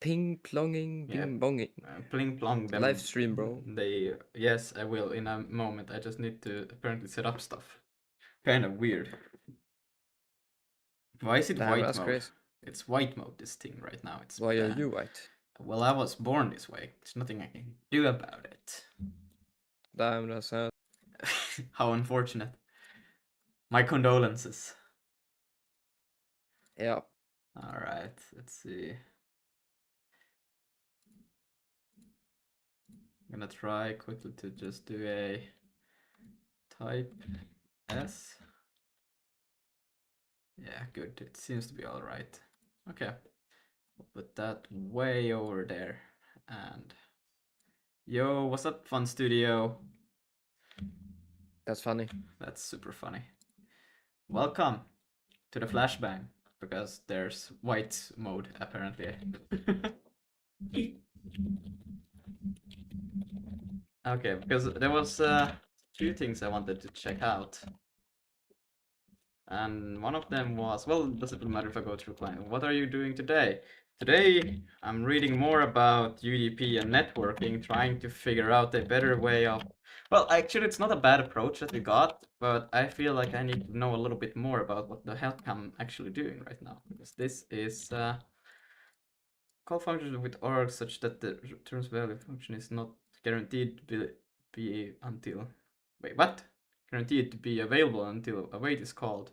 Ping plonging, Yeah, bing bonging. pling plong them. Live stream, bro. Yes, I will in a moment. I just need to apparently set up stuff. Kind of weird. Why is it Damn, white that's mode? crazy. It's white mode, this thing right now. It's Why are you white? well, I was born this way. There's nothing I can do about it. Damn, that's sad. How unfortunate. My condolences. Yeah. Alright, let's see. I'm gonna try quickly to just do a type S. Yeah, good. It seems to be alright. Okay. I'll put that way over there. And yo, what's up, Fun Studio? That's funny. That's super funny. Welcome to the flashbang, because there's white mode apparently. Okay, because there was two things I wanted to check out. And one of them was, well, does it matter if I go through client? What are you doing today? Today, I'm reading more about UDP and networking, trying to figure out a better way of, well, actually, it's not a bad approach that we got, but I feel like I need to know a little bit more about what the heck I'm actually doing right now. Because this is call functions with args such that the returns value function is not guaranteed to be until, wait, what? Guaranteed to be available until await is called,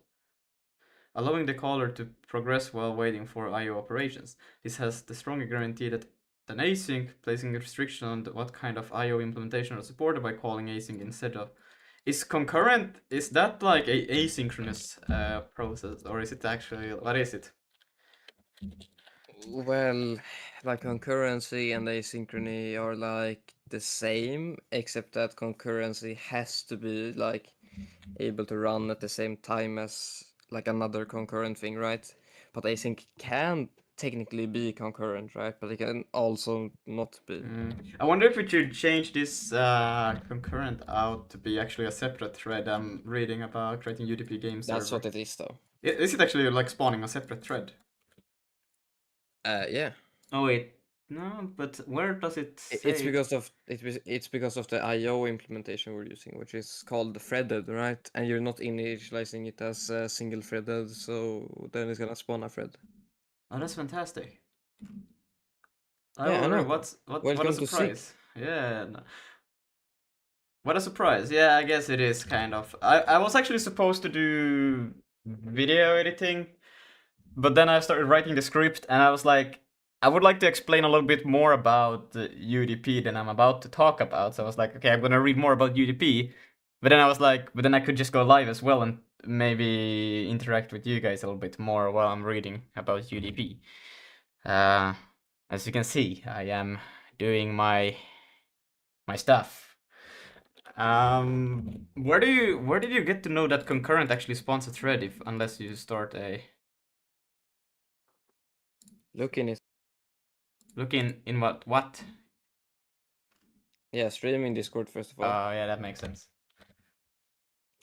allowing the caller to progress while waiting for I/O operations. This has the stronger guarantee that than async, placing a restriction on what kind of I/O implementation are supported by calling async instead of. Is concurrent? Is that like a asynchronous process, or is it actually, what is it? Well, like concurrency and asynchrony are like the same, except that concurrency has to be like able to run at the same time as like another concurrent thing, right? But async can technically be concurrent, right? But it can also not be. I wonder if we should change this concurrent out to be actually a separate thread. I'm reading about creating UDP game That's server. what it is, though. Is it actually like spawning a separate thread? Yeah. Oh wait, no, but where does it It's say? because of it's because of the IO implementation we're using, which is called threaded, right? And you're not initializing it as single threaded, so then it's gonna spawn a thread. Oh, that's fantastic. Yeah, I Oh, know. what a Welcome to Zig. surprise! Yeah, what a surprise! Yeah, I guess it is kind of. I was actually supposed to do video editing, but then I started writing the script, and I was like, I would like to explain a little bit more about UDP than I'm about to talk about. So I was like, okay, I'm gonna read more about UDP, but then I was like, but then I could just go live as well and maybe interact with you guys a little bit more while I'm reading about UDP. Uh, as you can see, I am doing my stuff. Where did you get to know that concurrent actually spawns a thread if unless you start a Look in it. look in what? Yeah, streaming Discord first of all. Oh yeah, that makes sense.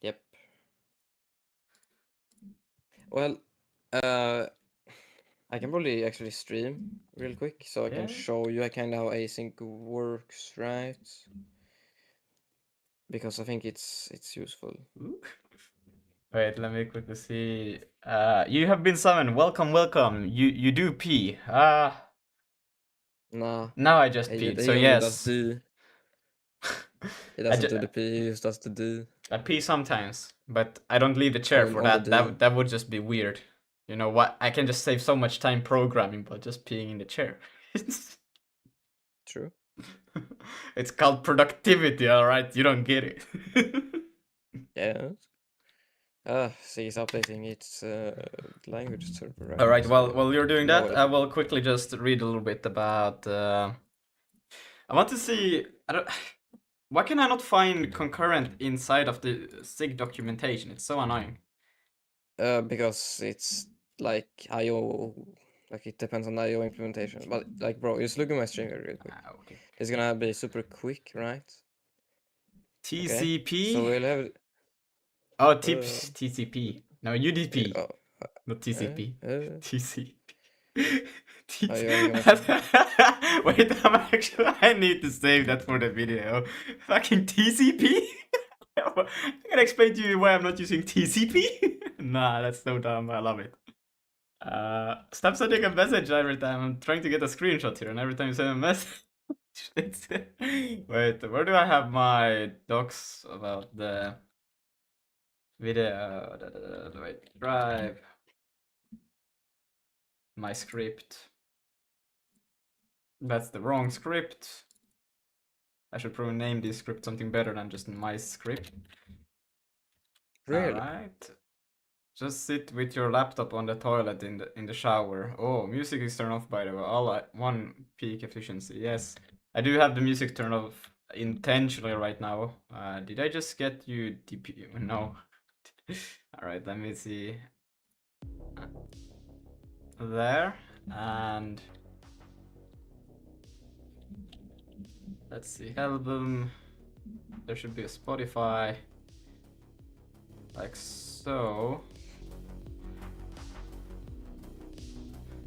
Yep. Well, uh, I can probably actually stream real quick, so I can Yeah. show you kind of how async works, right? Because I think it's useful. Ooh. Wait, let me quickly see. You have been summoned. Welcome, welcome. You do pee. Nah, Now I just peed. So he only does yes. D. He I, doesn't ju- do the P, he just does the D. I pee sometimes, but I don't leave the chair for On the that. D. That would just be weird. You know what? I can just save so much time programming by just peeing in the chair. True. It's called productivity, all right? You don't get it. Yeah. See, it's updating its language server, All right? right. So While you're doing now that, it'll I be. will quickly just read a little bit about. I want to see. I don't. Why can I not find concurrent inside of the SIG documentation? It's so annoying. Because it's like IO, like it depends on IO implementation. But like, bro, just look at my stream here real quick. Okay. It's gonna be super quick, right? Okay. So TCP. we'll have. Oh, Uh, TCP. No, UDP, oh, not TCP. uh, TCP. Ja, jag har inga message. Wait, I need to save that for the video. Fucking TCP? I can explain to you why I'm not using TCP. Nah, that's so dumb. I love it. Stop sending a message every time. I'm trying to get a screenshot here, and every time you send a message, wait, where do I have my docs about the video? Wait, drive. My script. That's the wrong script. I should probably name this script something better than just my script. Really? Alright. Just sit with your laptop on the toilet in the shower. Oh, music is turned off by the way. All one peak efficiency. Yes, I do have the music turned off intentionally right now. Did I just get you DP? No. All right, let me see. There and let's see album. There should be a Spotify like so.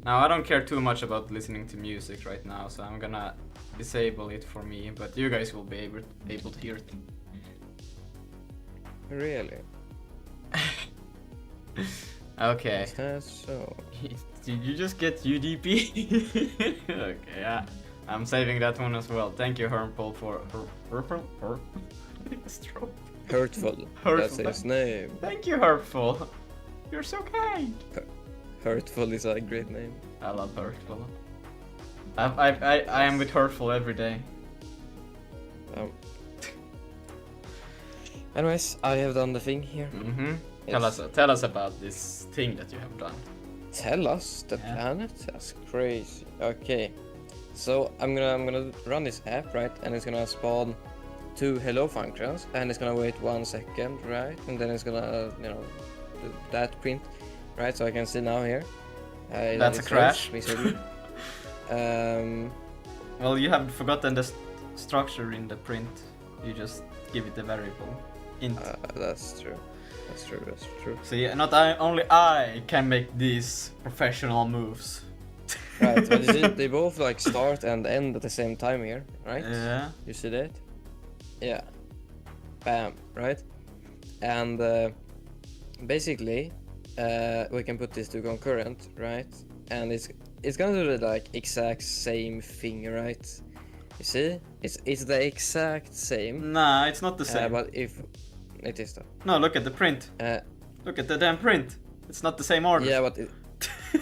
Now I don't care too much about listening to music right now, so I'm gonna disable it for me, but you guys will be able to hear it. Really? Okay. Is that so? Did you just get UDP? Okay, yeah. I'm saving that one as well. Thank you, Hermpole, for Hurtful. Hurtful. That's his name. Thank you, Hurtful. You're so kind. Hurtful is a great name. I love Hurtful. I am with Hurtful every day. Um, Anyways, I have done the thing here. Mm-hmm. Yes. Tell us about this thing that you have done. Tell us the planet? That's crazy. Okay, so I'm gonna run this app, right? And it's gonna spawn 2 hello functions, and it's gonna wait 1 second, right? And then it's gonna, do that print, right? So I can see now here. That's a crash. Well, you have forgotten the structure in the print. You just give it a variable. Int. That's true. That's true. See, only I can make these professional moves. Right, but you see, they both like start and end at the same time here, right? Yeah. You see that? Yeah. Bam, right? And basically, we can put this to concurrent, right? And it's gonna do the like exact same thing, right? You see? It's the exact same. Nah, it's not the same. But if it is though. No, look at the print. Look at the damn print. It's not the same order. Yeah, but it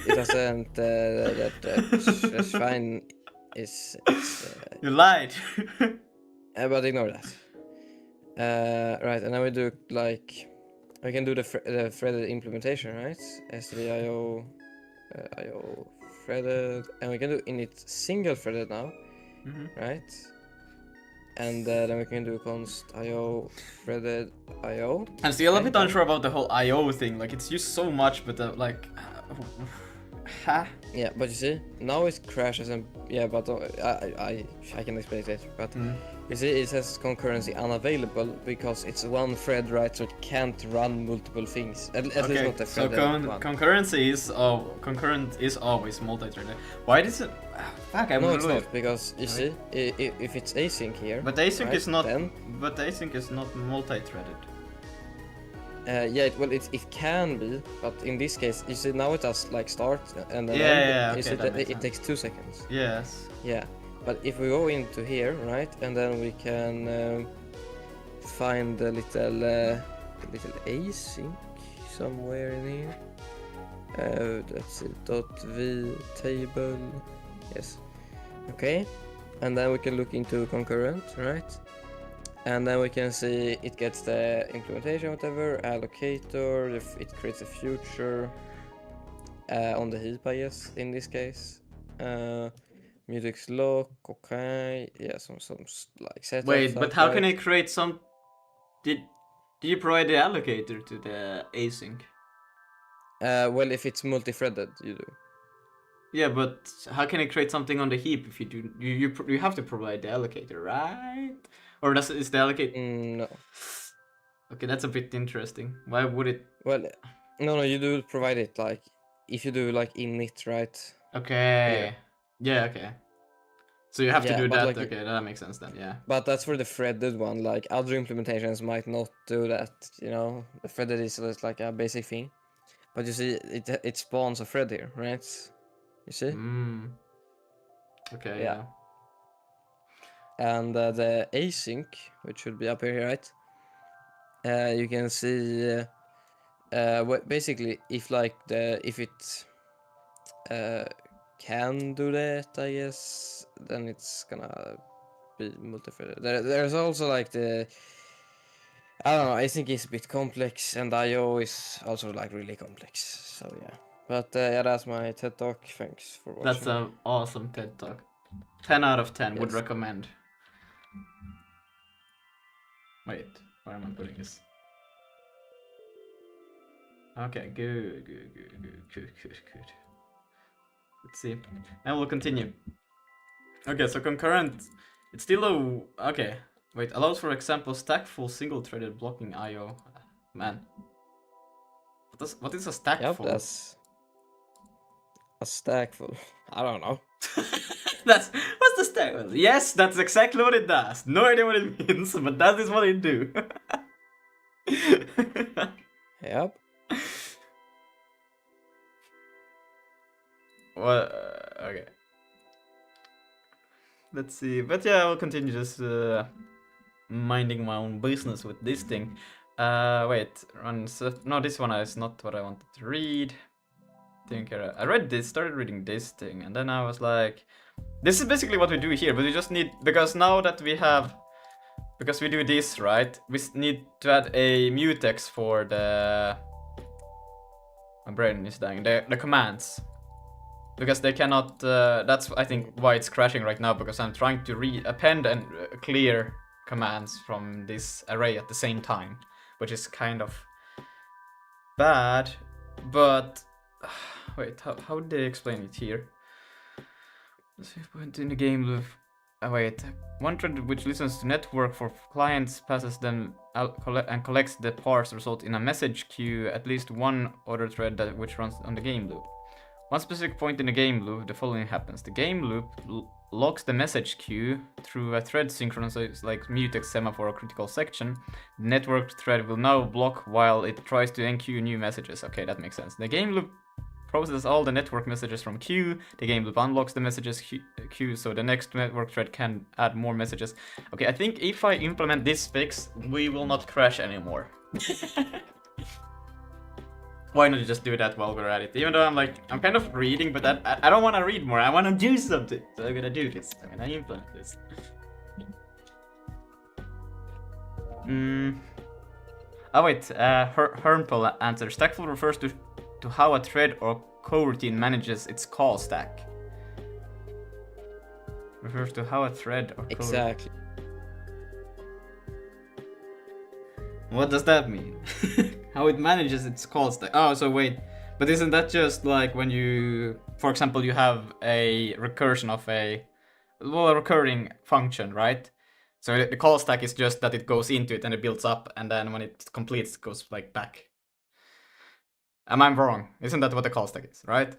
doesn't. That's fine. It's You lied. but ignore that. Right, and now we do like we can do the threaded implementation, right? SVIO IO threaded, and we can do init single threaded now, right? And then we can do const IO threaded IO. I'm still a bit unsure about the whole IO thing. Like it's used so much, but like, yeah, but you see, now it crashes and yeah, but I can explain it later. But you see, it says concurrency unavailable because it's one thread, right? So it can't run multiple things. At least not the thread. So concurrency is concurrent is always multi-threaded. Why does it? Fuck, I no, it's it's not. not because you see, if it's async here. But async right, is not. then, But async is not multi-threaded. Yeah, it can be, but in this case, you see now it does like start and then it takes 2 seconds. Yes. Yeah, but if we go into here, right, and then we can find the little async somewhere in here. That's it. .v table. Yes. Okay, and then we can look into concurrent, right? And then we can see it gets the implementation, whatever, allocator, it creates a future on the heap, I guess, in this case. Music's lock, okay, yeah, some like setup. Wait, stuff, but how right? can I create some? Did you provide the allocator to the async? Well, if it's multi-threaded, you do. Yeah, but how can I create something on the heap if you do? You have to provide the allocator, right? Or is the allocator? No. Okay, that's a bit interesting. Why would it? Well, no, you do provide it like if you do like init, right? Okay. Yeah, okay. So you have to Yeah, do but that. like, Okay, that makes sense then. Yeah. but that's for the threaded one. Like other implementations might not do that. You know, the threaded is just like a basic thing. But you see, it spawns a thread here, right? You see? Hmm. Okay. Yeah. Yeah. And the async, which should be up here, right? You can see basically if it uh, can do that, I guess, then it's gonna be multi-threaded. There's also like I don't know, async is a bit complex, and IO is also like really complex. So yeah, but yeah, that's my TED talk. Thanks for That's watching. an awesome TED talk. 10 out of 10 would Yes. recommend. Wait, where am I putting this? Okay, good, good, good, good, good, good, good. Let's see. Now we'll continue. Okay, so concurrent. It's still a. Okay. Wait, allows for example stackful single threaded blocking IO. Man. What is a Yep, stackful? that's a stack full. I don't know. That's what's the stack? Yes, that's exactly what it does. No idea what it means, but that is what it do. Yep. Well, okay. Let's see. But yeah, I'll continue just minding my own business with this thing. Wait, no, this one is not what I wanted to read. I read this, started reading this thing, and then I was like, this is basically what we do here, but we just need, because now that because we do this, right, we need to add a mutex for my brain is dying, the commands. Because they cannot, that's I think why it's crashing right now, because I'm trying to append and clear commands from this array at the same time, which is kind of bad, but wait, how did they explain it here? Let's see if we went in the game loop. Wait, one thread which listens to network for clients passes them and collects the parse result in a message queue, at least one other thread which runs on the game loop. One specific point in the game loop, the following happens. The game loop locks the message queue through a thread synchronized like mutex semaphore or critical section. The network thread will now block while it tries to enqueue new messages. Okay, that makes sense. The game loop processes all the network messages from queue. The game loop unlocks the messages queue, so the next network thread can add more messages. Okay, I think if I implement this fix, we will not crash anymore. Why not just do that while we're at it? Even though I'm kind of reading, but I don't want to read more. I want to do something. So I'm gonna do this. I'm gonna implement this. Oh wait, Hernpel answer. Stackful refers to how a thread or coroutine manages its call stack. Refers to how a thread or Exactly. What does that mean? How it manages its call stack. Oh, so wait. But isn't that just like when you, for example, you have a recursion of a recurring function, right? So the call stack is just that it goes into it and it builds up, and then when it completes, it goes like back. Am I wrong? Isn't that what the call stack is, right?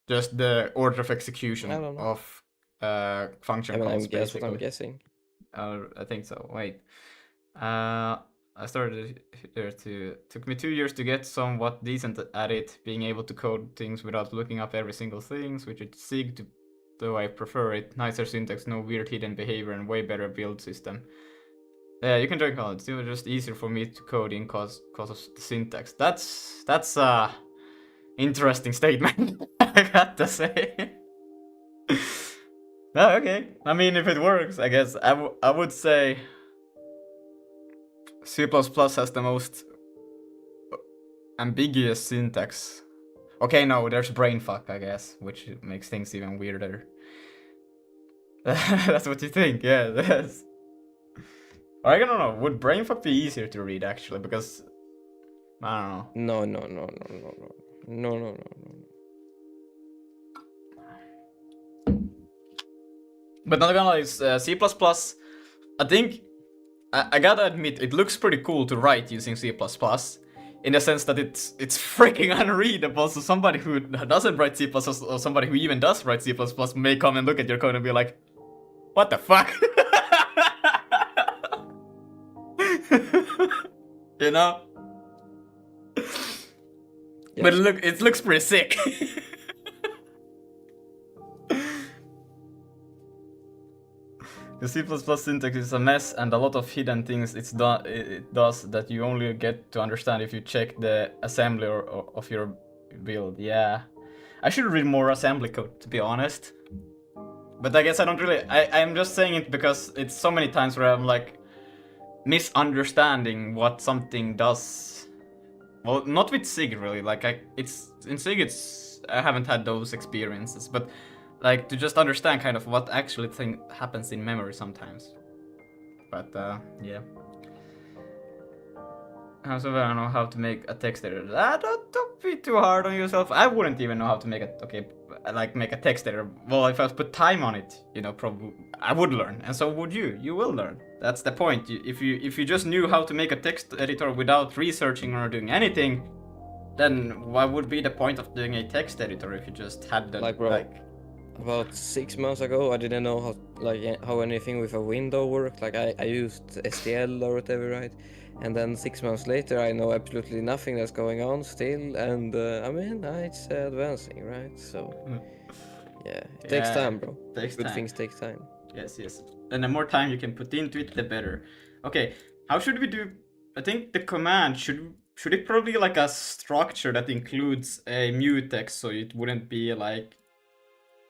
Just the order of execution of function calls, basically. I'm guessing. I think so. Wait. I started there took me 2 years to get somewhat decent at it, being able to code things without looking up every single thing, switch it to Zig, though I prefer it. Nicer syntax, no weird hidden behavior, and way better build system. Yeah, you can join college. It was just easier for me to code in cause of the syntax. That's a interesting statement. I got to say. Oh, okay. I mean, if it works, I guess I would say C++ has the most ambiguous syntax. Okay, no, there's brainfuck, I guess, which makes things even weirder. That's what you think, yeah, that's... I don't know, would brainfuck be easier to read, actually, because... I don't know. No. But not gonna lie, C++, I think... I gotta admit, it looks pretty cool to write using C++. in the sense that it's freaking unreadable. So somebody who doesn't write C++ or somebody who even does write C++ may come and look at your code and be like, "What the fuck?" You know? Yes. But it looks pretty sick. The C++ syntax is a mess and a lot of hidden things it does that you only get to understand if you check the assembly of your build. Yeah. I should read more assembly code, to be honest. But I guess I don't really... I'm just saying it because it's so many times where I'm like misunderstanding what something does. Well, not with Zig really. Like in Zig I haven't had those experiences, but like to just understand kind of what actually happens in memory sometimes. But yeah. So I don't know how to make a text editor. Don't be too hard on yourself. I wouldn't even know how to make make a text editor. Well, if I put time on it, you know, probably I would learn, and so would you. You will learn. That's the point. If you just knew how to make a text editor without researching or doing anything, then what would be the point of doing a text editor if you just had the Like, bro, about 6 months ago, I didn't know how anything with a window worked. Like, I used STL or whatever, right? And then 6 months later, I know absolutely nothing that's going on still. And I mean, it's advancing, right? So yeah, it takes time, bro. Takes Good time. things take time. Yes. And the more time you can put into it, the better. Okay, how should we do? I think the command should it probably be like a structure that includes a mutex, so it wouldn't be like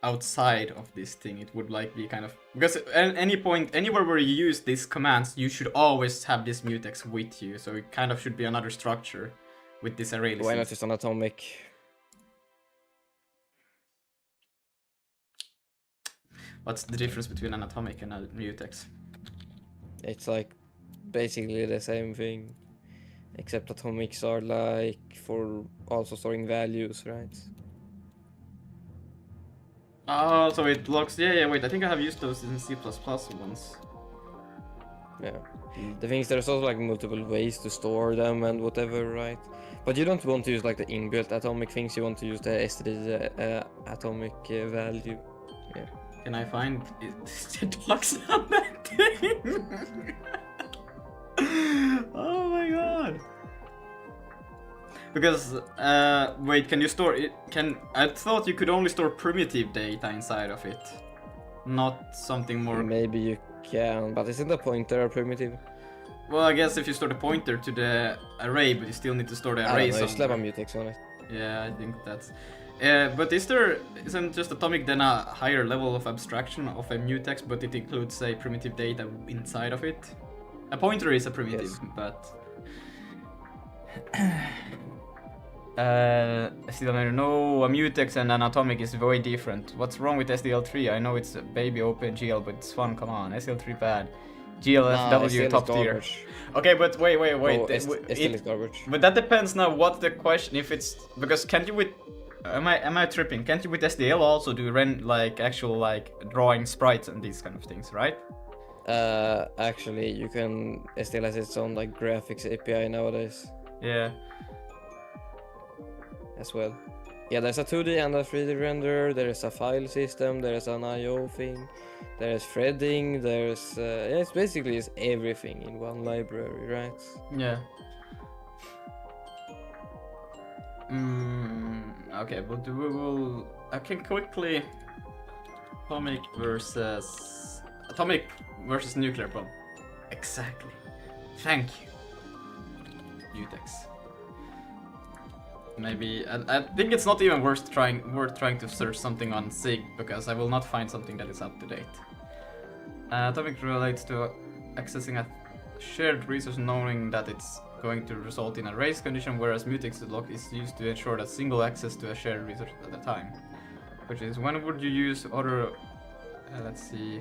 outside of this thing. It would like be kind of, because at any point anywhere where you use these commands, you should always have this mutex with you. So it kind of should be another structure with this array list. Why not just an atomic? What's the difference between an atomic and a mutex? It's like basically the same thing, except atomics are like for also storing values, right? Oh, so it looks... Yeah, wait, I think I have used those in C++ once. Yeah. The thing is, there's also like multiple ways to store them and whatever, right? But you don't want to use like the inbuilt atomic things, you want to use the STD atomic value. Yeah. Can I find the docs on that thing? Oh my god. Because, wait, can you store it? I thought you could only store primitive data inside of it. Not something more... Maybe you can, but isn't the pointer primitive? Well, I guess if you store the pointer to the array, but you still need to store the array somewhere. You slap a mutex on it. Yeah, I think that's... but isn't just atomic then a higher level of abstraction of a mutex, but it includes a primitive data inside of it? A pointer is a primitive, yes. But... SDL no, a mutex and an atomic is very different. What's wrong with SDL3? I know it's a baby OpenGL, but it's fun, come on. SDL3 bad. GLFW top tier. Okay, but wait. Oh, SDL is garbage. But that depends now what the question, if it's... Because can't you with... Am I tripping? Can't you with SDL also do like actual like drawing sprites and these kind of things, right? Actually, you can... SDL has its own like graphics API nowadays. Yeah. As well. Yeah, there's a 2D and a 3D renderer, there's a file system, there's an IO thing, there's threading, there's... yeah, it's basically everything in one library, right? Yeah. Okay, but we will... I can quickly... Atomic versus nuclear bomb. Exactly. Thank you. Mutex. Maybe I think it's not even worth trying to search something on Zig, because I will not find something that is up to date. Atomic relates to accessing a shared resource knowing that it's going to result in a race condition, whereas mutex lock is used to ensure that single access to a shared resource at a time. Which is, when would you use other... let's see...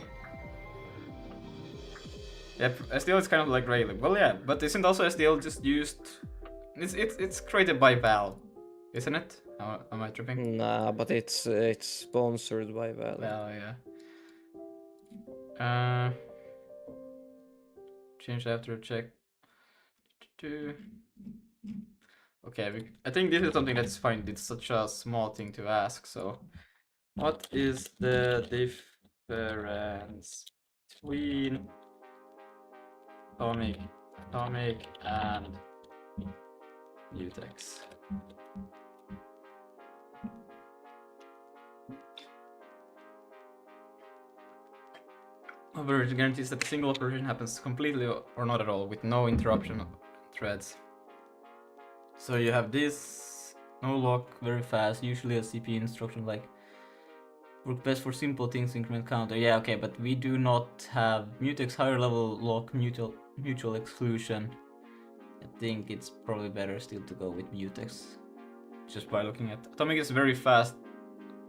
Yeah, SDL is kind of like Rayleigh. Well, yeah, but isn't also SDL just used... It's created by Valve, isn't it? Am I tripping? Nah, but it's sponsored by Valve. Well, yeah. Change after check. Okay, I think this is something that's fine. It's such a small thing to ask. So, what is the difference between atomic, and mutex? However, it guarantees that a single operation happens completely or not at all, with no interruption of threads. So you have this, no lock, very fast, usually a CPU instruction like work best for simple things, increment counter. Yeah, okay, but we do not have mutex higher level lock, mutual exclusion. I think it's probably better still to go with mutex. Just by looking at atomic is very fast.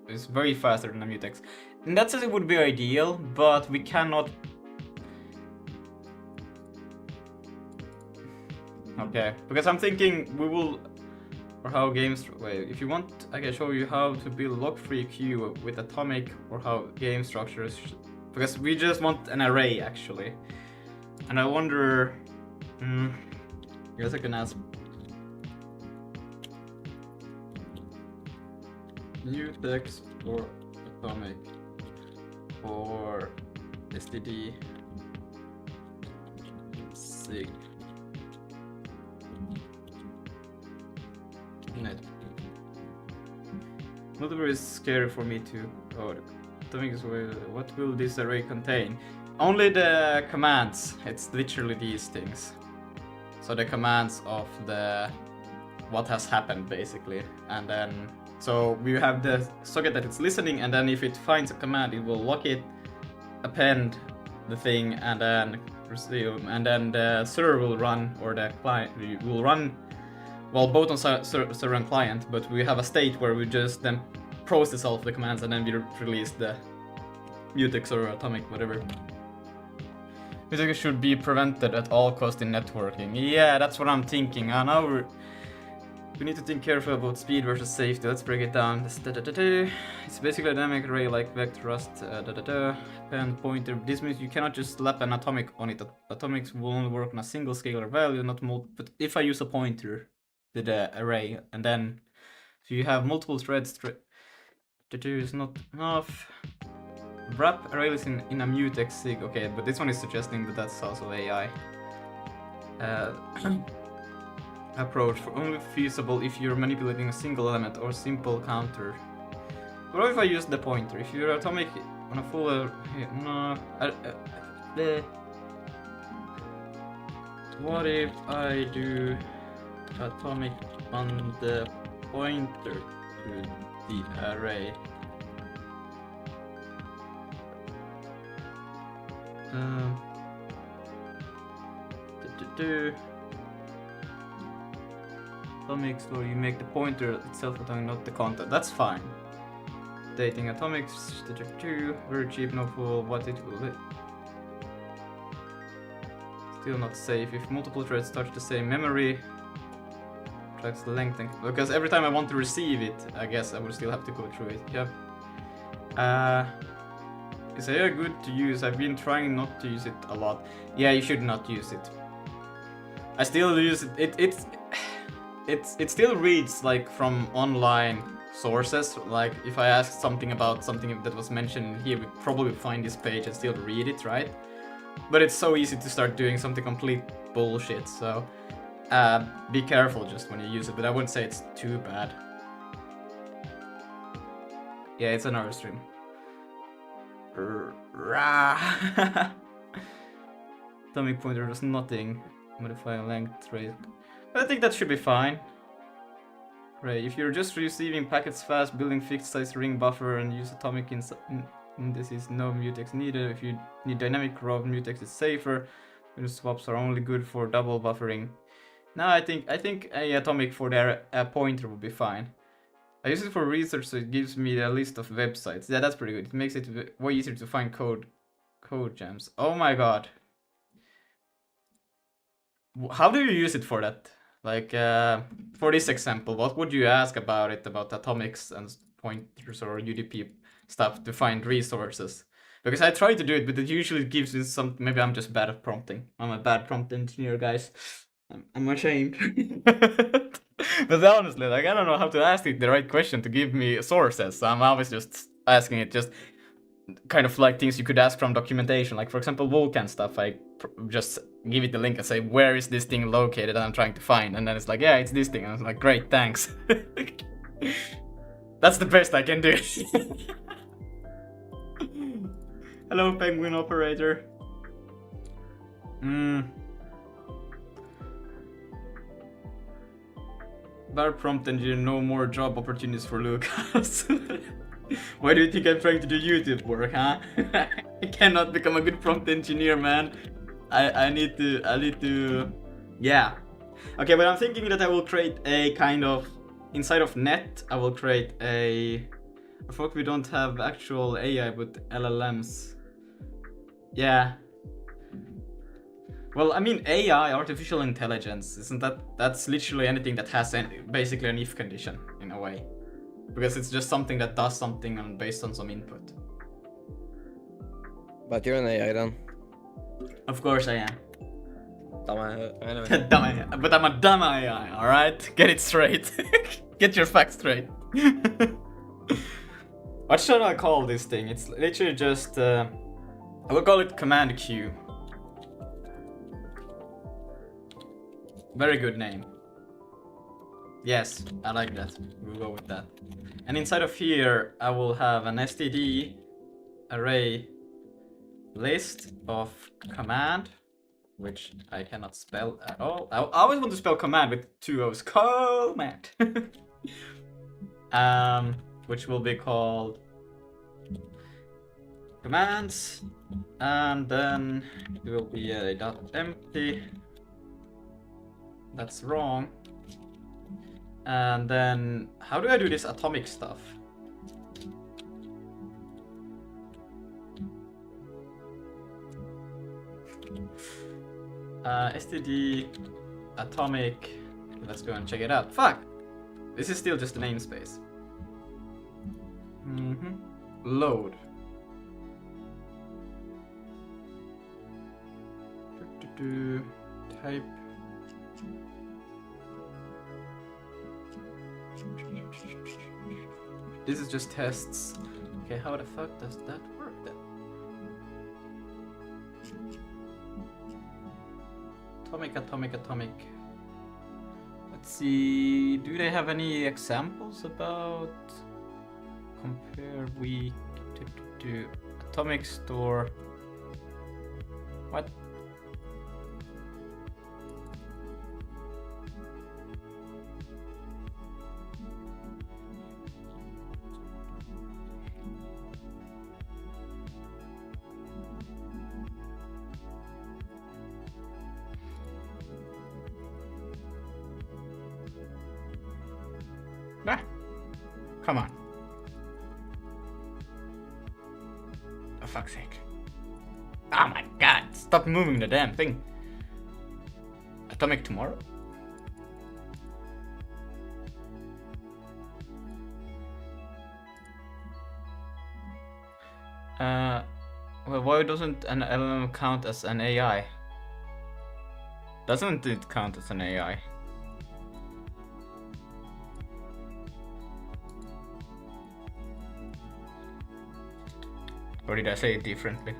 It's very faster than a mutex. In that sense, it would be ideal, but we cannot. Okay, because I'm thinking we will, or how games. Wait, if you want, I can show you how to build lock-free queue with atomic, or how game structures. Because we just want an array actually, and I wonder. I guess I can ask. Mutex or atomic or STD Zig net. Mutiplayer is scary for me too. Oh, atomic is what will this array contain? Only the commands. It's literally these things. So the commands of the what has happened basically, and then so we have the socket that it's listening, and then if it finds a command, it will lock it, append the thing, and then resume, and then the server will run, or the client will run, well, both on server and client, but we have a state where we just then process all of the commands, and then we release the mutex or atomic, whatever. Mutex should be prevented at all costs in networking. Yeah, that's what I'm thinking. Now we need to think carefully about speed versus safety. Let's break it down. It's basically a dynamic array like vector rust, pen pointer. This means you cannot just slap an atomic on it. Atomics will only work on a single scalar value, not multiple. But if I use a pointer to the array, and then so you have multiple threads, is not enough. Wrap array is in a mutex sig. Okay, but this one is suggesting that that's also AI. Approach for only feasible if you're manipulating a single element or simple counter. What if I use the pointer? If you're atomic on a full what if I do atomic on the pointer to the array? Atomics where you make the pointer itself atomic, not the content. That's fine. Dating atomics, very cheap, no fool. What it will hit. Still not safe. If multiple threads touch the same memory, tracks the length and because every time I want to receive it, I guess I would still have to go through it. Yep. Is AI good to use? I've been trying not to use it a lot. Yeah, you should not use it. I still use it. It still reads like from online sources. Like if I ask something about something that was mentioned here, we probably find this page and still read it, right? But it's so easy to start doing something complete bullshit. So be careful just when you use it. But I wouldn't say it's too bad. Yeah, it's another stream. Atomic pointer does nothing. Modify length rate. I think that should be fine. Right, if you're just receiving packets fast, building fixed size ring buffer and use atomic indices, no mutex needed. If you need dynamic raw, mutex is safer. Swaps are only good for double buffering. No, I think a atomic for the pointer would be fine. I use it for research, so it gives me a list of websites. Yeah, that's pretty good. It makes it way easier to find code gems. Oh my god. How do you use it for that? Like, for this example, what would you ask about it, about atomics and pointers or UDP stuff to find resources? Because I try to do it, but it usually gives me some. Maybe I'm just bad at prompting. I'm a bad prompt engineer, guys. I'm ashamed. But honestly, like, I don't know how to ask it the right question to give me sources. So I'm always just asking it just kind of like things you could ask from documentation. Like, for example, Vulkan stuff. I just give it the link and say, where is this thing located that I'm trying to find? And then it's like, yeah, it's this thing. And I was like, great, thanks. That's the best I can do. Hello, penguin operator. Bar prompt engineer, no more job opportunities for Lucas. Why do you think I'm trying to do YouTube work, huh? I cannot become a good prompt engineer, man. I need to, yeah. Okay, but I'm thinking that I will create a kind of, inside of net, I will create a, I thought we don't have actual AI, but LLMs. Yeah. Well, I mean, AI, artificial intelligence, isn't that's literally anything that has basically an if condition, in a way. Because it's just something that does something based on some input. But you're an AI then. Of course I am. Anyway. But I'm a dumb AI, alright? Get it straight. Get your facts straight. What should I call this thing? It's literally just, I will call it command Q. Very good name. Yes, I like that. We'll go with that. And inside of here, I will have an std array list of command, which I cannot spell at all. I always want to spell command with two O's. Command. Which will be called commands, and then it will be a dot empty. That's wrong. And then, how do I do this atomic stuff? Std atomic. Let's go and check it out. Fuck! This is still just a namespace. Load. Type. This is just tests. Okay, how the fuck does that work then? Atomic. Let's see. Do they have any examples about compare weak to atomic store? What? Ah, come on. For fuck's sake. Oh my god, stop moving the damn thing. Atomic tomorrow? Well, why doesn't an LLM count as an AI? Doesn't it count as an AI? Or did I say it differently?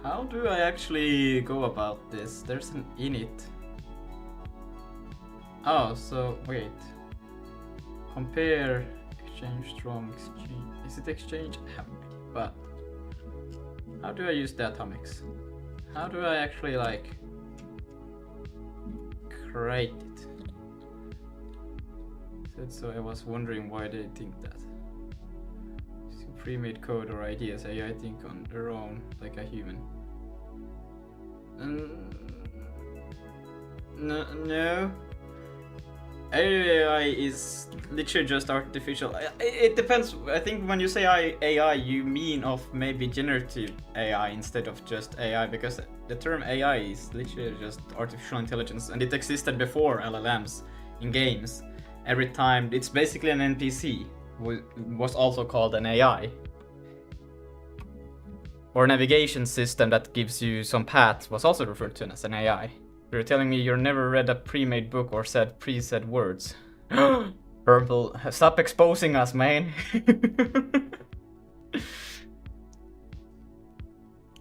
How do I actually go about this? There's an init. Oh, so wait. Compare exchange strong exchange. Is it exchange? But how do I use the atomics? How do I actually like create it? So I was wondering why they think that. Pre-made code or ideas AI think on their own like a human. No. AI is literally just artificial. It depends. I think when you say AI, you mean of maybe generative AI instead of just AI, because the term AI is literally just artificial intelligence, and it existed before LLMs in games. every time. It's basically an NPC, was also called an AI. Or navigation system that gives you some paths was also referred to as an AI. You're telling me you've never read a pre-made book or said pre-said words. Purple, stop exposing us, man.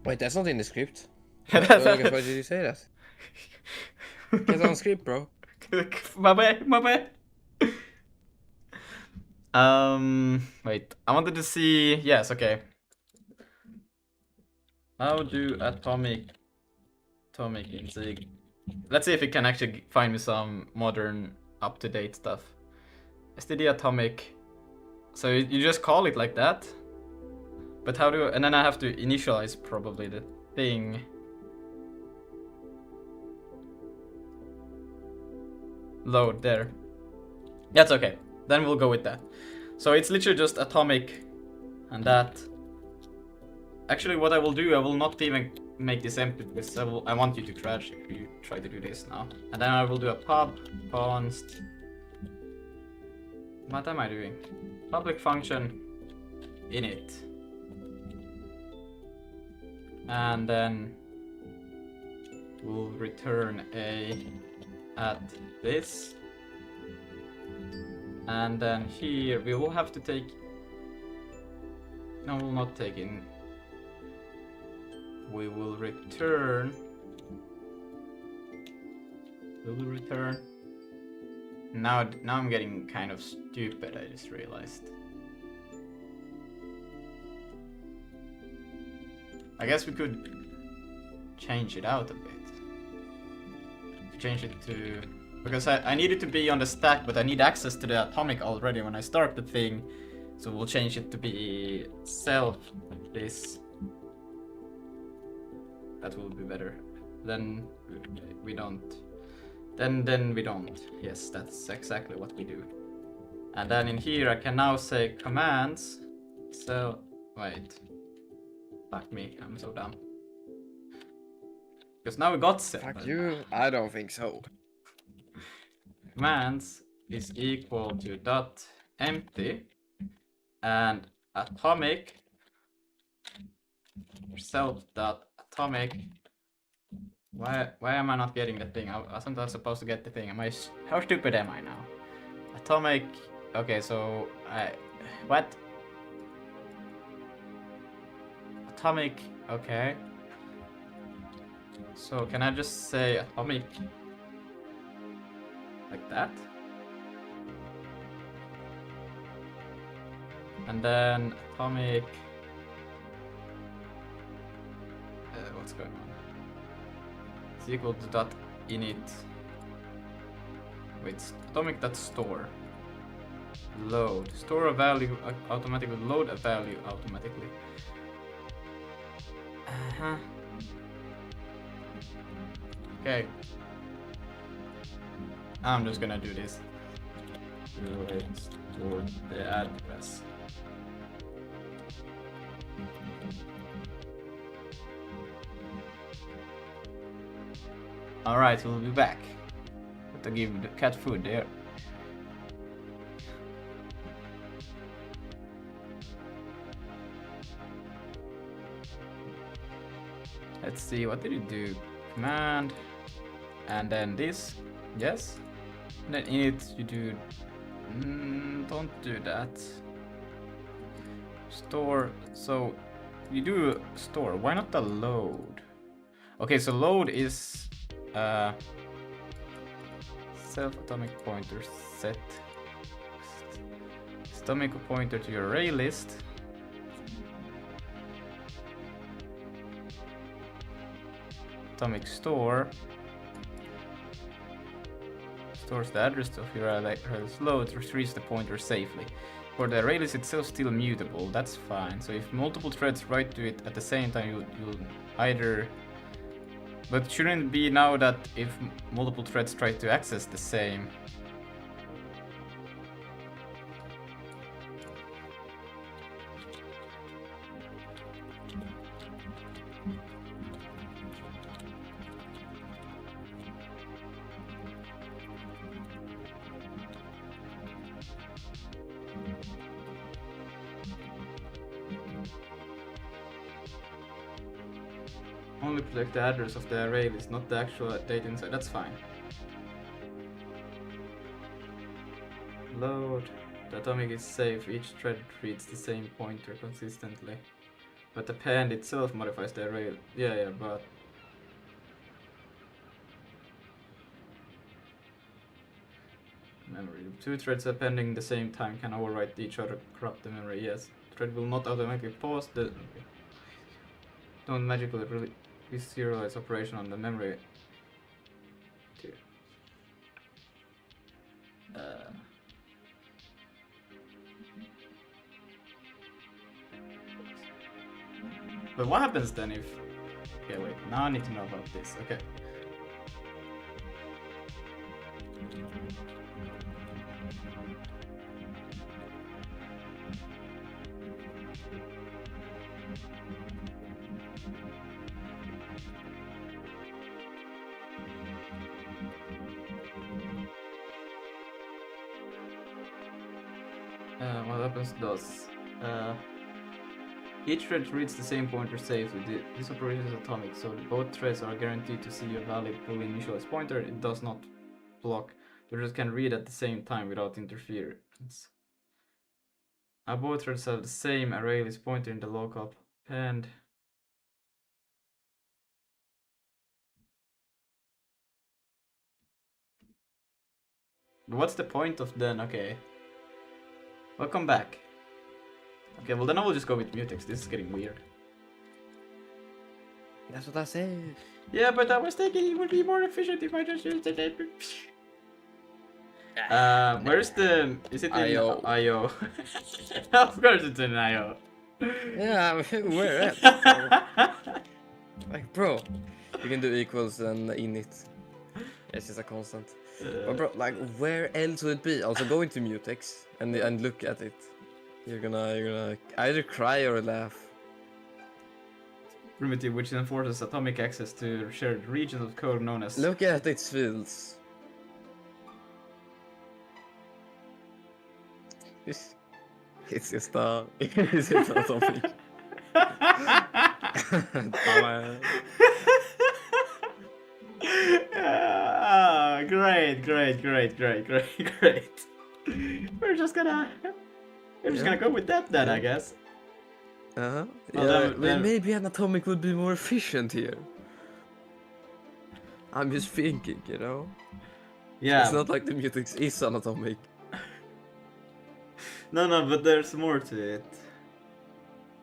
Wait, that's not in the script. Why did you say that? Get on script, bro. My bad. Wait, I wanted to see. Yes, okay. How do Atomic and Zig? Let's see if we can actually find me some modern, up-to-date stuff. STD Atomic. So you just call it like that? But how do? And then I have to initialize probably the thing. Load there. That's okay. Then we'll go with that. So it's literally just Atomic and that. Actually, what I will do, I will not even make this empty because I want you to crash if you try to do this now. And then I will do a pub const. What am I doing? Public function init. And then we'll return a at this. And then here we will have to take. No, we'll not take in. We will return. We will return. Now I'm getting kind of stupid, I just realized. I guess we could change it out a bit. Change it to... Because I need it to be on the stack, but I need access to the atomic already when I start the thing. So we'll change it to be self this. That will be better. Then we don't. Then we don't. Yes, that's exactly what we do. And then in here I can now say commands. So wait. Fuck me, I'm so dumb. Because now we got 7. Fuck you, I don't think so. Commands is equal to dot empty and atomic self dot atomic. Why am I not getting the thing? I wasn't supposed to get the thing. How stupid am I now? Atomic. Okay, so what? Atomic. Okay. So can I just say atomic like that? And then atomic. What's going on? It's equal to dot init. Wait, atomic dot store. Load. Store a value automatically. Load a value automatically. Okay. I'm just gonna do this. Store the address. Alright, we'll be back. Have to give the cat food there. Let's see, what did it do? Command, and then this, yes. And then in it, you do, don't do that. Store, so you do store, why not the load? Okay, so load is self atomic pointer set atomic pointer to your array list. Atomic store stores the address of your array's load, retrieves the pointer safely. For the array list itself still mutable, that's fine. So if multiple threads write to it at the same time, you'll either. But shouldn't it be now that if multiple threads try to access the same? only protect the address of the array list, not the actual data inside. That's fine. Load. The atomic is safe. Each thread reads the same pointer consistently. But the append itself modifies the array. Yeah, but... Memory. Two threads appending the same time can overwrite each other, corrupt the memory. Yes. Thread will not automatically pause the... Don't magically really serialize operation on the memory. But what happens then if... Okay, wait, now I need to know about this, okay. What happens does... each thread reads the same pointer safely. This operation is atomic, so both threads are guaranteed to see a valid fully initialized pointer. It does not block. The threads can read at the same time without interference. Now both threads have the same array list pointer in the local append. What's the point of then? Okay. Welcome back. Okay, well then I will just go with mutex. This is getting weird. That's what I said. Yeah, but I was thinking it would be more efficient if I just used it. Where's the... Is it in IO? IO. Of course it's in IO. Yeah, where at? Like, bro, you can do equals and init. Yes, it's a constant. But bro, like, where else would it be? Also, go into mutex and look at it. You're gonna either cry or laugh. Primitive which enforces atomic access to shared regions of code known as... Look at its fields. It's just a... It's just a topic. Great. We're just gonna go with that then, I guess. Uh-huh. Well, Yeah, then... maybe an atomic would be more efficient here. I'm just thinking, you know? Yeah. It's not like the mutex is an atomic. No, but there's more to it.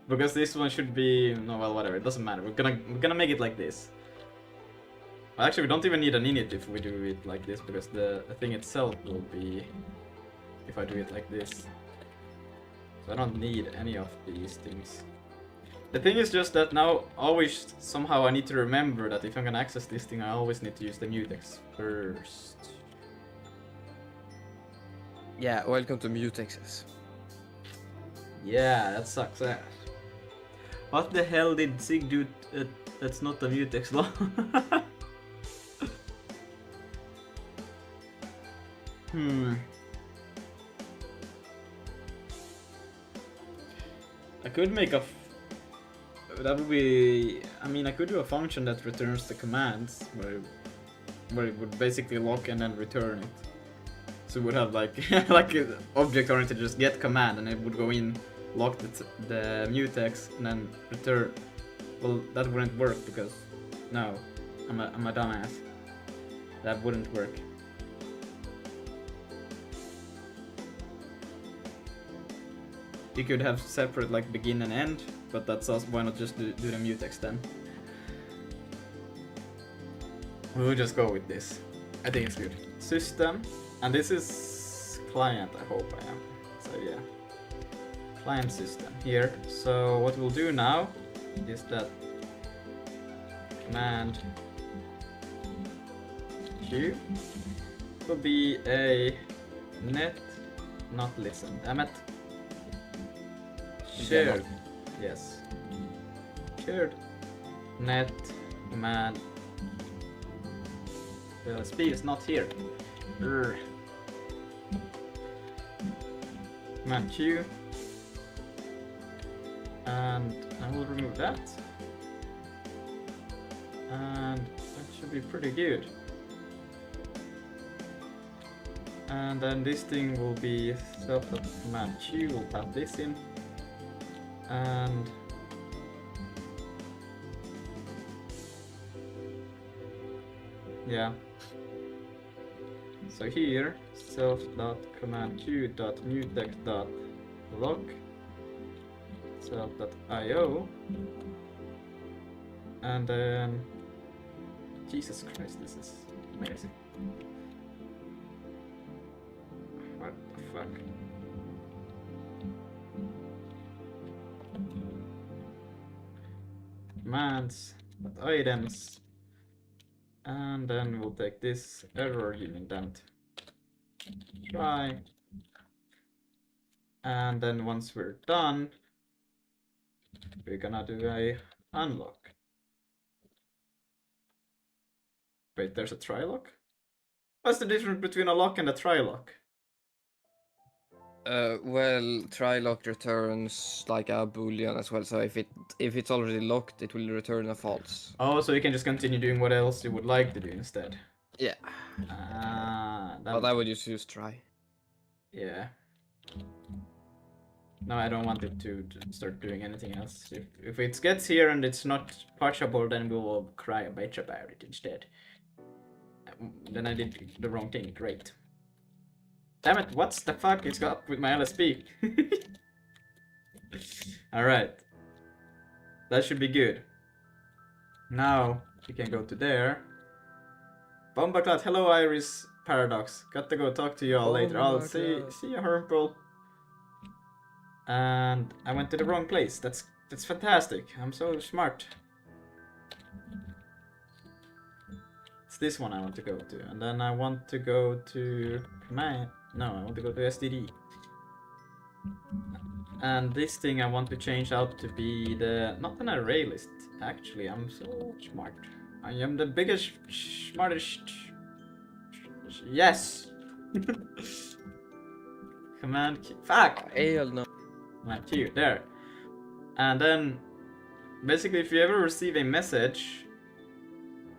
Because this one should be... No, well, whatever, it doesn't matter. We're gonna make it like this. Well, actually, we don't even need an init if we do it like this, because the thing itself will be... If I do it like this. So I don't need any of these things. The thing is just that now, always, somehow I need to remember that if I'm gonna access this thing, I always need to use the mutex first. Yeah, welcome to mutexes. Yeah, that sucks ass. What the hell did Zig do? That's not the mutex law. I could make a... That would be... I mean, I could do a function that returns the commands, where it would basically lock and then return it. So it would have like like object oriented, just get command, and it would go in, lock the mutex, and then return. Well, that wouldn't work because no, I'm a dumbass. That wouldn't work. You could have separate like begin and end, but that's us. Why not just do the mutex then? We'll just go with this. I think it's good. System. And this is client, I hope I am. So yeah. Client system here. So what we'll do now is that command Q will be a net, not listen, damn it. Shared. Yes. Shared net command. The speed is not here. Command Q, and I will remove that. And that should be pretty good. And then this thing will be self.command Q, we'll tap this in. And yeah. So here, self.command Q.mutex.lock self.io, and then Jesus Christ, this is amazing. What the fuck? Commands, items, and then we'll take this error indent, try, and then once we're done, we're gonna do a unlock. Wait, there's a try lock? What's the difference between a lock and a try lock? Well, try lock returns like a boolean as well. So if it's already locked, it will return a false. Oh, so you can just continue doing what else you would like to do instead. Yeah. But I would just use try. Yeah. No, I don't want it to start doing anything else. If it gets here and it's not patchable, then we will cry a bitch about it instead. Then I did the wrong thing. Great. Damn it, what's the fuck is up with my LSP? Alright. That should be good. Now, we can go to there. Bombaclat, hello Iris Paradox. Got to go talk to you all later. I'll see you, Hermple. And I went to the wrong place. That's fantastic. I'm so smart. It's this one I want to go to. And then I want to go to command. No, I want to go to STD. And this thing I want to change out to be not an array list. Actually, I'm so smart. I am the biggest, smartest. Yes. Command Q. Fuck. Hell no. Command Q. There. And then, basically, if you ever receive a message,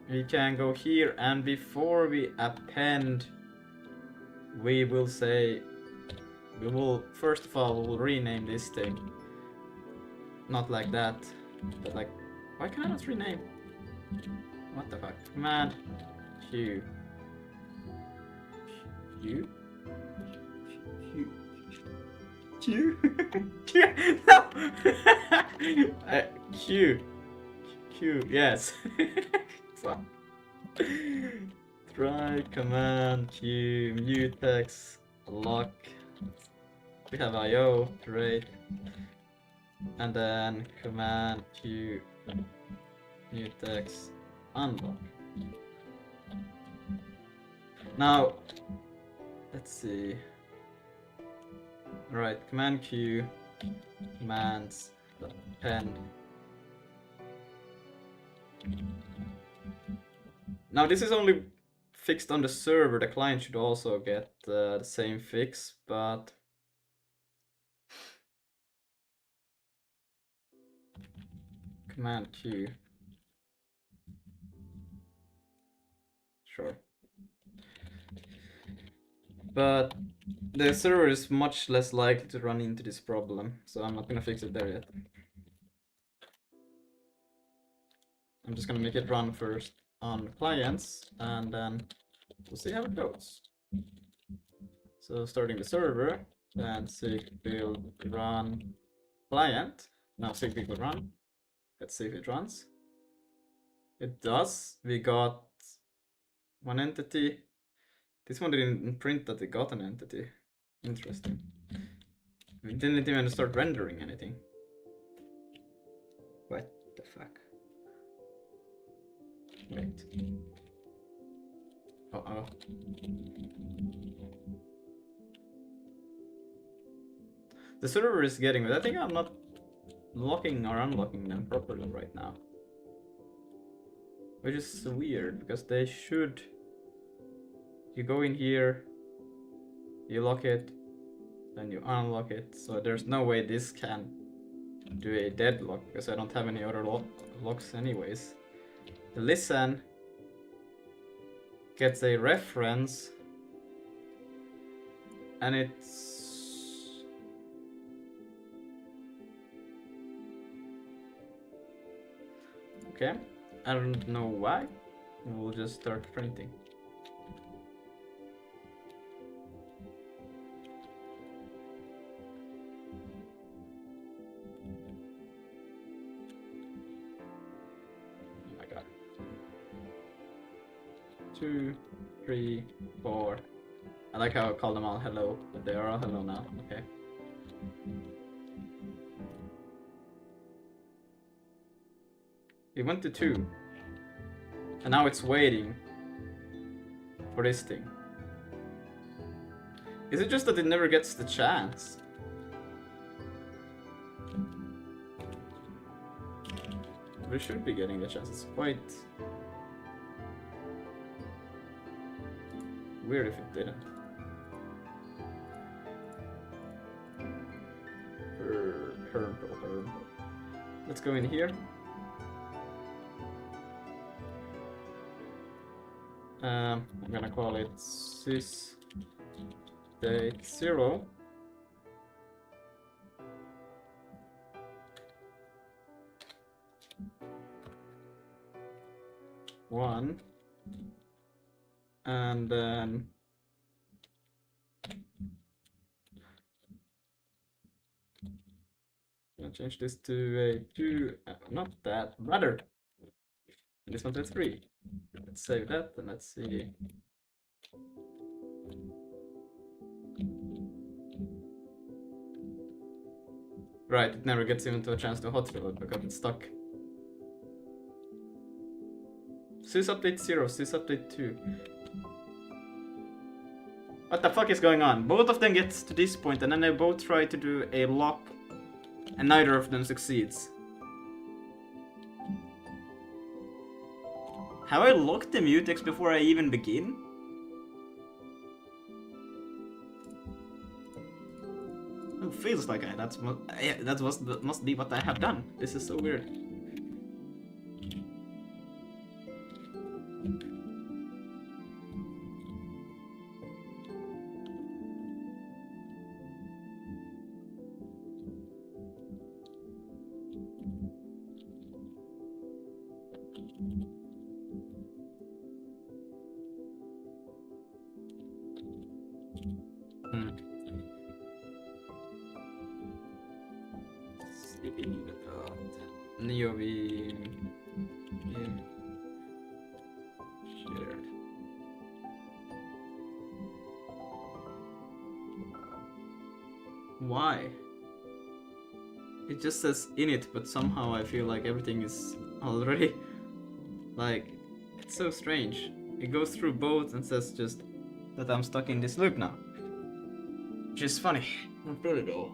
we can go here, and before we append, we will say, first of all, we'll rename this thing. Not like that, but like, why can I not rename? What the fuck? Command Q. Q? Q? Q? No! Q. Q, yes. Fuck. Try command Q mutex lock. We have IO, great. And then command Q mutex unlock. Now, let's see. Right, command Q commands append. Now this is only fixed on the server. The client should also get the same fix, but command Q. Sure. But the server is much less likely to run into this problem, so I'm not gonna fix it there yet. I'm just gonna make it run first on clients, and then we'll see how it goes. So starting the server, then Zig build run client. Now Zig build run. Let's see if it runs. It does. We got one entity. This one didn't print that it got an entity. Interesting. We didn't even start rendering anything. What the fuck? Wait. Uh-oh. The server is getting it. I think I'm not locking or unlocking them properly right now. Which is weird, because they should... You go in here, you lock it, then you unlock it. So there's no way this can do a deadlock, because I don't have any other locks anyways. listen gets a reference, and it's okay. I don't know why. We'll just start printing. Oh my god. 2, 3, 4. I like how I call them all hello, but they are all hello now. Okay. It went to 2. And now it's waiting for this thing. Is it just that it never gets the chance? But it should be getting the chance. It's quite weird if it didn't. Let's go in here. I'm gonna call it sys date 0. One, and then I'll change this to a 2, not that, rather. And this one to 3. Let's save that and let's see. Right, it never gets even to a chance to hot reload because it's stuck. Sys update 0, sys update 2. What the fuck is going on? Both of them get to this point and then they both try to do a lock and neither of them succeeds. Have I locked the mutex before I even begin? It feels like that must be what I have done. This is so weird. Neovine shared. Why? It just says init, but somehow I feel like everything is already like, it's so strange. It goes through both and says just that I'm stuck in this loop now. Which is funny. Not really though.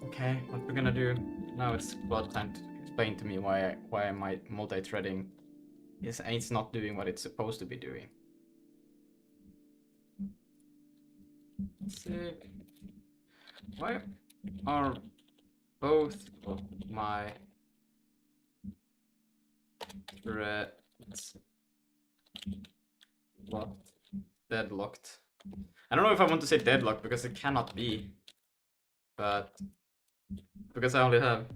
Okay, what we're gonna do now, it's about time to explain to me why my multi-threading it's not doing what it's supposed to be doing. Sick. Why are both of my threads deadlocked? I don't know if I want to say deadlocked because it cannot be, but because I only have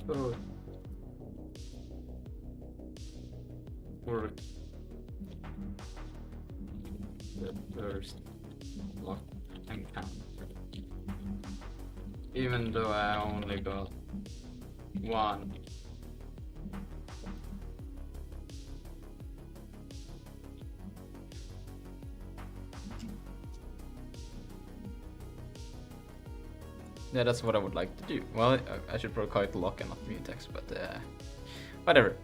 both for the first lock and count, even though I only got one. Yeah, that's what I would like to do. Well, I should probably call it lock and not mutex, but whatever.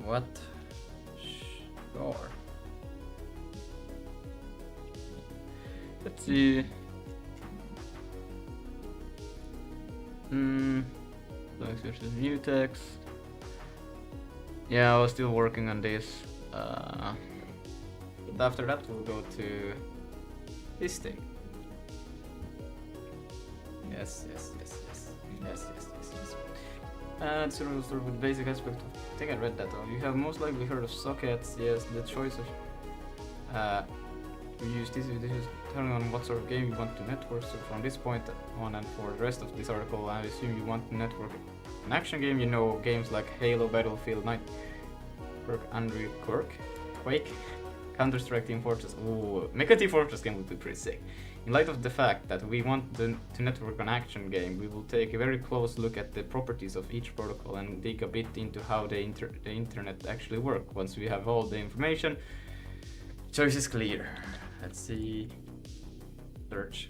What? Sure. Let's see. Linux versus mutex. Yeah, I was still working on this. But after that, we'll go to this thing. Yes, yes, yes, yes, yes, yes, yes, yes. And so we'll start with the basic aspect of. I think I read that though. You have most likely heard of sockets. Yes, the choice of we use this is telling on what sort of game you want to network. So from this point on and for the rest of this article, I assume you want to network an action game. You know games like Halo, Battlefield, Night, Andrew Quirk, Quake, Counter-Strike, Team Fortress. Ooh, make a Team Fortress game would be pretty sick. In light of the fact that we want to network an action game, we will take a very close look at the properties of each protocol and dig a bit into how the internet actually work. Once we have all the information, choice is clear. Let's see. Search.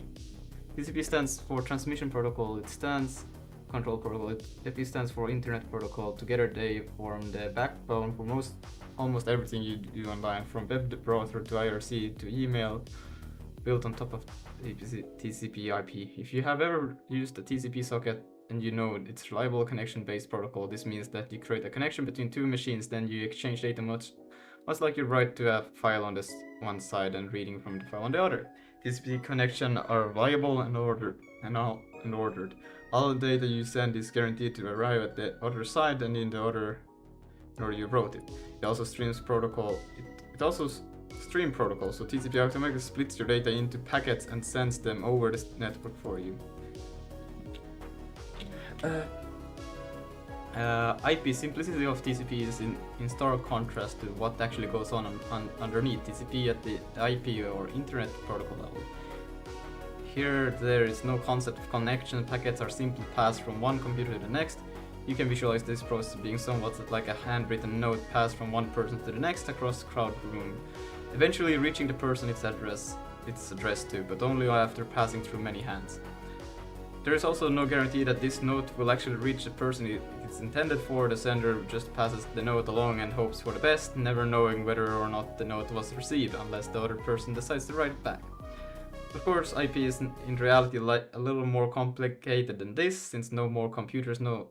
TCP stands for Transmission Protocol. It stands Control Protocol. IP stands for Internet Protocol. Together they form the backbone for almost everything you do online, from web browser to IRC to email, built on top of TCP IP. If you have ever used a TCP socket and you know it's reliable connection-based protocol, this means that you create a connection between two machines, then you exchange data much like you write to a file on this one side and reading from the file on the other. TCP connections are viable and ordered. All the data you send is guaranteed to arrive at the other side and in the order you wrote it. It also streams protocol. It also stream protocol, so TCP automatically splits your data into packets and sends them over the network for you. IP simplicity of TCP is in stark contrast to what actually goes on underneath TCP at the IP or Internet protocol level. Here there is no concept of connection, packets are simply passed from one computer to the next. You can visualize this process being somewhat like a handwritten note passed from one person to the next across the crowd room, eventually reaching the person it's addressed to, but only after passing through many hands. There is also no guarantee that this note will actually reach the person it's intended for. The sender just passes the note along and hopes for the best, never knowing whether or not the note was received, unless the other person decides to write it back. Of course, IP is in reality a little more complicated than this, since no more computers knows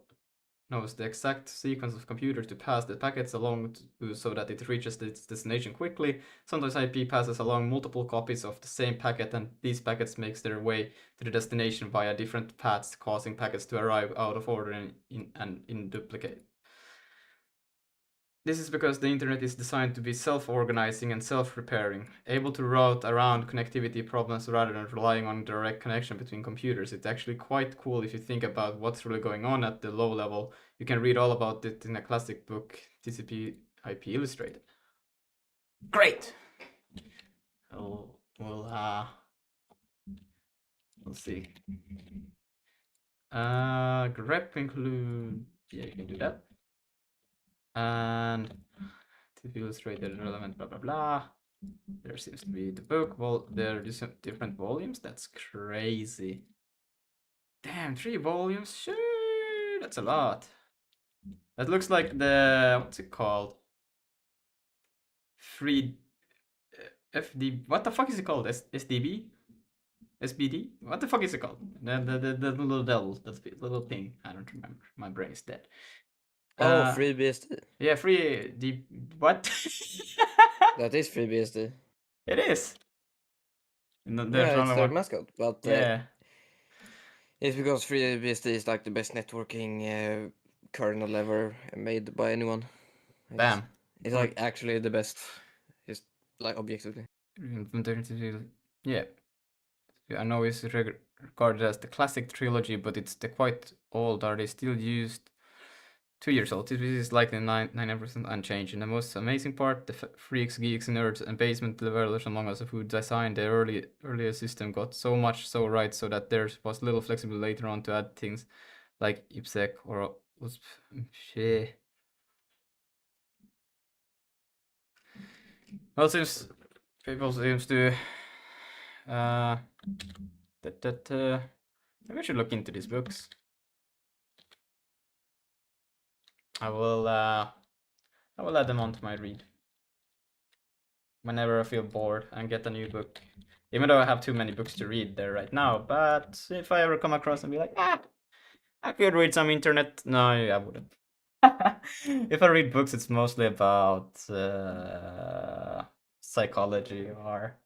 the exact sequence of computers to pass the packets along to, so that it reaches its destination quickly. Sometimes IP passes along multiple copies of the same packet, and these packets makes their way to the destination via different paths, causing packets to arrive out of order and in duplicate. This is because the internet is designed to be self-organizing and self-repairing, able to route around connectivity problems rather than relying on direct connection between computers. It's actually quite cool if you think about what's really going on at the low level. You can read all about it in a classic book, TCP IP Illustrated. Great! We'll see. grep include, yeah, you can do that. And TCP Illustrated relevant, blah blah blah. There seems to be the book. Well, there are different volumes. That's crazy. Damn, 3 volumes? Sure, that's a lot. That looks like the, what's it called? Free FD. What the fuck is it called? SDB? SBD? What the fuck is it called? The little devil, that little thing. I don't remember. My brain is dead. Oh, FreeBSD. Yeah, free deep. What? That is FreeBSD. It is. No, Yeah, it's their mascot, but yeah. it's because FreeBSD is like the best networking kernel ever made by anyone. Bam. It's like actually the best. It's like objectively. Yeah. I know it's regarded as the classic trilogy, but it's quite old. Are they still used? 2 years old. This is likely 99% unchanged. And the most amazing part, the freaks, geeks, nerds, and basement developers among us who designed the earlier system got so much so right, so that there was little flexibility later on to add things like IPsec or USP. Well, since people seems to maybe I should look into these books. I will add them onto my read whenever I feel bored and get a new book. Even though I have too many books to read there right now, but if I ever come across and be like, I could read some internet. No, I wouldn't. If I read books, it's mostly about psychology or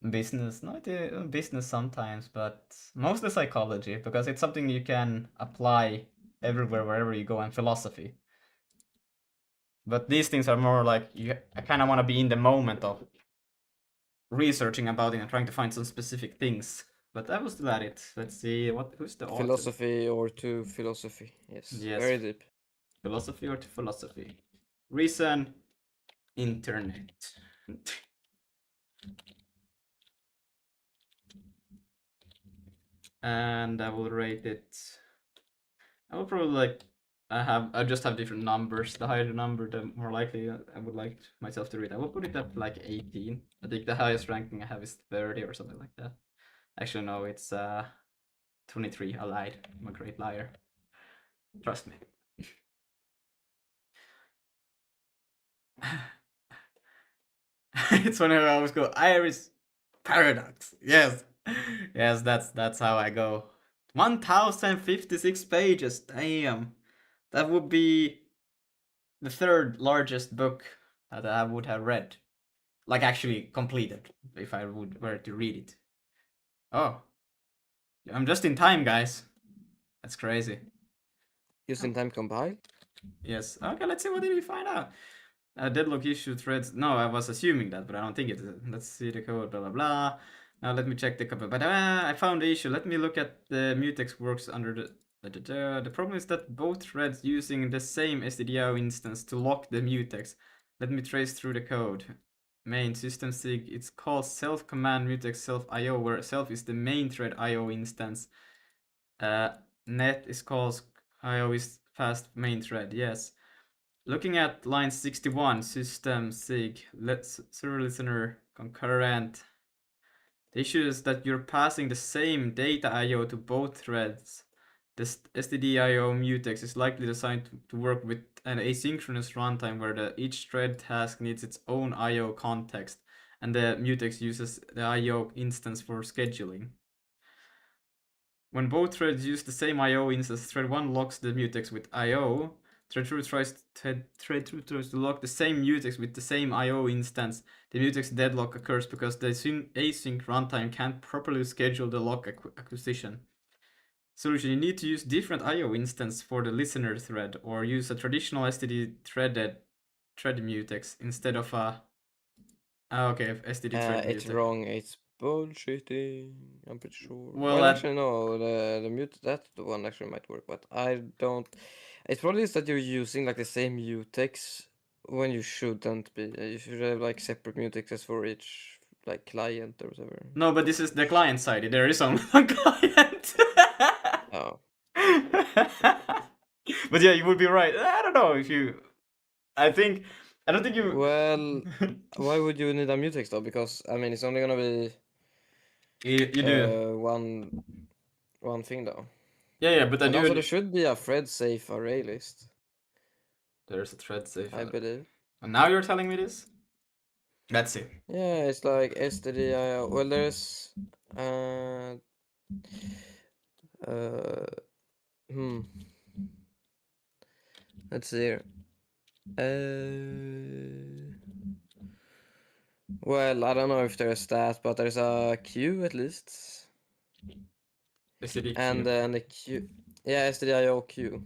Business, not business sometimes, but mostly psychology, because it's something you can apply everywhere, wherever you go, and philosophy. But these things are more like I kind of want to be in the moment of researching about it and trying to find some specific things. But I was still at it. Let's see who's the author. Philosophy or to philosophy. Yes, Yes, very deep. philosophy or to philosophy. Reason, internet. And I will rate it. I will probably like. I just have different numbers. The higher the number, the more likely I would like myself to read. I will put it at like 18. I think the highest ranking I have is 30 or something like that. Actually, no, it's 23. I lied. I'm a great liar. Trust me. It's whenever I always go Iris Paradox. Yes, yes, that's how I go. 1056 pages. Damn, that would be the third largest book that I would have read, like actually completed, if I would were to read it. Oh, I'm just in time, guys. That's crazy. Just Oh, in time compile. yes. Okay, let's see what did we find out. Deadlock issue threads. No, I was assuming that, but I don't think it is. Let's see the code. Blah blah blah. Now let me check the code. But I found the issue. Let me look at the mutex works under the. The problem is that both threads using the same stdio instance to lock the mutex. Let me trace through the code. Main system sig. It's called self command mutex self io, where self is the main thread io instance. Net is called io is fast main thread. Yes. Looking at line 61, system sig, let's server listener concurrent. The issue is that you're passing the same data IO to both threads. This stdio mutex is likely designed to work with an asynchronous runtime where each thread task needs its own IO context, and the mutex uses the IO instance for scheduling. When both threads use the same IO instance, thread 1 locks the mutex with IO. Thread 2 tries to lock the same mutex with the same IO instance. The mutex deadlock occurs because the async runtime can't properly schedule the lock acquisition. Solution: you need to use different IO instance for the listener thread, or use a traditional STD thread mutex instead of a okay, STD thread It's mutex. wrong. It's bullshitting. I'm pretty sure. Well, Well, actually, no. The mute that one actually might work, but I don't. It's probably just that you're using like the same mutex when you shouldn't be. You should have like separate mutexes for each like client or whatever. no, but this is the client side. There is only one client. Oh. But yeah, you would be right. I don't know if you. I think. I don't think you. Well, why would you need a mutex though? Because I mean, it's only gonna be You do. one thing though. Yeah, but I And also, do. there should be a thread safe array list, There's a thread safe. I believe. And now you're telling me this? Let's see. Yeah, it's like stdio. Well, there's uh uh hmm. Let's see here. Well, I don't know if there's that, but there's a queue at least, and SDQ. then the queue. Yeah, stdio queue,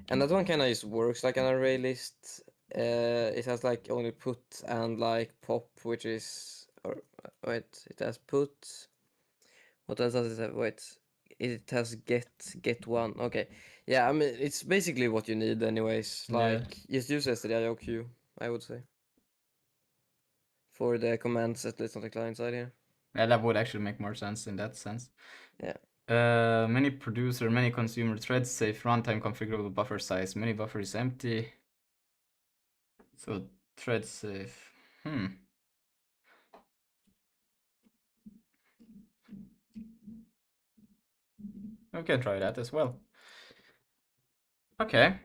and that one kind of just works like an array list. It has like only put and like pop, which is or wait, it has put. What else does it have? Wait, it has get one. Okay, yeah. I mean, it's basically what you need, anyways. Yeah. Like, just use stdio queue, I would say, for the commands at least on the client side here. Yeah, that would actually make more sense in that sense. Yeah. Many producer, many consumer threads, safe runtime, configurable buffer size. Many buffer is empty. So thread safe. We can try that as well. Okay.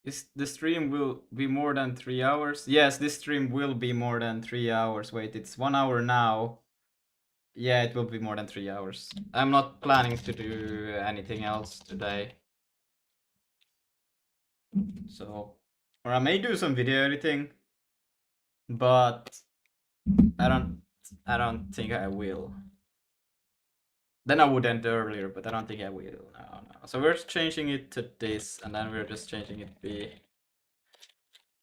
Is the stream will be more than 3 hours? Yes, this stream will be more than 3 hours. Wait, it's 1 hour now. Yeah, it will be more than 3 hours. I'm not planning to do anything else today. So or I may do some video editing, but I don't think I will. Then I would end earlier, but I don't think I will. No, no. So we're changing it to this, and then we're just changing it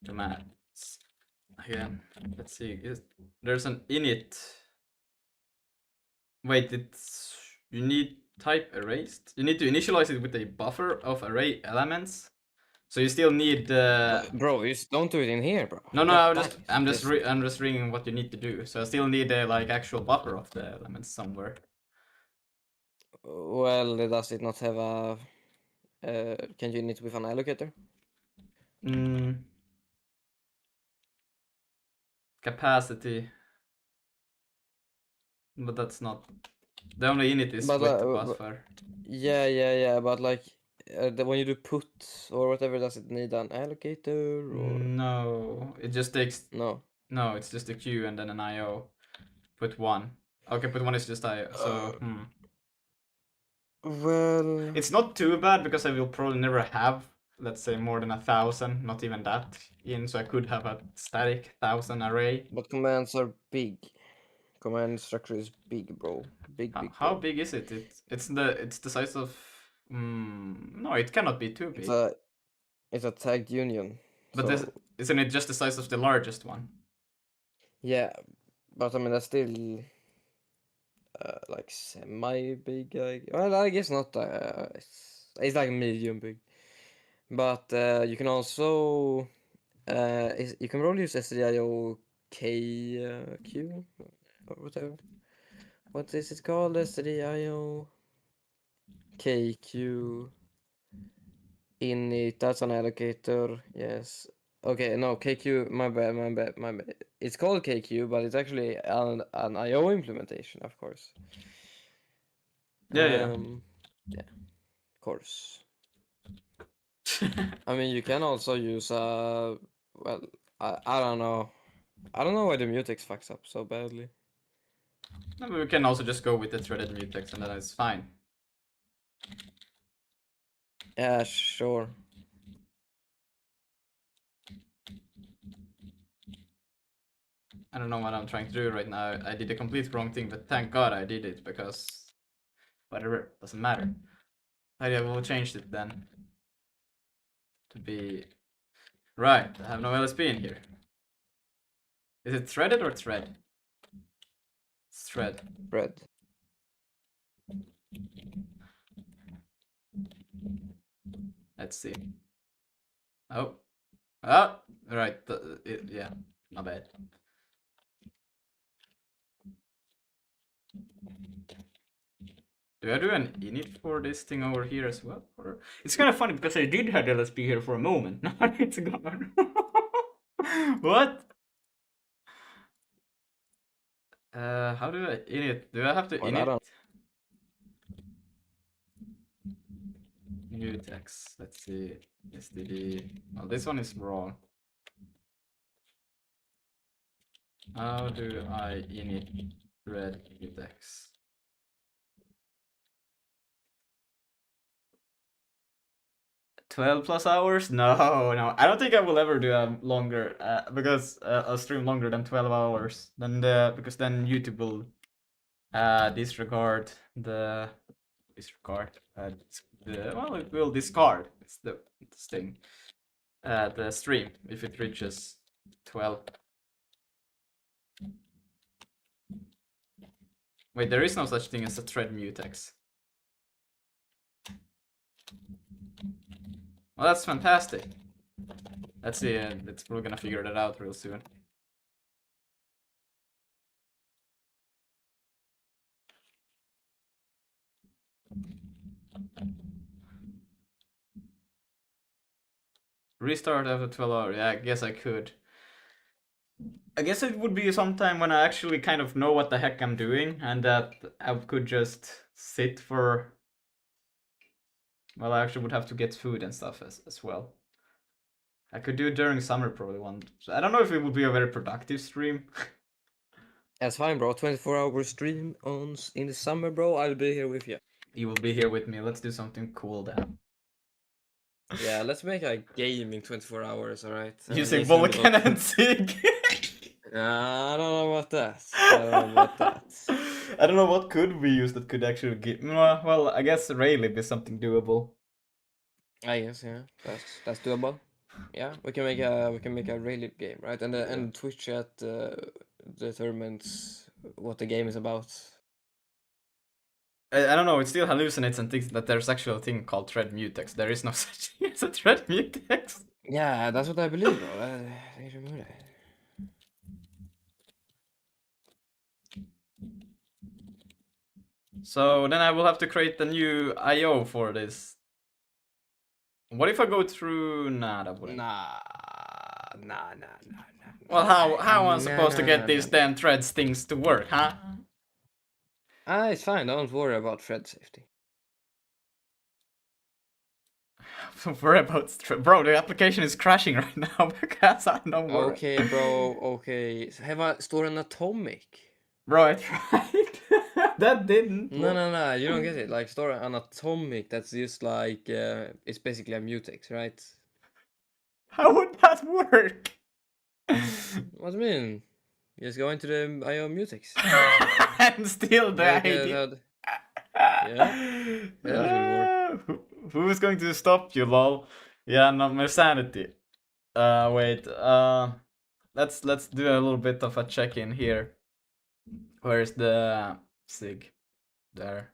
to maths. Again, let's see. There's an init. Wait, you need type erased. You need to initialize it with a buffer of array elements. So you still need the. Bro, you don't do it in here, bro. No, no. That dies. I'm just reading what you need to do. So I still need a like actual buffer of the elements somewhere. Well, does it not have a? Can you init with an allocator? Capacity, but that's not. The only init is But with the buffer. yeah. But like, when you do put or whatever, does it need an allocator or No, it just takes. no? No, it's just a queue and then an IO. Put one. Okay, put one is just IO. So Well, it's not too bad because I will probably never have, let's say, more than 1,000, not even that in. So I could have a static 1,000 array. but commands are big. Command structure is big, bro. Big, How bro. big is it? It's the size of. No, it cannot be too It's big. a it's a tagged union. But this, So isn't it just the size of the largest one? yeah, but I mean that's still like semi big. Well, I guess not. It's like medium big. But you can also you can probably use SDIO KQ or whatever. What is it called? SDIO KQ init. That's an allocator. Yes. Okay, no, KQ, my bad. It's called KQ, but it's actually an IO implementation, of course. Yeah, Yeah, of course. I mean, you can also use well, I don't know. I don't know why the mutex fucks up so badly. No, but we can also just go with the threaded mutex and then it's fine. Yeah, sure. I don't know what I'm trying to do right now. I did the complete wrong thing, but thank God I did it because whatever, doesn't matter. I will change it then to be right. I have no LSP in here. Is it threaded or thread? It's thread. Red. Let's see. Oh, oh, right. Yeah, my bad. Do I do an init for this thing over here as well? Or it's kind of funny because I did have LSP here for a moment. Now it's gone. What? How do I init? Do I have to Well, I init don't. mutex? Let's see. STD. Well, this one is wrong. How do I init thread mutex? 12 plus hours? No, no. I don't think I will ever do a longer because I'll stream longer than 12 hours. Because then YouTube will disregard the well, it will discard. It's the thing. The stream if it reaches 12. Wait, there is no such thing as a thread mutex. Well, that's fantastic. Let's see. We're gonna figure that out real soon. Restart after 12 hours. Yeah, I guess I could. I guess it would be sometime when I actually kind of know what the heck I'm doing and that I could just sit for. Well, I actually would have to get food and stuff as well. I could do it during summer probably one. I don't know if it would be a very productive stream. That's fine, bro. 24-hour stream in the summer, bro. I'll be here with you. You will be here with me. Let's do something cool then. Yeah, let's make a game in 24 hours, alright? Using Jason will Vulkan not. and Zig. I don't know about that. I don't know about that. I don't know what could we use that could actually give. Well, I guess Raylib is something doable. I guess, yeah, that's doable. Yeah, we can make a Raylib game, right? Yeah. And Twitch chat determines what the game is about. I don't know, it still hallucinates and thinks that there's actually a thing called thread mutex. There is no such thing as a thread mutex. Yeah, that's what I believe, bro. They remove it. So then I will have to create a new IO for this. What if I go through? Nah, that wouldn't. Nah. Well, how am I supposed to get these Nah. damn threads things to work, huh? Ah, it's fine. Don't worry about thread safety. Don't worry about bro. The application is crashing right now because I don't worry. Okay, bro. Okay. So have I stored an atomic? Bro, I tried. That didn't work. No. You don't get it. Like store an atomic. That's just like it's basically a mutex, right? How would that work? What do you mean? Just go into the IO mutex. And still the Make idea. yeah. That should work. Who's going to stop you, lol? Yeah, not my sanity. Wait. Let's do a little bit of a check-in here. Where's the Sig? There.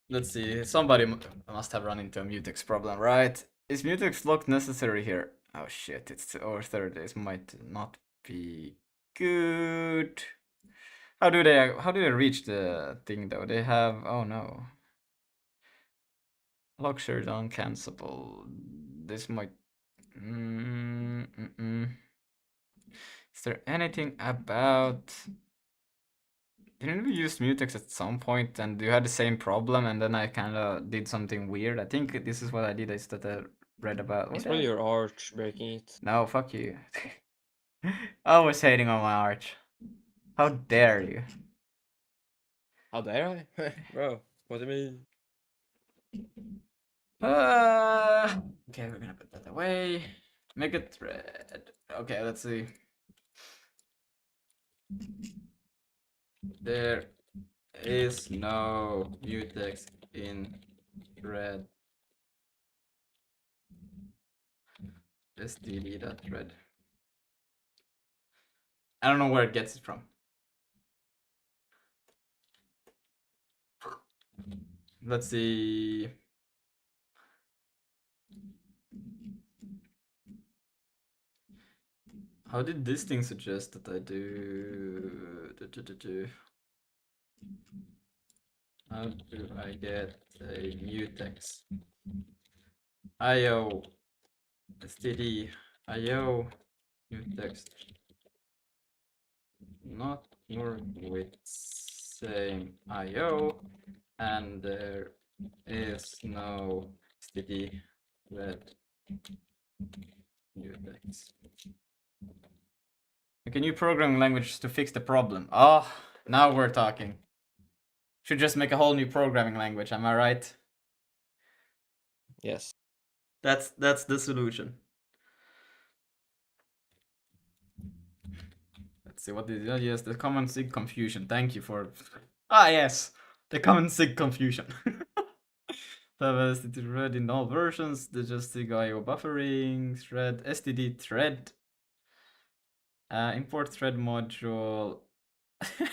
Let's see. Somebody must have run into a mutex problem, right? Is mutex lock necessary here? Oh shit! It's over 30 days. Might not be good. How do they reach the thing though? They have, oh no. Lock shutdown cancelable. This might. Is there anything about? Didn't we use mutex at some point and you had the same problem and then I kind of did something weird? I think this is what I did. Is that I read about. It's What probably your arch breaking it. No, fuck you. Always hating on my arch. How dare you? How dare I? Bro, what do you mean? Okay, we're gonna put that away. Make a thread. Okay, let's see. There is no mutex in thread. Let's delete that thread. I don't know where it gets it from. Let's see. How did this thing suggest that I do? How do I get a mutex? IO std IO mutex not work with same IO and there is no std red mutex. Make a new programming language to fix the problem. Oh, now we're talking. Should just make a whole new programming language, am I right? Yes. That's the solution. Let's see what is yes, the common sig confusion. Thank you for yes. The common sig confusion. It is read in all versions, the just sig IO buffering, thread, std thread, import thread module.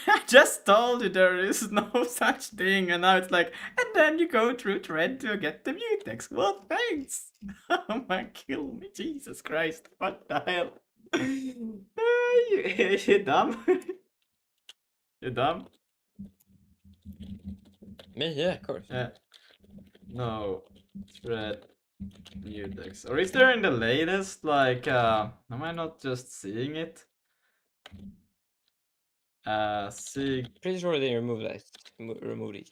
I just told you there is no such thing, and now it's like, and then you go through thread to get the mutex. Well, thanks. Oh my, kill me, Jesus Christ! What the hell? You dumb? You dumb? Me? Yeah, of course. Yeah. No thread mutex. Or is there in the latest? Like, am I not just seeing it? Sig. Pretty sure they removed that. Removed it.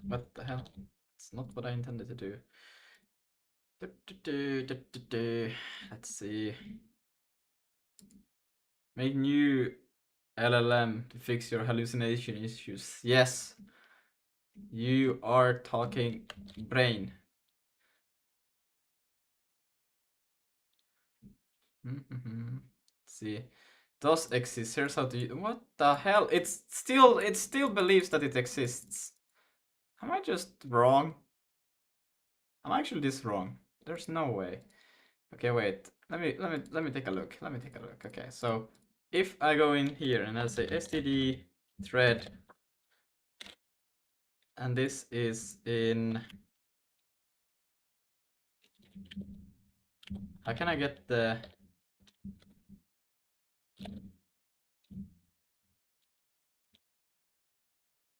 What the hell? It's not what I intended to do. Let's see. Make new LLM to fix your hallucination issues. Yes, you are talking brain. See, does exist. Here's how to. What the hell? It still believes that it exists. Am I just wrong? I'm actually this wrong. There's no way. Okay, wait. Let me take a look. Let me take a look. Okay, so if I go in here and I say std thread, and this is in. How can I get the?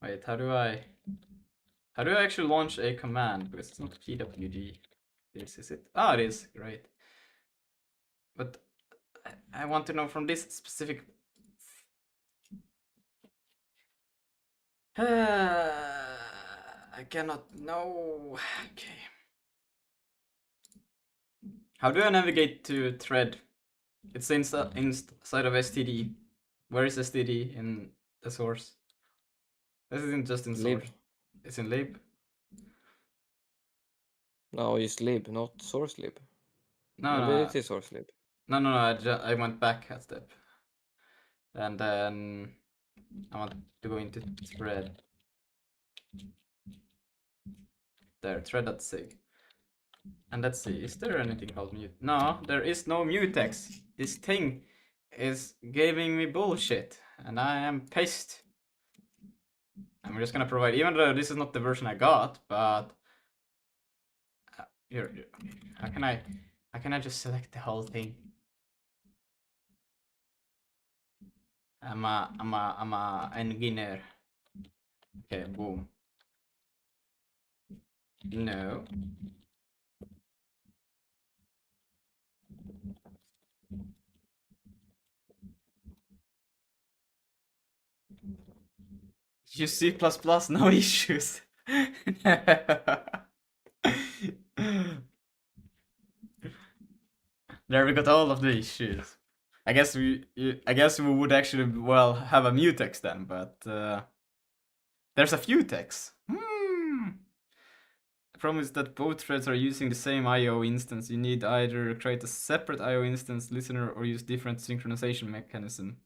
Wait, how do I? How do I actually launch a command? Because it's not pwd. This is it. Ah, it is. Great. But I want to know from this specific. I cannot know. Okay. How do I navigate to thread? It's inside of std. Where is std in the source? This isn't just in Lib. source. It's in lib. No, it's lib, not source lib. No, Maybe no, it is source lib. no. I went back a step, and then I want to go into thread. There, thread.sig. And let's see, is there anything called mute? No, there is no mutex. This thing is giving me bullshit, and I am pissed. I'm just gonna provide, even though this is not the version I got, but here, how can I just select the whole thing? I'm a engineer. Okay, boom. No. Use C++, no issues. There we got all of the issues. I guess we would actually well have a mutex then, but there's a few texts. The problem is that both threads are using the same IO instance. You need either create a separate IO instance listener or use different synchronization mechanism.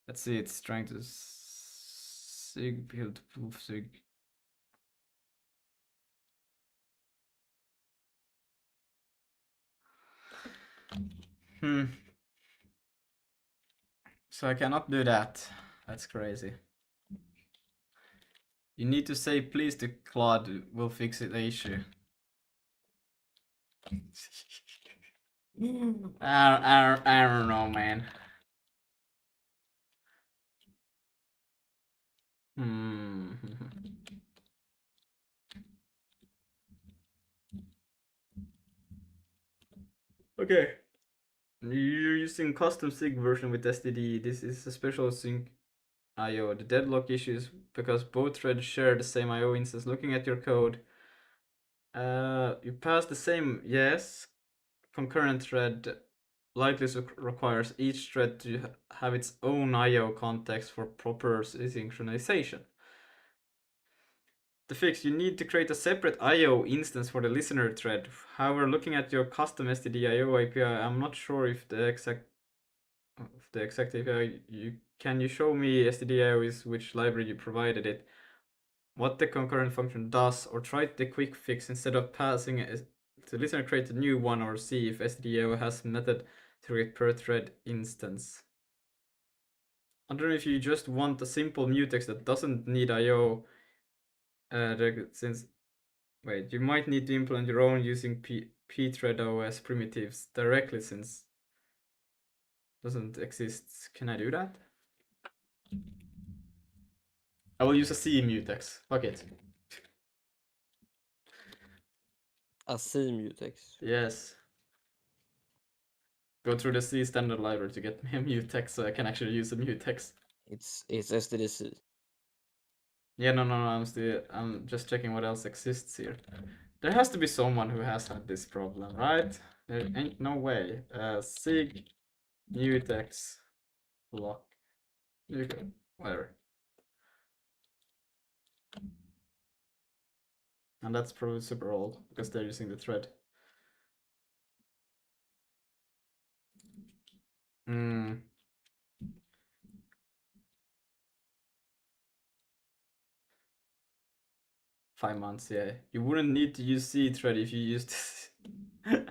Let's see, it's trying to sig build proof sig. So I cannot do that. That's crazy. You need to say please to Claude will fix the issue. I don't know, man. Okay. You're using custom SIG version with STD. This is a special sync IO. The deadlock issue is because both threads share the same IO instance. Looking at your code, you pass the same, yes. Concurrent thread likely requires each thread to have its own IO context for proper synchronization. The fix, you need to create a separate IO instance for the listener thread. However, looking at your custom STD IO API, I'm not sure if the exact API, can you show me STD IO is which library you provided it, what the concurrent function does, or try the quick fix instead of passing it to listener create a new one, or see if STD IO has method to create per thread instance. I don't know if you just want a simple mutex that doesn't need IO, since wait, you might need to implement your own using pthread OS primitives directly since doesn't exist. Can I do that? I will use a C mutex. Fuck it. A C mutex. Yes. Go through the C standard library to get me a mutex so I can actually use a mutex. It's STDC. Yeah, no, I'm just checking what else exists here. There has to be someone who has had this problem, right? There ain't no way. Sig mutex. Lock. You can, whatever. And that's probably super old because they're using the thread. Hmm. 5 months, yeah. You wouldn't need to use C thread if you used Can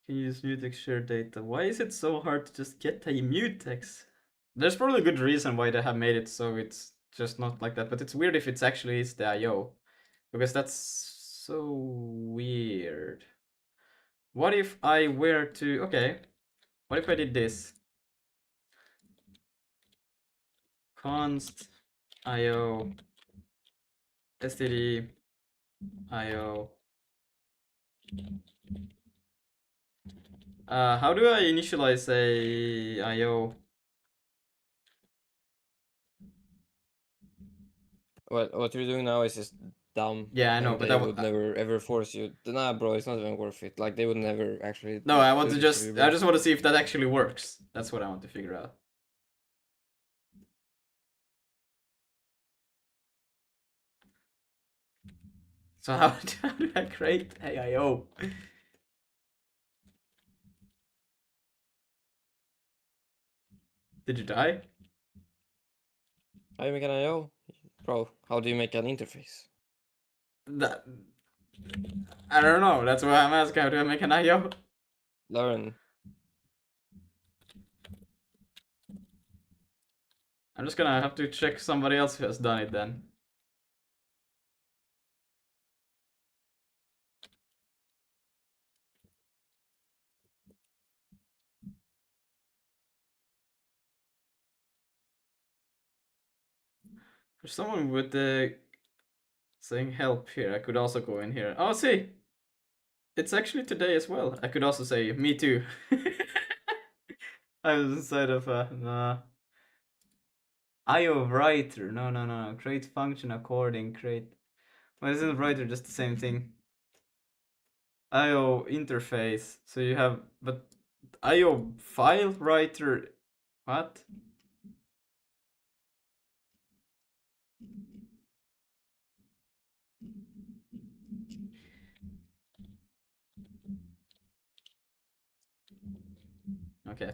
you use mutex share data? Why is it so hard to just get a mutex? There's probably a good reason why they have made it so it's just not like that, but it's weird if it's actually is the IO. Because that's so weird. What if I were to... Okay. What if I did this? Const IO std IO. How do I initialize a IO? What you're doing now is just dumb, Yeah, I know, and but they would never ever force you. Nah, bro, it's not even worth it. Like they would never actually no, I want do to this to you, just... I bro. just want to see if that actually works. That's what I want to figure out. So how do I create AIO? Did you die? How you make an IO, bro? How do you make an interface? That I don't know. That's why I'm asking. How do I make an IO? Learn. I'm just gonna have to check somebody else who has done it then. There's someone with the saying help here. I could also go in here. Oh, see, it's actually today as well. I could also say me too. I was inside of nah. IO writer. No, no, no. Create function according. Create. Why isn't writer just the same thing? IO interface. So you have, but IO file writer. What? Okay.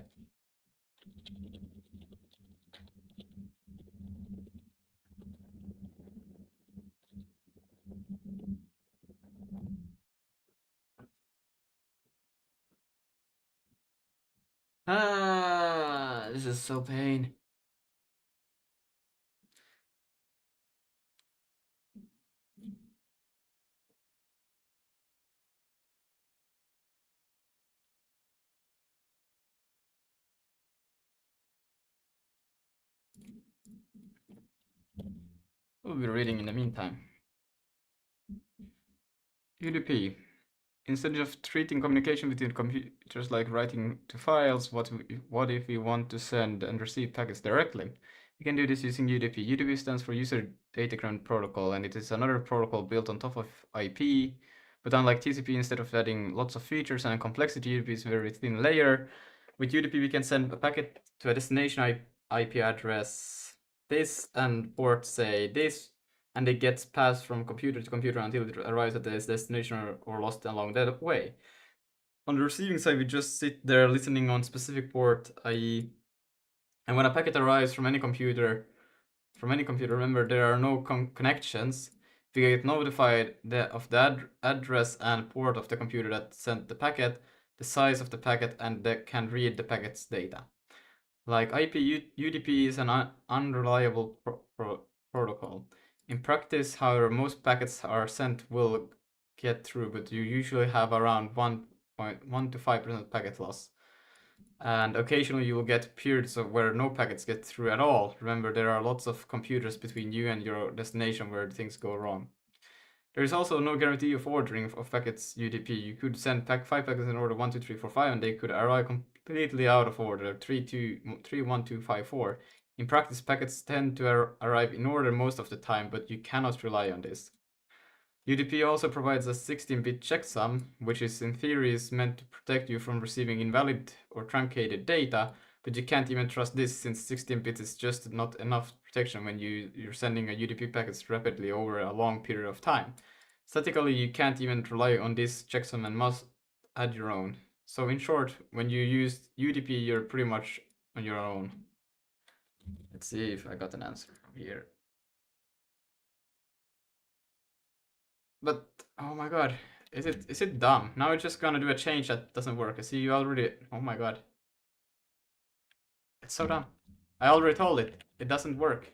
Ah, this is so pain. We'll be reading in the meantime. UDP. Instead of treating communication between computers like writing to files, what if we want to send and receive packets directly? We can do this using UDP. UDP stands for User Datagram Protocol, and it is another protocol built on top of IP. But unlike TCP, instead of adding lots of features and complexity, UDP is a very thin layer. With UDP, we can send a packet to a destination IP address, this, and port say this, and it gets passed from computer to computer until it arrives at its destination or lost along that way. On the receiving side, we just sit there listening on specific port, i.e., and when a packet arrives from any computer, remember there are no connections. We get notified of the address and port of the computer that sent the packet, the size of the packet, and that can read the packet's data. Like IP, UDP is an unreliable protocol. In practice, however, most packets are sent will get through, but you usually have around 1.1 to 5% packet loss. And occasionally you will get periods of where no packets get through at all. Remember, there are lots of computers between you and your destination where things go wrong. There is also no guarantee of ordering of packets UDP. You could send 5 packets in order 1, 2, 3, 4, 5, and they could arrive completely out of order 3, 2, 3, 1, 2, 5, 4. In practice, packets tend to arrive in order most of the time, but you cannot rely on this. UDP also provides a 16-bit checksum, which is in theory is meant to protect you from receiving invalid or truncated data, but you can't even trust this since 16 bits is just not enough protection when you're sending a UDP packets rapidly over a long period of time. Statically, you can't even rely on this checksum and must add your own. So in short, when you use UDP, you're pretty much on your own. Let's see if I got an answer here. But oh my god, is it dumb? Now it's just gonna do a change that doesn't work. I see you already. Oh my god, it's so dumb. I already told it. It doesn't work.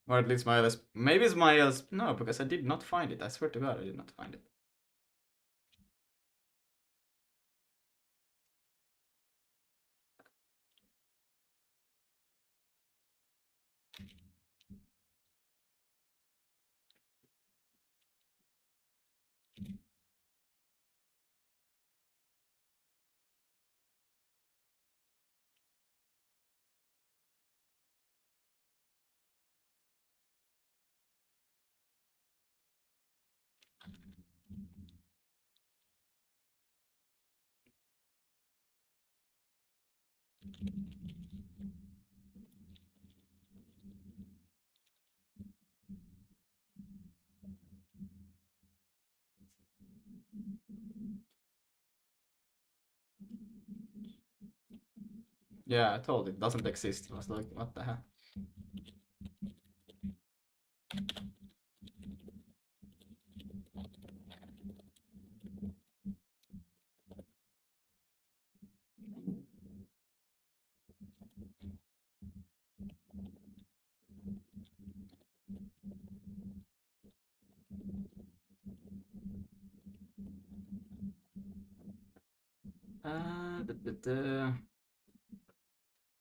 Or at least my LS. Maybe it's my LS. No, because I did not find it. I swear to God, I did not find it. Yeah, I told it doesn't exist. I was like, what the hell? The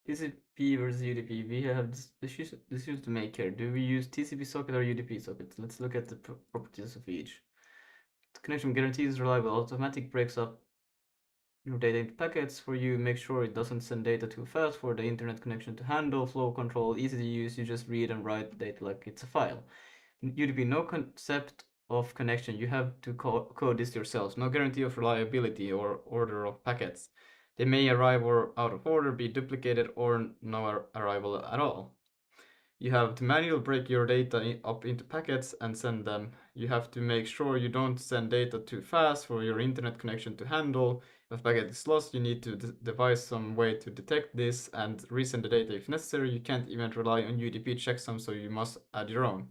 TCP versus UDP. We have this used to make here. Do we use TCP socket or UDP socket? Let's look at the properties of each. The connection guarantees reliable. Automatic breaks up your data into packets for you. Make sure it doesn't send data too fast for the internet connection to handle. Flow control, easy to use. You just read and write data like it's a file. UDP, no concept of connection. You have to code this yourselves. No guarantee of reliability or order of packets. They may arrive or out of order, be duplicated, or no arrival at all. You have to manually break your data up into packets and send them. You have to make sure you don't send data too fast for your internet connection to handle. If a packet is lost, you need to devise some way to detect this and resend the data if necessary. You can't even rely on UDP checksum, so you must add your own.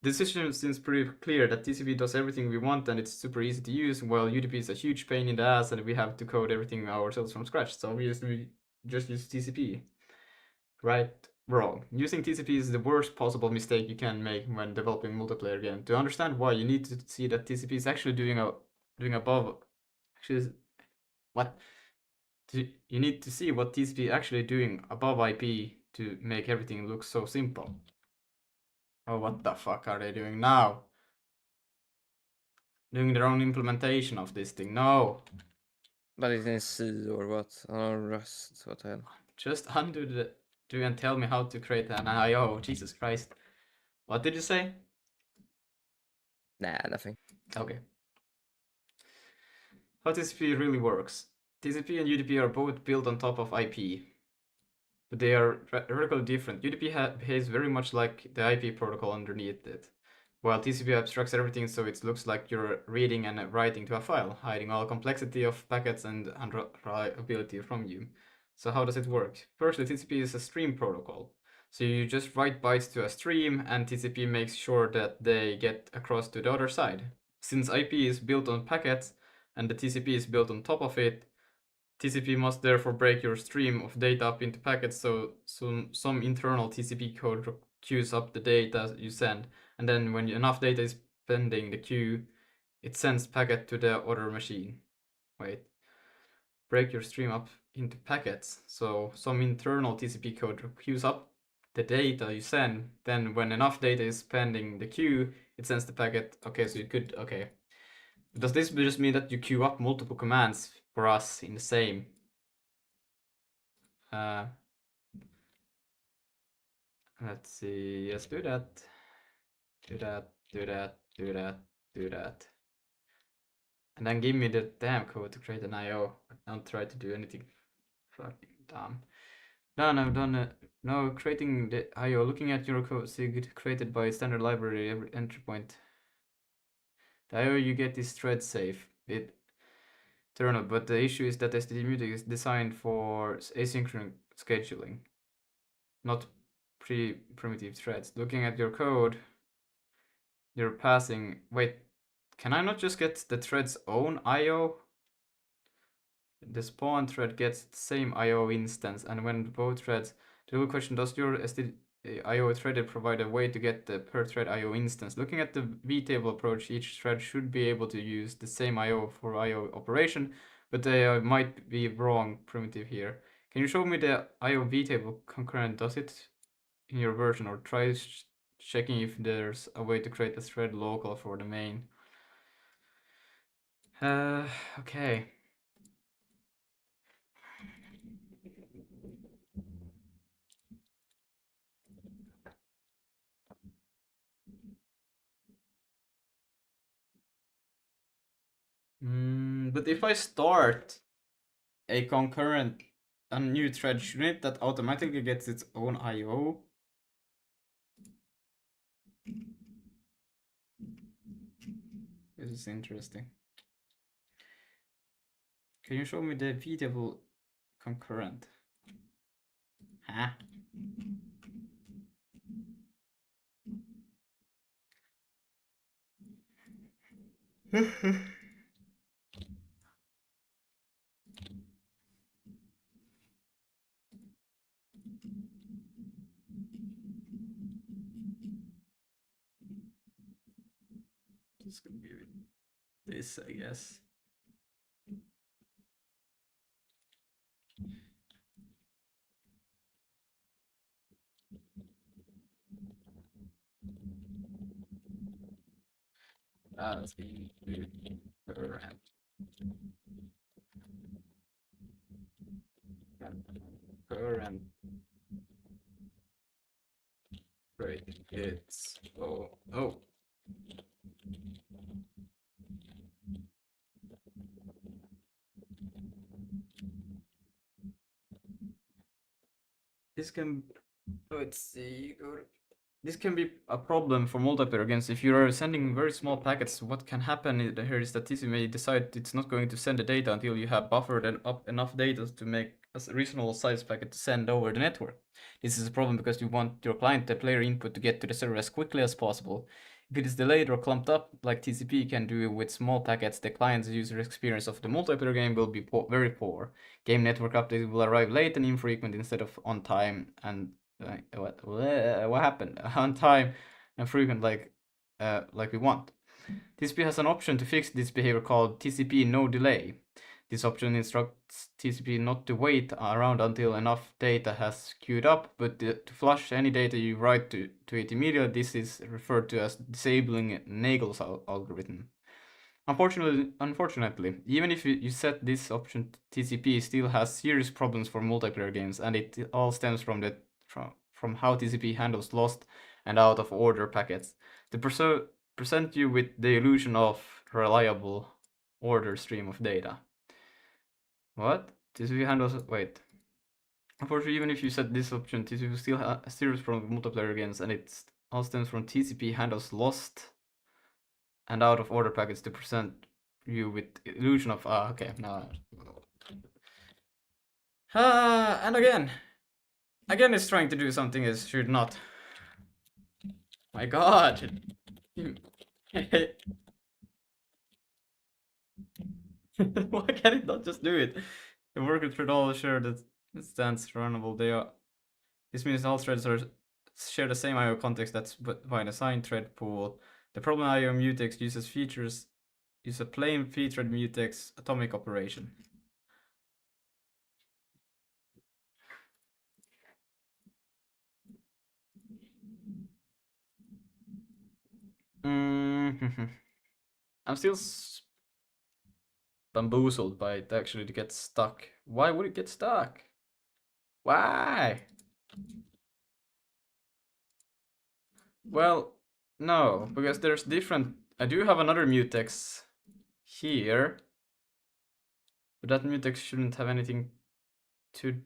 The decision seems pretty clear that TCP does everything we want and it's super easy to use, while UDP is a huge pain in the ass and we have to code everything ourselves from scratch. So obviously we just use TCP. Right? Wrong. Using TCP is the worst possible mistake you can make when developing multiplayer game. To understand why, you need to see that TCP is actually doing above. Actually, what? You need to see what TCP actually doing above IP to make everything look so simple. Oh, what the fuck are they doing now? Doing their own implementation of this thing. No. But it's in C or what? Oh, Rust, what the hell? Just undo the do and tell me how to create an IO. Jesus Christ. What did you say? Nah, nothing. Okay. How TCP really works. TCP and UDP are both built on top of IP, but they are radically different. UDP behaves very much like the IP protocol underneath it, while TCP abstracts everything so it looks like you're reading and writing to a file, hiding all complexity of packets and unreliability from you. So how does it work? Firstly, TCP is a stream protocol. So you just write bytes to a stream and TCP makes sure that they get across to the other side. Since IP is built on packets and the TCP is built on top of it, TCP must therefore break your stream of data up into packets so some internal TCP code queues up the data you send, and then when enough data is pending the queue, it sends packet to the other machine. Wait. break your stream up into packets. So some internal TCP code queues up the data you send. Then when enough data is pending the queue, it sends the packet. Okay, so you could, okay. Does this just mean that you queue up multiple commands for us in the same? Let's see, yes, do that. Do that, do that, do that, do that. And then give me the damn code to create an IO. Don't try to do anything fucking dumb. No, no, done. No, creating the IO. Looking at your code, Zig created by standard library every entry point. The IO you get is thread safe. It eternal, but the issue is that STD music is designed for asynchronous scheduling, not primitive threads. Looking at your code, you're passing. Wait, can I not just get the thread's own IO? The spawn thread gets the same IO instance, and when both threads, the real question, does your IO threaded provide a way to get the per thread IO instance? Looking at the vtable approach, each thread should be able to use the same IO for IO operation, but they might be wrong primitive here. Can you show me the IO vtable concurrent does it in your version, or try checking if there's a way to create a thread local for the main? Okay. But if I start a concurrent, a new thread, shouldn't that automatically gets its own IO? This is interesting. Can you show me the vtable concurrent? Huh? Just gonna give it this, I guess. That's being concurrent. Concurrent. Great. It's oh. This can, let's see, this can be a problem for multiplayer games. If you are sending very small packets, what can happen here is that TCP may decide it's not going to send the data until you have buffered up enough data to make a reasonable size packet to send over the network. This is a problem because you want your client the player input to get to the server as quickly as possible. If it is delayed or clumped up, like TCP can do with small packets, the client's user experience of the multiplayer game will be very poor. Game network updates will arrive late and infrequent instead of on time, and what happened? On time and frequent like we want. TCP has an option to fix this behavior called TCP no delay. This option instructs TCP not to wait around until enough data has queued up, but to flush any data you write to it immediately. This is referred to as disabling Nagel's algorithm. Unfortunately, even if you set this option, TCP still has serious problems for multiplayer games, and it all stems from how TCP handles lost and out of order packets to present you with the illusion of reliable order stream of data. What? TCP handles, wait. Unfortunately, even if you set this option, TCP still has serious problems with multiplayer games, and it all stems from TCP handles lost and out of order packets to present you with illusion of okay, no. And again it's trying to do something it should not. My god. Why can it not just do it? The worker should all share that stands runnable. This means all threads share the same IO context that's by an assigned thread pool. The problem IO mutex uses a plain pthread mutex atomic operation. Mm, I'm still bamboozled by it actually to get stuck. Why would it get stuck? Why? Well, no, because there's different. I do have another mutex here, but that mutex shouldn't have anything to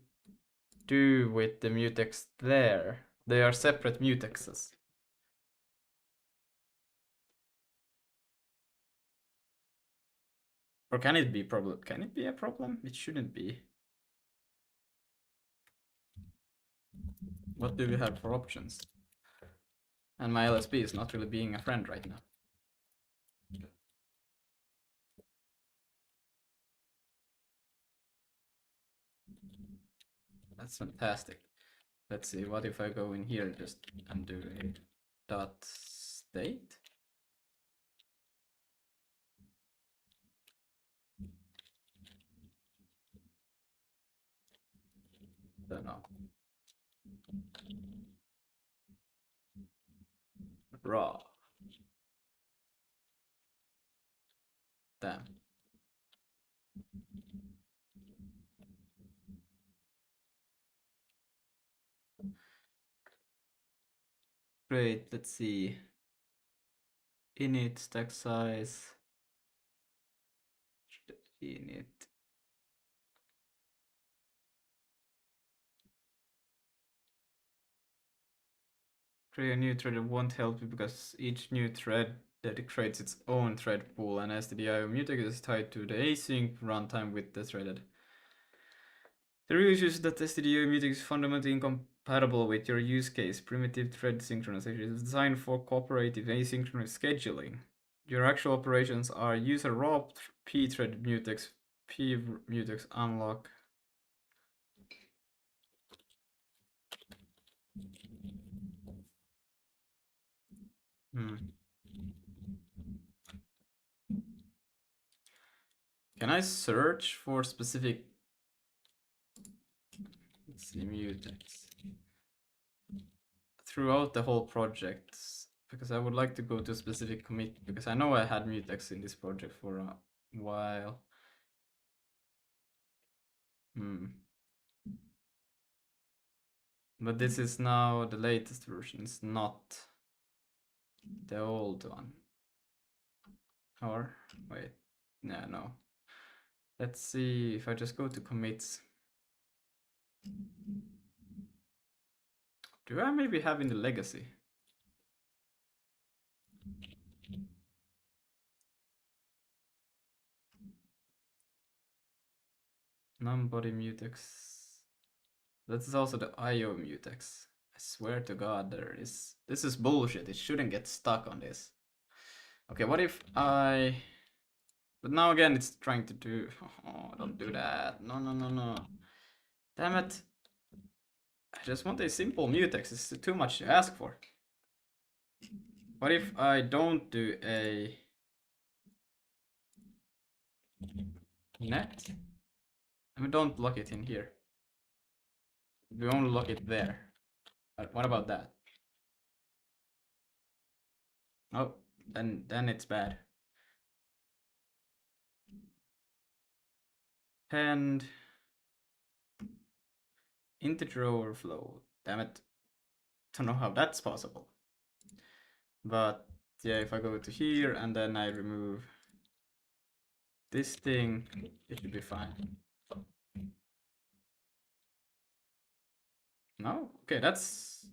do with the mutex there. They are separate mutexes. Or can it be problem? Can it be a problem? It shouldn't be. What do we have for options? And my LSP is not really being a friend right now. That's fantastic. Let's see, what if I go in here just and do a dot state? Don't know. Raw. Damn. Great, let's see. Init stack size. Init. Create a new thread won't help you because each new thread that it creates its own thread pool, and stdio mutex is tied to the async runtime with the threaded. The real issue is that stdio mutex is fundamentally incompatible with your use case. Primitive thread synchronization is designed for cooperative asynchronous scheduling. Your actual operations are user raw pthread mutex, p mutex unlock. Can I search for specific? Let's see, mutex throughout the whole project, because I would like to go to a specific commit, because I know I had mutex in this project for a while. But this is now the latest version, it's not the old one. Or wait, no. Let's see if I just go to commits. Do I maybe have in the legacy? Non-body mutex. That is also the IO mutex. I swear to God, there is. This is bullshit. It shouldn't get stuck on this. Okay, what if I. But now again, it's trying to do. Oh, don't do that. No. Damn it. I just want a simple mutex. It's too much to ask for. What if I don't do a net? And we don't lock it in here. We only lock it there. What about that? Oh, then it's bad. And integer overflow. Damn it. Don't know how that's possible. But yeah, if I go to here and then I remove this thing, it should be fine. No? Okay, that's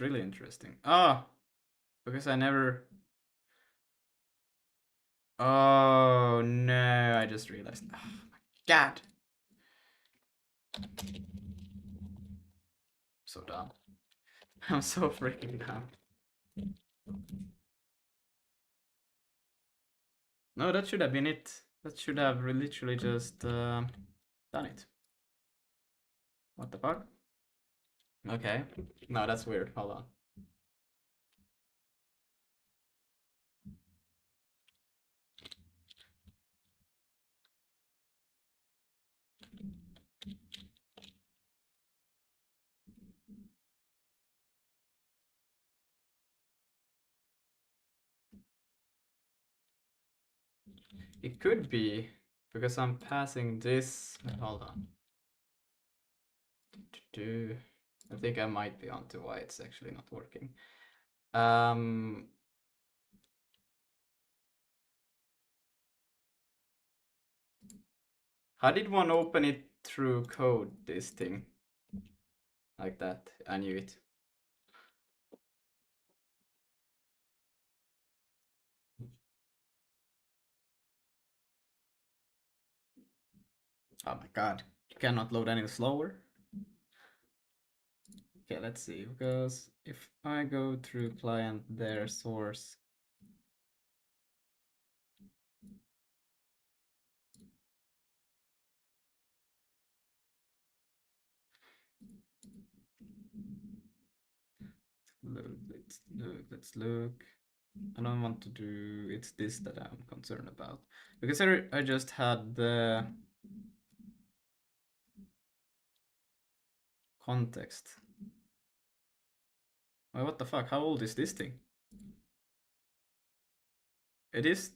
really interesting. Ah, because I never. Oh no, I just realized. Oh my God. So dumb. I'm so freaking dumb. No, that should have been it. That should have literally just done it. What the fuck? Okay. No, that's weird. Hold on. It could be because I'm passing this. Hold on. I think I might be onto why it's actually not working. How did one open it through code, this thing? Like that. I knew it. Oh my god. You cannot load any slower. Okay, let's see. Because if I go through client their source. Let's look. I don't want to do, it's this that I'm concerned about. Because I just had the context. Wait, what the fuck? How old is this thing? It is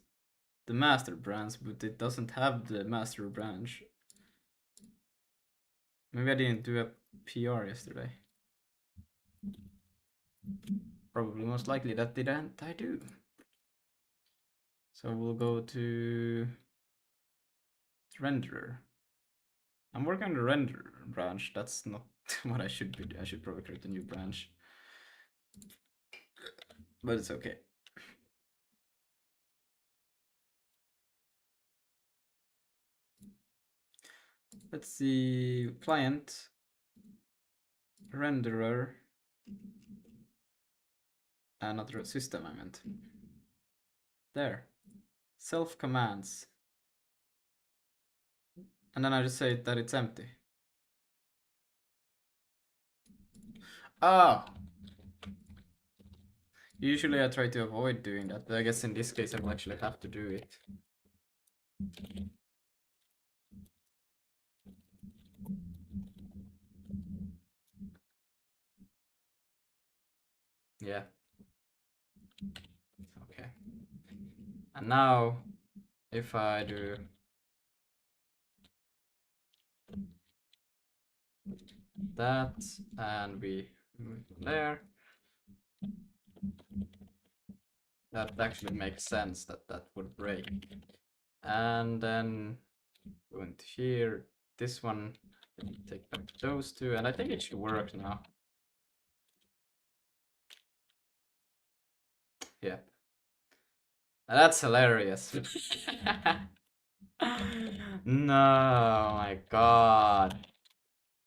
the master branch, but it doesn't have the master branch. Maybe I didn't do a PR yesterday. Probably most likely that didn't I do. So we'll go to renderer. I'm working on the render branch. That's not what I should be. I should probably create a new branch. But it's okay. Let's see, client, renderer, another system I meant. There, self commands. And then I just say that it's empty. Oh! Usually I try to avoid doing that, but I guess in this case I will actually have to do it. Yeah. Okay. And now, if I do that, and we move there, that actually makes sense that that would break. And then go into here, this one, take back those two, and I think it should work now. Yeah. That's hilarious. No, my god.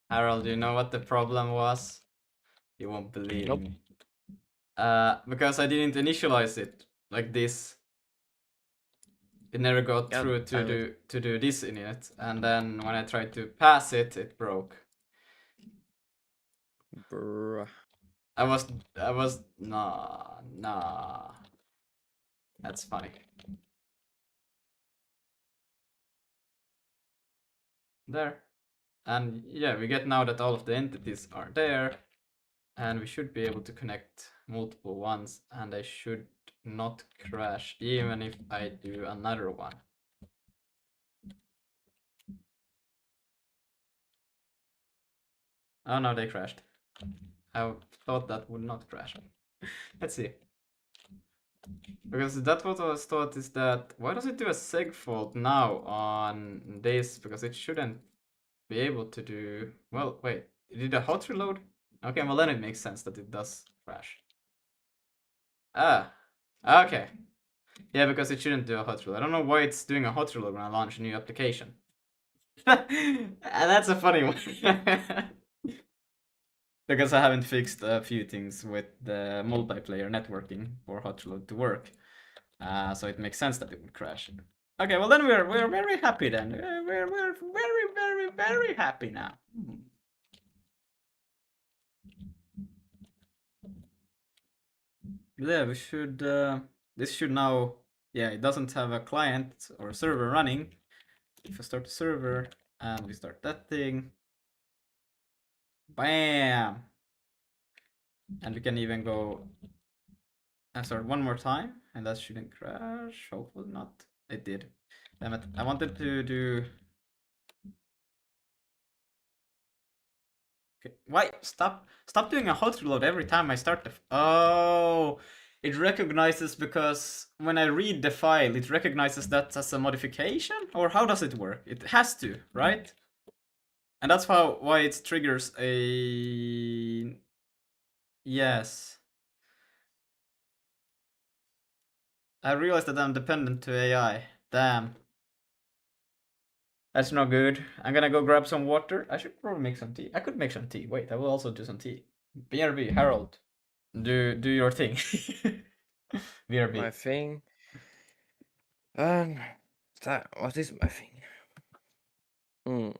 Harold, do you know what the problem was? You won't believe Nope. me. Because I didn't initialize it like this. It never got God through damn it. to do this in it, and then when I tried to pass it, it broke. Bruh. I was nah. That's funny. There. And yeah, we get now that all of the entities are there, and we should be able to connect multiple ones, and they should not crash even if I do another one. Oh no, they crashed. I thought that would not crash. Let's see. Because that what I was thought is that why does it do a segfault now on this? Because it shouldn't be able to do. Well, wait, it did a hot reload? Okay, well then it makes sense that it does crash. Ah, okay. Yeah, because it shouldn't do a hot reload. I don't know why it's doing a hot reload when I launch a new application. And that's a funny one. Because I haven't fixed a few things with the multiplayer networking for hot reload to work. So it makes sense that it would crash. Okay, well then we're very happy then. We're very happy now. Yeah, we should. This should now. Yeah, it doesn't have a client or a server running. If I start the server and we start that thing, bam, and we can even go and start one more time, and that shouldn't crash. Hopefully not. It did. Damn it. I wanted to do. Okay. Why? Stop doing a hot reload every time I start the. Oh, it recognizes because when I read the file, it recognizes that as a modification, or how does it work? It has to, right? And that's why it triggers a. Yes. I realized that I'm dependent to AI. Damn. That's not good. I'm gonna go grab some water. I should probably make some tea. I could make some tea. Wait, I will also do some tea. BRB, Harold. Do your thing. My BRB. thing. What is my thing? Hmm.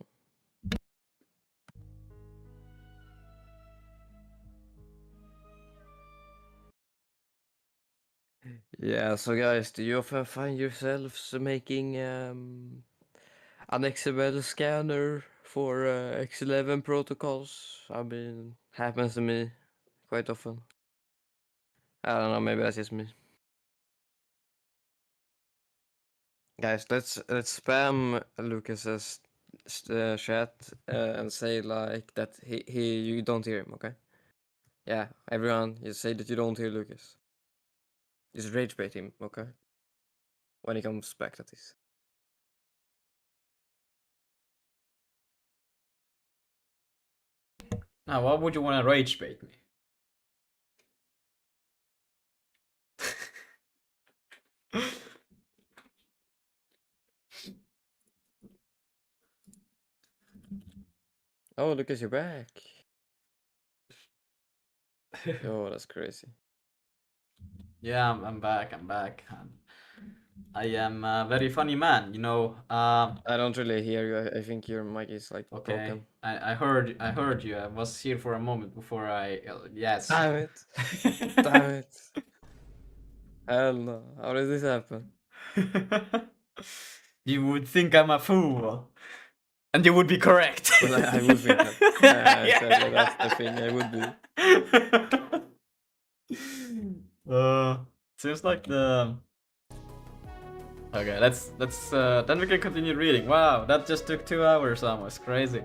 Yeah, so guys, do you often find yourselves making an XML scanner for X11 protocols? I mean, happens to me quite often. I don't know, maybe that's just me. Guys, let's spam Lucas's chat and say like that he you don't hear him, okay? Yeah, everyone, you say that you don't hear Lucas. Just rage bait him, okay? When he comes back, that is. Now, why would you want to rage bait me? Oh, Lucas, you're back. Yo, that's crazy. Yeah, I'm back. I'm back. I am a very funny man, you know. I don't really hear you. I think your mic is like Okay. broken. I heard you. I was here for a moment before I. Yes. Damn it! Damn it! Hell no! How did this happen? You would think I'm a fool, and you would be correct. Well, I would think that. Exactly. That's the thing. I would be. uh, seems like the. Okay, let's then we can continue reading. Wow, that just took 2 hours almost. Crazy.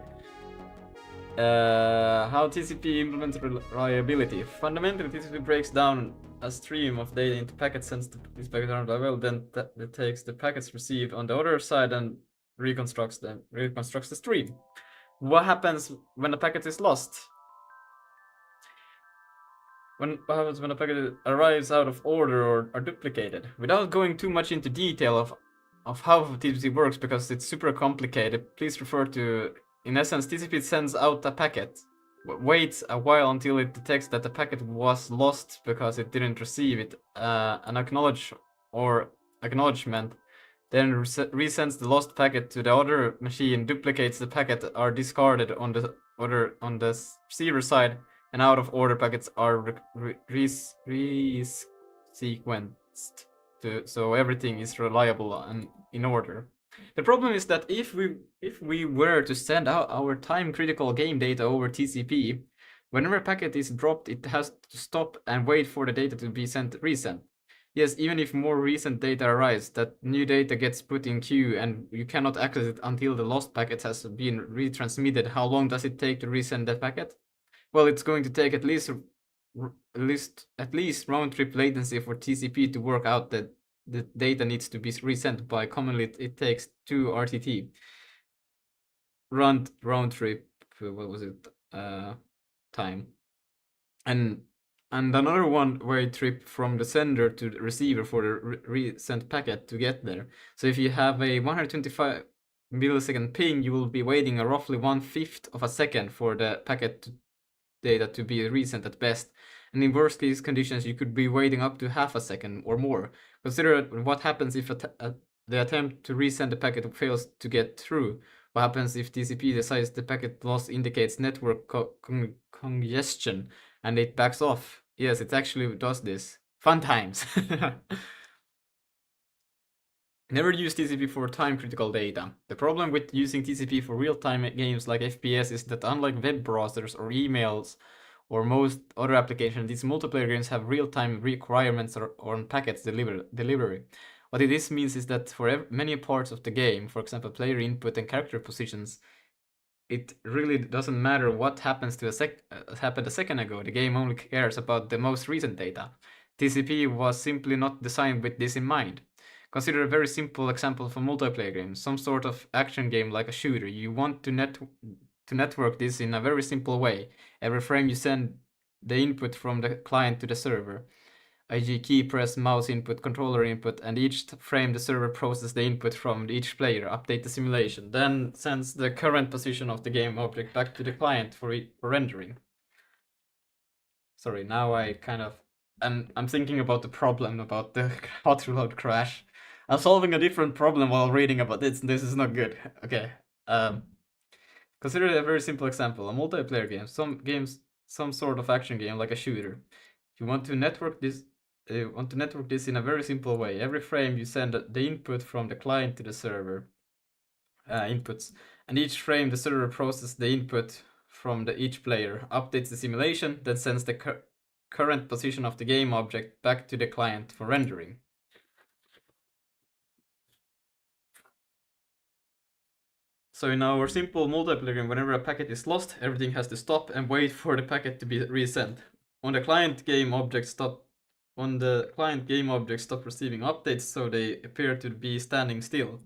How TCP implements reliability. Fundamentally, TCP breaks down a stream of data into packets, sends these packets around the level, then it takes the packets received on the other side and reconstructs the stream. What happens when a packet is lost? What happens when a packet arrives out of order or duplicated? Without going too much into detail of how TCP works, because it's super complicated, please refer to. In essence, TCP sends out a packet, waits a while until it detects that the packet was lost because it didn't receive it, an acknowledgement, then resends the lost packet to the other machine, duplicates the packet are discarded on the receiver side, and out of order packets are resequenced so everything is reliable and in order. The problem is that if we were to send out our time critical game data over TCP, whenever a packet is dropped, it has to stop and wait for the data to be resent. Yes, even if more recent data arrives, that new data gets put in queue and you cannot access it until the lost packet has been retransmitted. How long does it take to resend that packet? Well, it's going to take at least round trip latency for TCP to work out that the data needs to be resent by. Commonly it takes 2 RTT. Round trip, what was it? Time. And another one-way trip from the sender to the receiver for the resent packet to get there. So if you have a 125 millisecond ping, you will be waiting a roughly 1/5 of a second for the packet data to be resent at best. And in worst case conditions, you could be waiting up to half a second or more. Consider what happens if the attempt to resend the packet fails to get through. What happens if TCP decides the packet loss indicates network congestion and it backs off? Yes, it actually does this. Fun times. Never use TCP for time critical data. The problem with using TCP for real-time games like FPS is that unlike web browsers or emails or most other applications, these multiplayer games have real-time requirements on packets delivery. What this means is that for many parts of the game, for example, player input and character positions, it really doesn't matter what happens to happened a second ago. The game only cares about the most recent data. TCP was simply not designed with this in mind. Consider a very simple example of a multiplayer game, some sort of action game like a shooter. You want to network this in a very simple way. Every frame you send the input from the client to the server, i.e. key press, mouse input, controller input, and each frame the server processes the input from each player, update the simulation, then sends the current position of the game object back to the client for rendering. Sorry, now I kind of I'm thinking about the problem about the hot reload crash. I'm solving a different problem while reading about this. This is not good. Okay. Um, Consider a very simple example: a multiplayer game. Some sort of action game like a shooter. You want to network this. Want to network this in a very simple way. Every frame you send the input from the client to the server inputs, and each frame the server processes the input from each player, updates the simulation, then sends the current position of the game object back to the client for rendering. So in our simple multiplayer game, whenever a packet is lost, everything has to stop and wait for the packet to be resent. On the client game object stop receiving updates, so they appear to be standing still.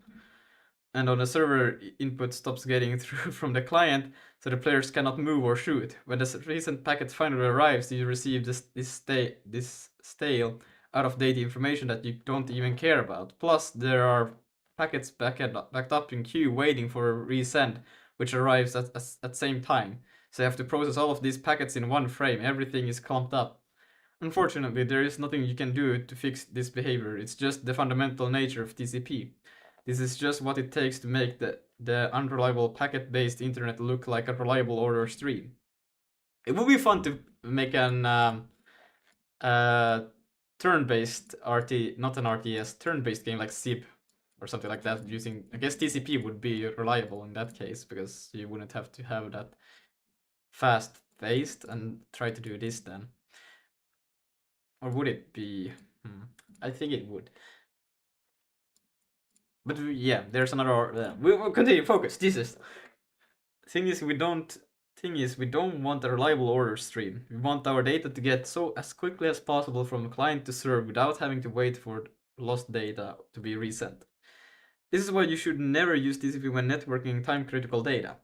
And on the server, input stops getting through from the client, so the players cannot move or shoot. When the recent packet finally arrives, you receive this stale, out-of-date information that you don't even care about. Plus, there are packets backed up in queue waiting for a resend, which arrives at same time. So you have to process all of these packets in one frame. Everything is clumped up. Unfortunately, there is nothing you can do to fix this behavior. It's just the fundamental nature of TCP. This is just what it takes to make the unreliable packet-based internet look like a reliable order stream. It would be fun to make an turn-based not an RTS, turn-based game like SIP or something like that using, I guess TCP would be reliable in that case because you wouldn't have to have that fast-paced and try to do this then. Or would it be? I think it would. But yeah, there's another. We'll continue. Focus. Jesus. Thing is, we don't want a reliable order stream. We want our data to get as quickly as possible from client to server without having to wait for lost data to be resent. This is why you should never use TCP when networking time-critical data.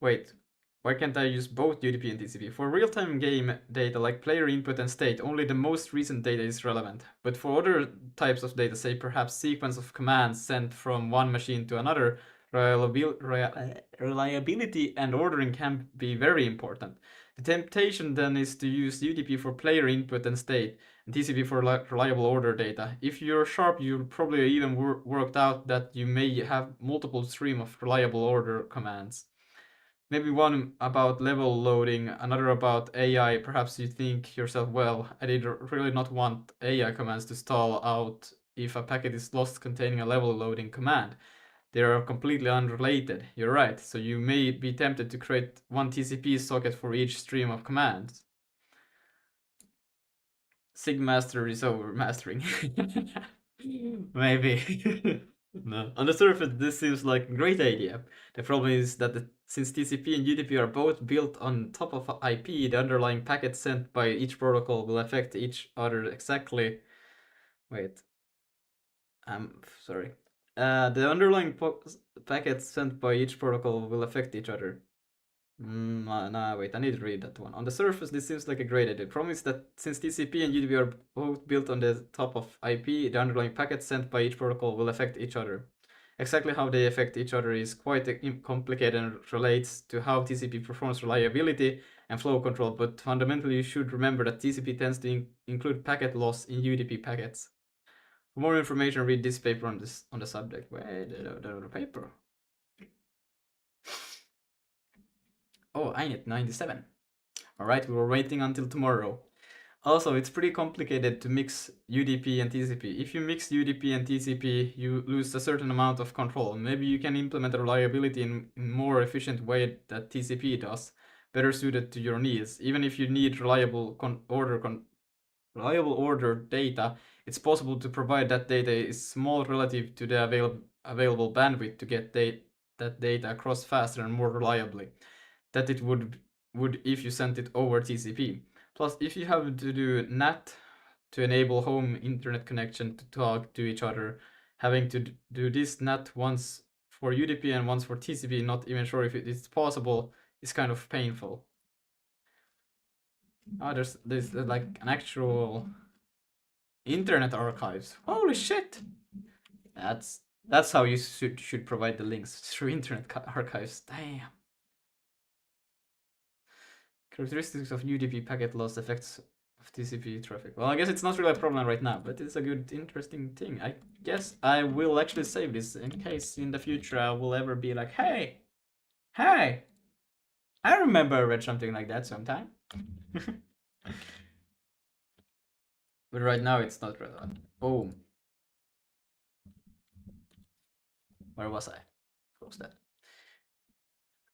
Wait, why can't I use both UDP and TCP? For real-time game data like player input and state, only the most recent data is relevant. But for other types of data, say perhaps sequence of commands sent from one machine to another, reliability and ordering can be very important. The temptation then is to use UDP for player input and state, and TCP for reliable order data. If you're sharp, you'll probably even worked out that you may have multiple stream of reliable order commands. Maybe one about level loading, another about AI. Perhaps you think yourself, well, I did really not want AI commands to stall out if a packet is lost containing a level loading command. They are completely unrelated. You're right, so you may be tempted to create one TCP socket for each stream of commands. Sig master is over mastering. Maybe. No. On the surface, this seems like a great idea. The problem is that since TCP and UDP are both built on top of IP, the underlying packets sent by each protocol will affect each other exactly. Wait. I'm sorry. The underlying packets sent by each protocol will affect each other. Nah, wait, I need to read that one. On the surface, this seems like a great idea. The problem is that since TCP and UDP are both built on the top of IP, the underlying packets sent by each protocol will affect each other. Exactly how they affect each other is quite complicated and relates to how TCP performs reliability and flow control, but fundamentally you should remember that TCP tends to include packet loss in UDP packets. For more information, read this paper on the subject. Wait, the paper. Oh, I need 97. Alright, we were waiting until tomorrow. Also, it's pretty complicated to mix UDP and TCP. If you mix UDP and TCP, you lose a certain amount of control. Maybe you can implement a reliability in a more efficient way that TCP does, better suited to your needs. Even if you need reliable order data, it's possible to provide that data is small relative to the available bandwidth to get that data across faster and more reliably that it would if you sent it over TCP. Plus, if you have to do NAT to enable home internet connection to talk to each other, having to do this NAT once for UDP and once for TCP, not even sure if it is possible, is kind of painful. Oh, there's like an actual internet archives. Holy shit! That's how you should provide the links through internet archives. Damn. Characteristics of UDP packet loss effects of TCP traffic. Well, I guess it's not really a problem right now, but it's a good, interesting thing. I guess I will actually save this in case in the future I will ever be like, hey, hey, I remember I read something like that sometime. But right now it's not relevant. Boom. Where was I? What was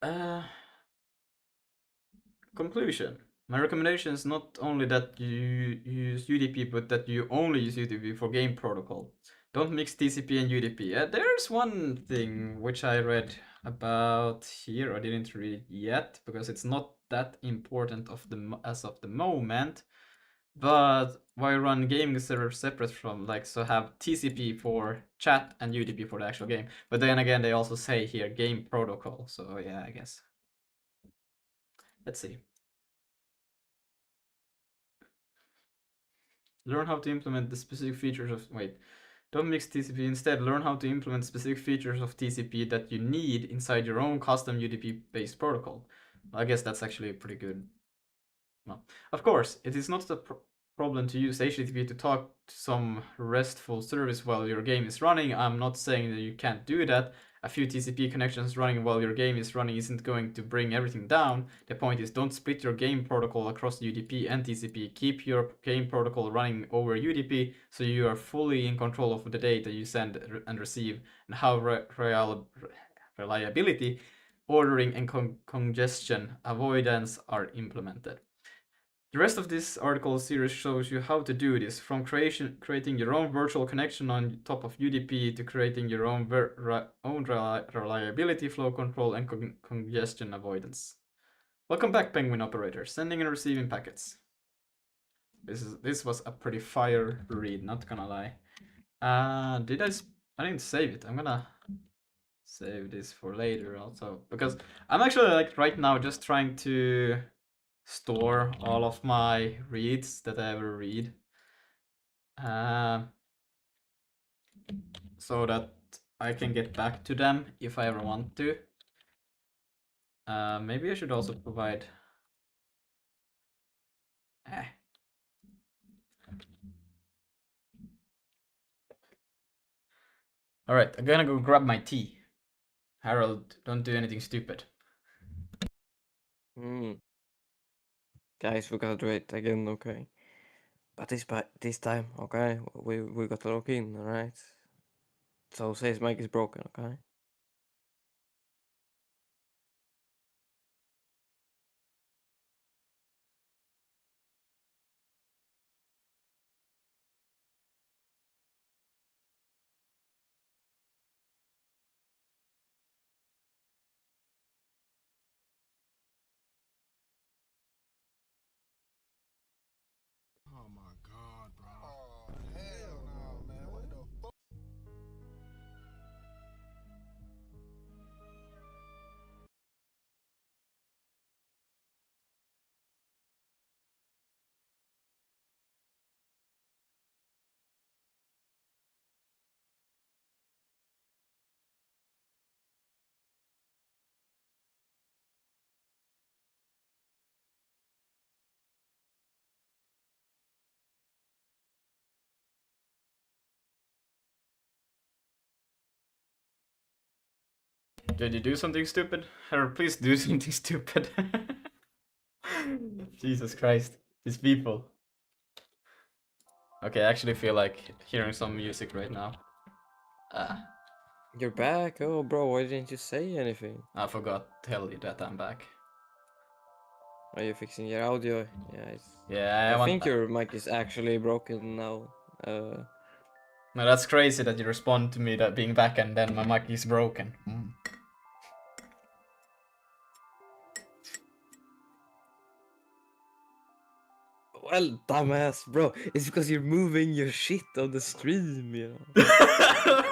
that? Conclusion. My recommendation is not only that you use UDP, but that you only use UDP for game protocol. Don't mix TCP and UDP. There's one thing which I read about here. I didn't read it yet because it's not that important as of the moment. But why run gaming servers separate from so have TCP for chat and UDP for the actual game. But then again, they also say here game protocol. So yeah, I guess. Let's see. Learn how to implement the specific features of don't mix TCP. Instead, learn how to implement specific features of TCP that you need inside your own custom UDP based protocol. I guess that's actually pretty good. Well, of course, it is not a problem to use HTTP to talk to some RESTful service while your game is running. I'm not saying that you can't do that. A few TCP connections running while your game is running isn't going to bring everything down. The point is, don't split your game protocol across UDP and TCP. Keep your game protocol running over UDP so you are fully in control of the data you send and receive and how reliability, ordering, and congestion avoidance are implemented. The rest of this article series shows you how to do this, from creating your own virtual connection on top of UDP to creating your own reliability, flow control, and congestion avoidance. Welcome back, Penguin operator, sending and receiving packets. This was a pretty fire read, not gonna lie. I didn't save it. I'm gonna save this for later also, because I'm actually right now just trying to store all of my reads that I ever read, so that I can get back to them if I ever want to. Maybe I should also provide. All right, I'm gonna go grab my tea. Harold, don't do anything stupid. Guys, we gotta do it again, okay? But this time, okay, we gotta log in, alright? So say his mic is broken, okay? Oh my god, bro. Oh hell no, man. What the fuck? Did you do something stupid? Harold, please do something stupid. Jesus Christ, these people. Okay, I actually feel like hearing some music right now. You're back? Oh, bro, why didn't you say anything? I forgot to tell you that I'm back. Are you fixing your audio? Yeah, Yeah, I I want think your mic is actually broken now. No, that's crazy that you respond to me that being back and then my mic is broken. Well, dumbass, bro, it's because you're moving your shit on the stream, you know.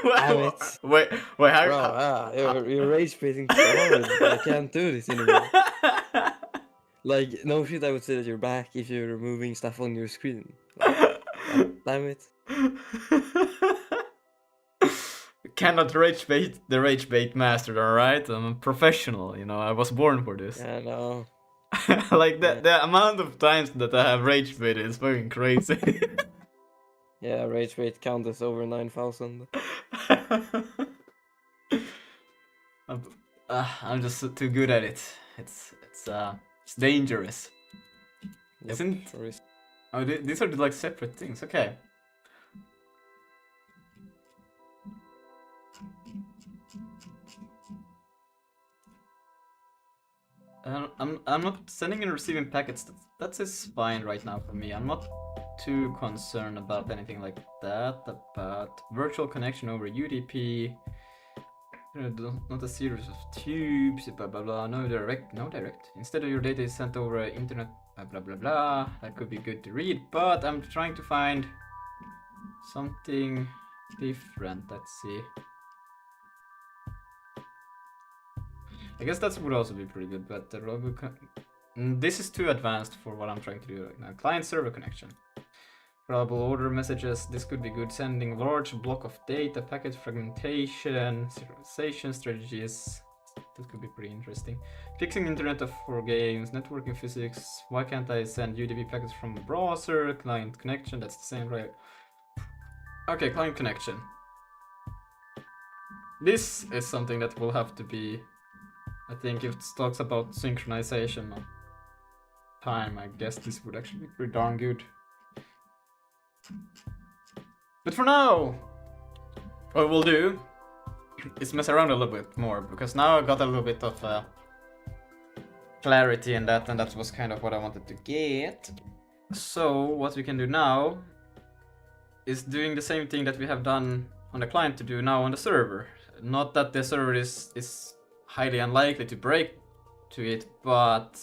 Damn it. Wait, how? Bro, you're rage baiting so hard. I can't do this anymore. Like, no shit, I would say that you're back if you're moving stuff on your screen. Like, God damn it. Cannot rage bait the rage bait master, alright? I'm a professional, you know, I was born for this. Yeah, no. Like, the amount of times that I have rage baited is fucking crazy. Yeah, rage bait count is over 9,000. I'm just too good at it. It's dangerous. Yep, Isn't? sure is. Oh, these are like separate things. Okay. I'm not sending and receiving packets. That's is fine right now for me. I'm not too concerned about anything like that. About virtual connection over UDP. Not a series of tubes. Blah blah blah. No direct. Instead of your data is sent over internet. Blah blah blah. That could be good to read, but I'm trying to find something different. Let's see. I guess that would also be pretty good, but the this is too advanced for what I'm trying to do right now. Client-server connection. Reliable order messages. This could be good. Sending large block of data, packet fragmentation, serialization strategies. That could be pretty interesting. Fixing internet for games, networking physics. Why can't I send UDP packets from a browser? Client connection. That's the same, right? Okay, client connection. This is something that will have to be. I think if it talks about synchronization of time, I guess this would actually be pretty darn good. But for now, what we'll do is mess around a little bit more, because now I got a little bit of clarity in that, and that was kind of what I wanted to get. So what we can do now is doing the same thing that we have done on the client to do now on the server. Not that the server is highly unlikely to break to it, but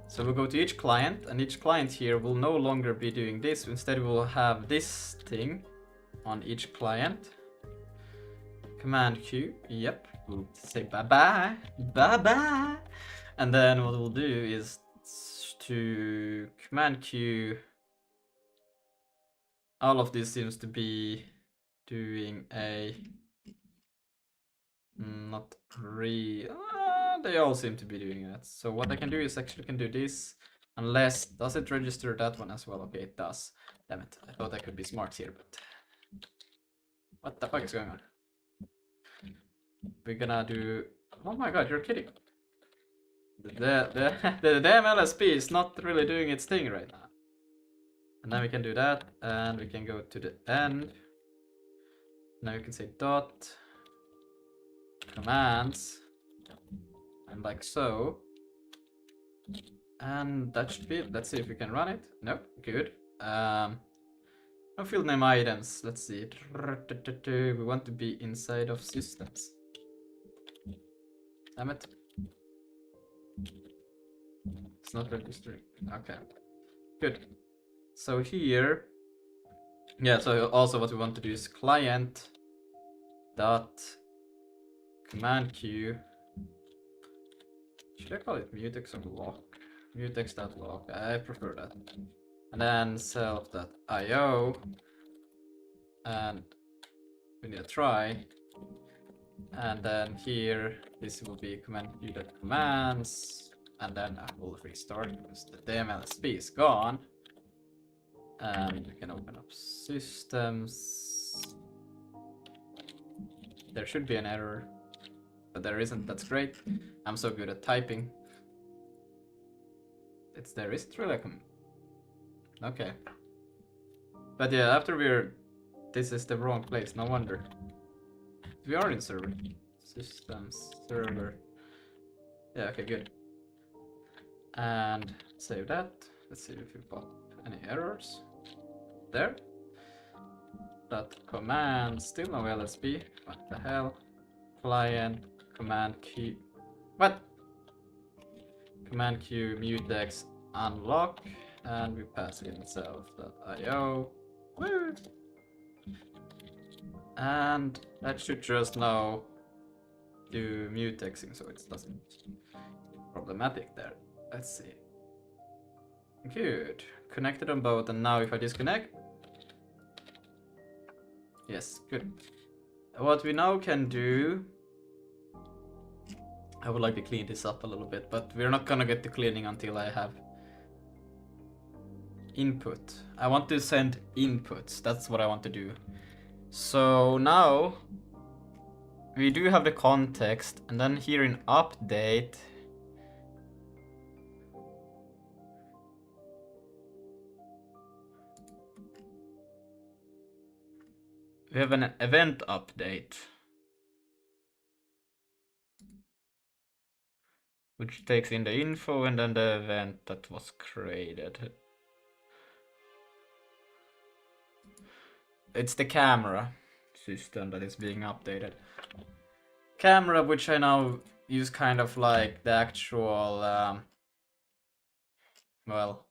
so we'll go to each client, and each client here will no longer be doing this. Instead, we will have this thing on each client. Command Q, yep, we'll say bye bye, and then what we'll do is to Command Q. All of this seems to be doing a not they all seem to be doing that. So what I can do is actually can do this, unless does it register that one as well? Okay, it does. Damn it! I thought I could be smart here, but what the fuck is going on? We're gonna do. Oh my god, you're kidding! The damn LSP is not really doing its thing right now. And then we can do that, and we can go to the end. Now you can say dot commands, and like so. And that should be it. Let's see if we can run it. Nope, good. No field name items. Let's see. We want to be inside of systems. Damn it. It's not registering. Okay. Good. So here. Yeah, so also what we want to do is client dot command Q. Should I call it mutex or lock? Mutex.lock. I prefer that. And then self.io. And we need a try. And then here, this will be command Q.commands. And then I will restart because the DMLSP is gone. And we can open up systems. There should be an error, but there isn't. That's great. I'm so good at typing. It's there. Is it really? Okay. But yeah, after this is the wrong place. No wonder. We are in server. Systems server. Yeah. Okay. Good. And save that. Let's see if we pop any errors. there. Dot command, still no LSB. What the hell? Client command Q. What? Command Q mutex unlock, and we pass in self.io. Woo! And that should just now do mutexing, so it doesn't problematic there. Let's see. Good. Connected on both, and now if I disconnect. Yes, good. What we now can do. I would like to clean this up a little bit, but we're not gonna get to cleaning until I have input. I want to send inputs. That's what I want to do. So now we do have the context, and then here in update we have an event update, which takes in the info and then the event that was created. It's the camera system that is being updated. Camera, which I now use kind of like the actual, well,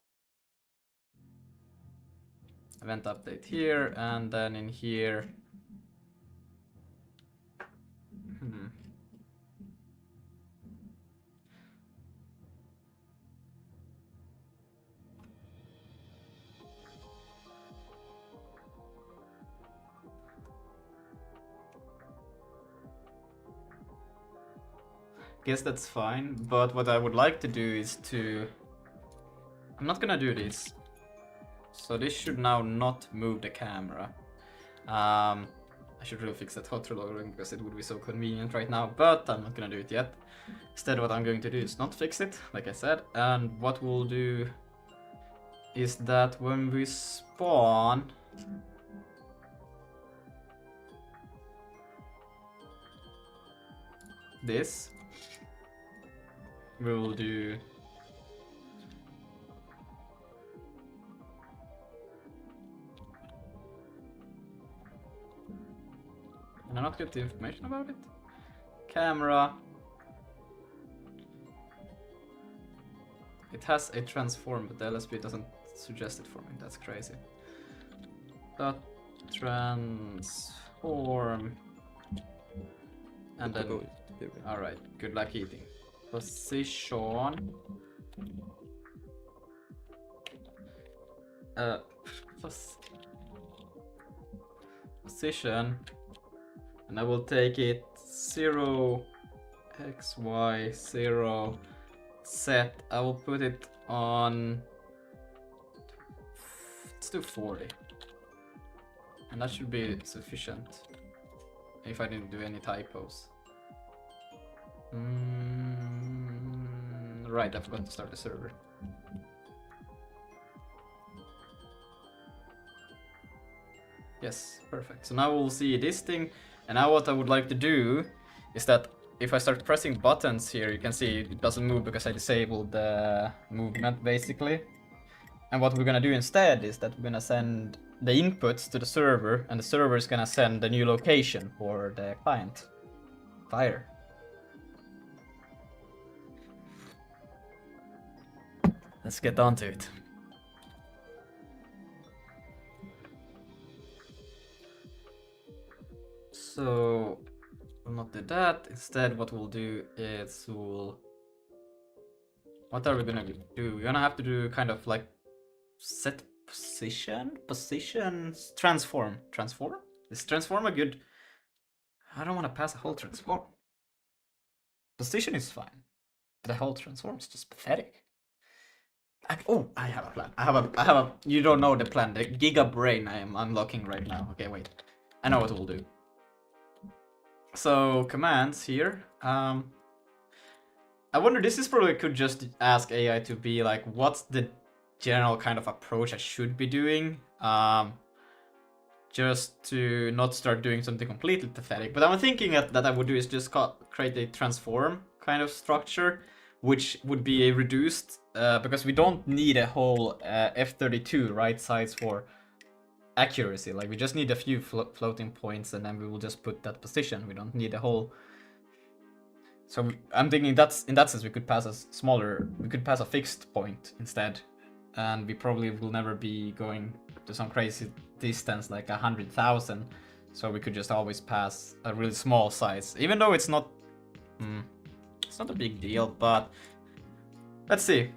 event update here, and then in here. Guess that's fine, but what I would like to do is to... I'm not gonna do this. So this should now not move the camera. I should really fix that hot reloading because it would be so convenient right now, but I'm not gonna do it yet. Instead, what I'm going to do is not fix it, like I said, and what we'll do is that when we spawn... this, we'll do... Can I not get the information about it? Camera. It has a transform, but the LSP doesn't suggest it for me. That's crazy. Dot transform. And then... Alright, good luck eating. Position. Position. And I will take it 0 xy 0 set. I will put it on, let's do 40, and that should be sufficient if I didn't do any typos. Right, I forgot to start the server. Yes, perfect. So now we'll see this thing, and now what I would like to do is that if I start pressing buttons here, you can see it doesn't move because I disabled the movement basically. And what we're gonna do instead is that we're gonna send the inputs to the server, and the server is gonna send the new location for the client. Fire. Let's get on to it. So we'll not do that. Instead, what we'll do is we'll... What are we gonna do? We're gonna have to do kind of like set positions, transform. Transform? Is transform a good... I don't want to pass a whole transform. Position is fine, but the whole transform is just pathetic. I have a plan. I have a. You don't know the plan. The Giga Brain I am unlocking right now. Okay, wait. I know what we'll do. So commands here. I wonder. This is probably could just ask AI to be like, what's the general kind of approach I should be doing? Just to not start doing something completely pathetic. But I'm thinking that I would do is just create a transform kind of structure, which would be a reduced, because we don't need a whole F32 right size for accuracy. Like we just need a few floating points, and then we will just put that position. We don't need a whole. So I'm thinking that's in that sense we could pass we could pass a fixed point instead, and we probably will never be going to some crazy distance like 100,000. So we could just always pass a really small size, even though it's not a big deal. But let's see.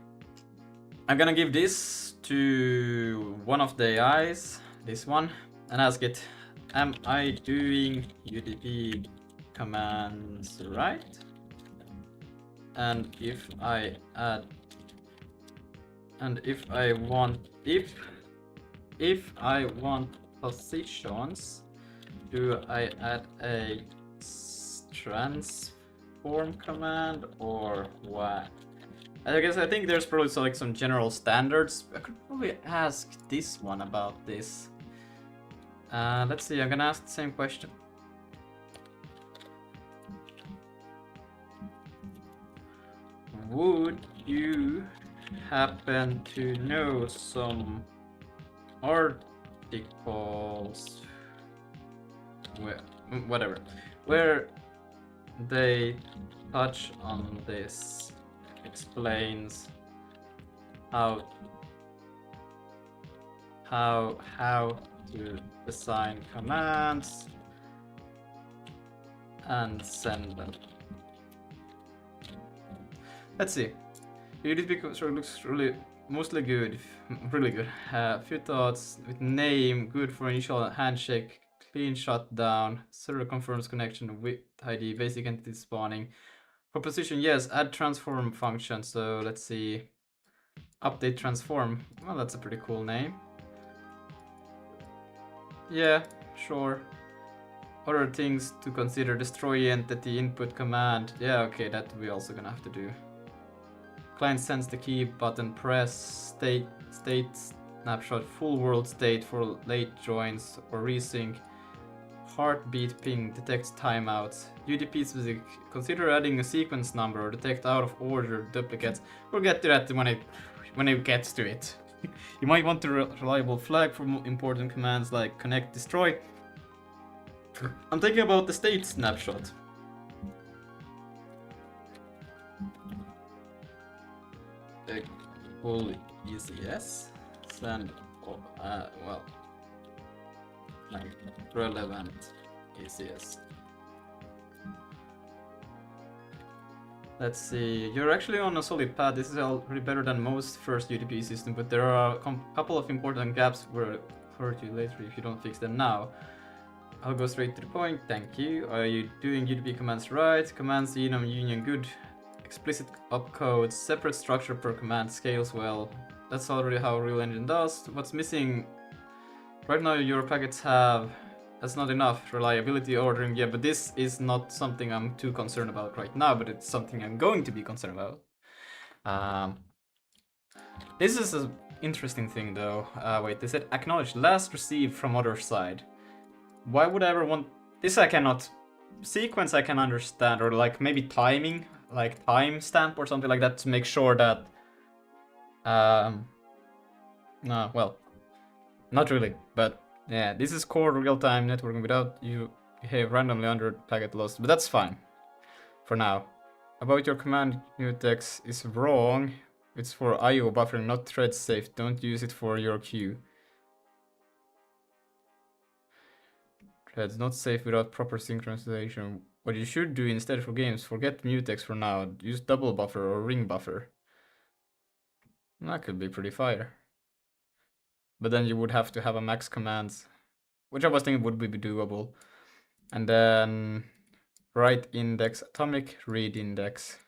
I'm gonna give this to one of the AIs, this one, and ask it, am I doing UDP commands right? And if I add, and if I want positions, do I add a transform command or what? I think there's probably like some general standards. I could probably ask this one about this. Let's see, I'm gonna ask the same question. Would you happen to know some articles, where they touch on this, explains how to design commands and send them? Let's see. UDP looks really mostly good, really good. Few thoughts with name, good for initial handshake, clean shutdown, server confirms connection with ID, basic entity spawning. For position, yes, add transform function. So let's see. Update transform. Well, that's a pretty cool name. Yeah, sure. Other things to consider: destroy entity, input command. Yeah, okay, that we also gonna have to do. Client sends the key button, press state snapshot, full world state for late joins or resync. Heartbeat ping detects timeouts. UDP specific. Consider adding a sequence number or detect out of order duplicates. We'll get to that when it gets to it. You might want a reliable flag for important commands like connect, destroy. I'm thinking about the state snapshot. Full ECS, send, well, like relevant ECS. Let's see, you're actually on a solid path. This is already better than most first UDP system, but there are a couple of important gaps where hurt you later if you don't fix them now. I'll go straight to the point, thank you. Are you doing UDP commands right? Commands enum union good. Explicit opcodes, separate structure per command, scales well. That's already how Real Engine does. What's missing? Right now your packets have... That's not enough. Reliability ordering, yeah, but this is not something I'm too concerned about right now, but it's something I'm going to be concerned about. This is an interesting thing though. Wait, they said acknowledge last received from other side. Why would I ever want... This I cannot... Sequence I can understand, or like maybe timing, like timestamp or something like that to make sure that... No, well, not really, but yeah, this is core real-time networking without you behave randomly under packet loss, but that's fine for now. About your command mutex is wrong. It's for IO buffering, not thread safe. Don't use it for your queue. Threads not safe without proper synchronization. What you should do instead for games, forget mutex for now. Use double buffer or ring buffer. That could be pretty fire. But then you would have to have a max commands, which I was thinking would be doable. And then write index, atomic, read index.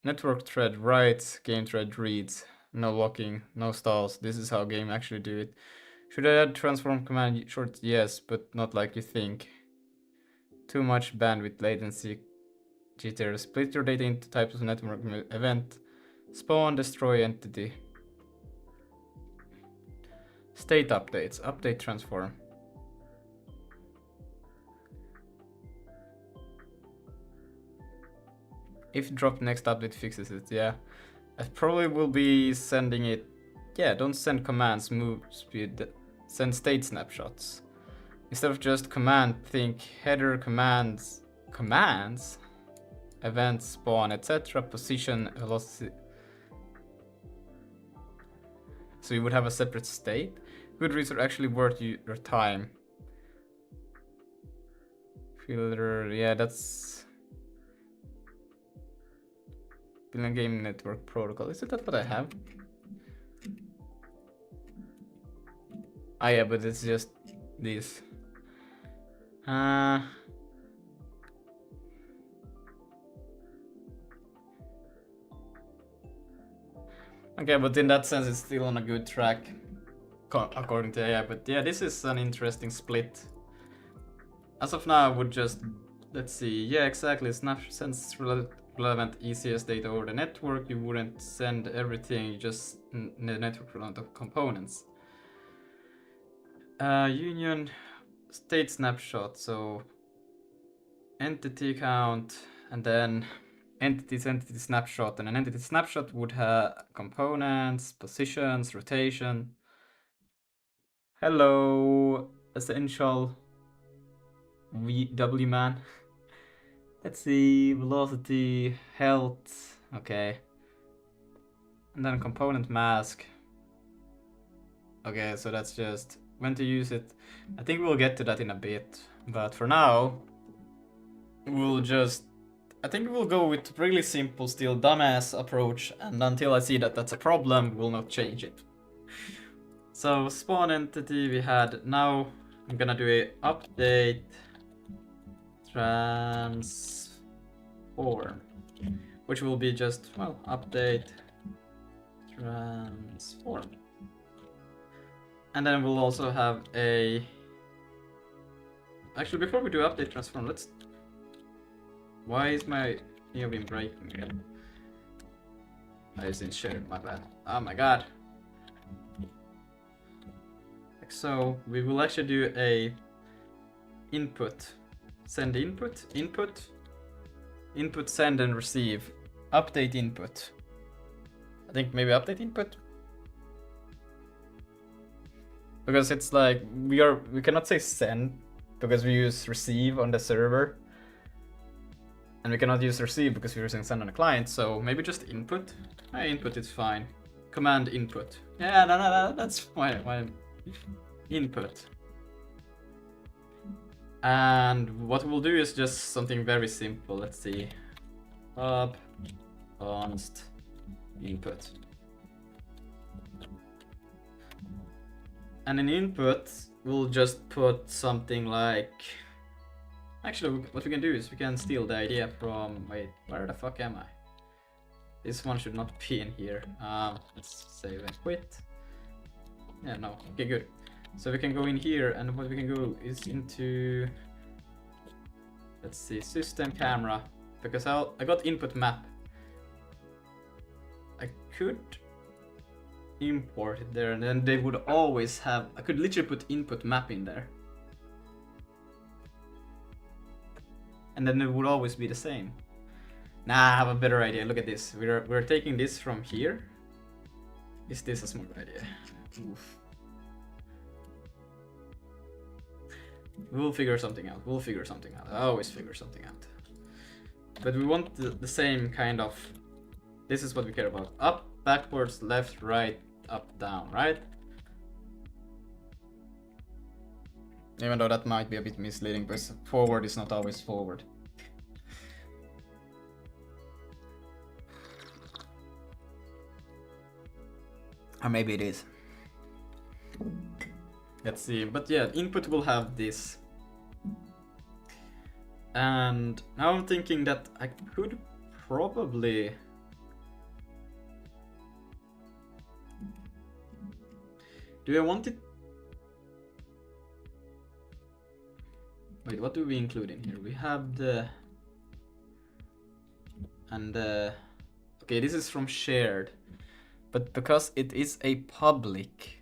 Network thread writes, game thread reads. No locking, no stalls. This is how game actually do it. Should I add transform command? Short, yes, but not like you think. Too much bandwidth, latency, jitter. Split your data into types of network event. Spawn, destroy entity. State updates, update transform. If drop next update fixes it, yeah. I probably will be sending it. yeah, don't send commands, move, speed, send state snapshots. Instead of just command, think header commands, event spawn, etc., position, velocity. So you would have a separate state. Good reads are actually worth your time. Filter, yeah, that's Billion Game Network Protocol. Is it that what I have? Ah, yeah, but it's just this. Okay, but in that sense, it's still on a good track, according to AI. But yeah, this is an interesting split. As of now, I would just, let's see, yeah, exactly, sends relevant ECS data over the network. You wouldn't send everything, just the network relevant of components. Union state snapshot, so entity count, and then entity snapshot, and an entity snapshot would have components, positions, rotation. Hello, essential VW man. Let's see, velocity, health, okay. And then component mask. Okay, so that's just when to use it. I think we'll get to that in a bit, but for now, I think we'll go with really simple, still dumbass approach, and until I see that that's a problem, we'll not change it. So spawn entity we had. Now I'm gonna do a update transform, which will be just, well, update transform. And then we'll also have a, actually before we do update transform, let's, why is my neobeam breaking again? I just didn't share it, my bad. Oh my god. Like so, we will actually do a input, send input, input, send and receive, update input. I think maybe update input, because it's like we cannot say send because we use receive on the server, and we cannot use receive because we're using send on the client. So maybe just input. Input is fine. Command input. Yeah, no, that's fine. Input. And what we'll do is just something very simple. Let's see. Up, const, input. And in input, we'll just put something like, actually, what we can do is we can steal the idea from, wait, where the fuck am I? This one should not be in here. Let's save and quit. Yeah, no, okay, good. So we can go in here, and what we can go is into, let's see, system camera, because I got input map. I could import it there, and then they would always have, I could literally put input map in there. And then it would always be the same. Nah, I have a better idea. Look at this. We're taking this from here. Is this a smart idea? Oof. We'll figure something out. I always figure something out. But we want the same kind of, this is what we care about. Up, backwards, left, right, up, down, right? Even though that might be a bit misleading, because forward is not always forward. Or maybe it is. Let's see, but yeah, input will have this. And now I'm thinking that I could probably, do I want it? Wait, what do we include in here? We have the, and okay, this is from shared, but because it is a public,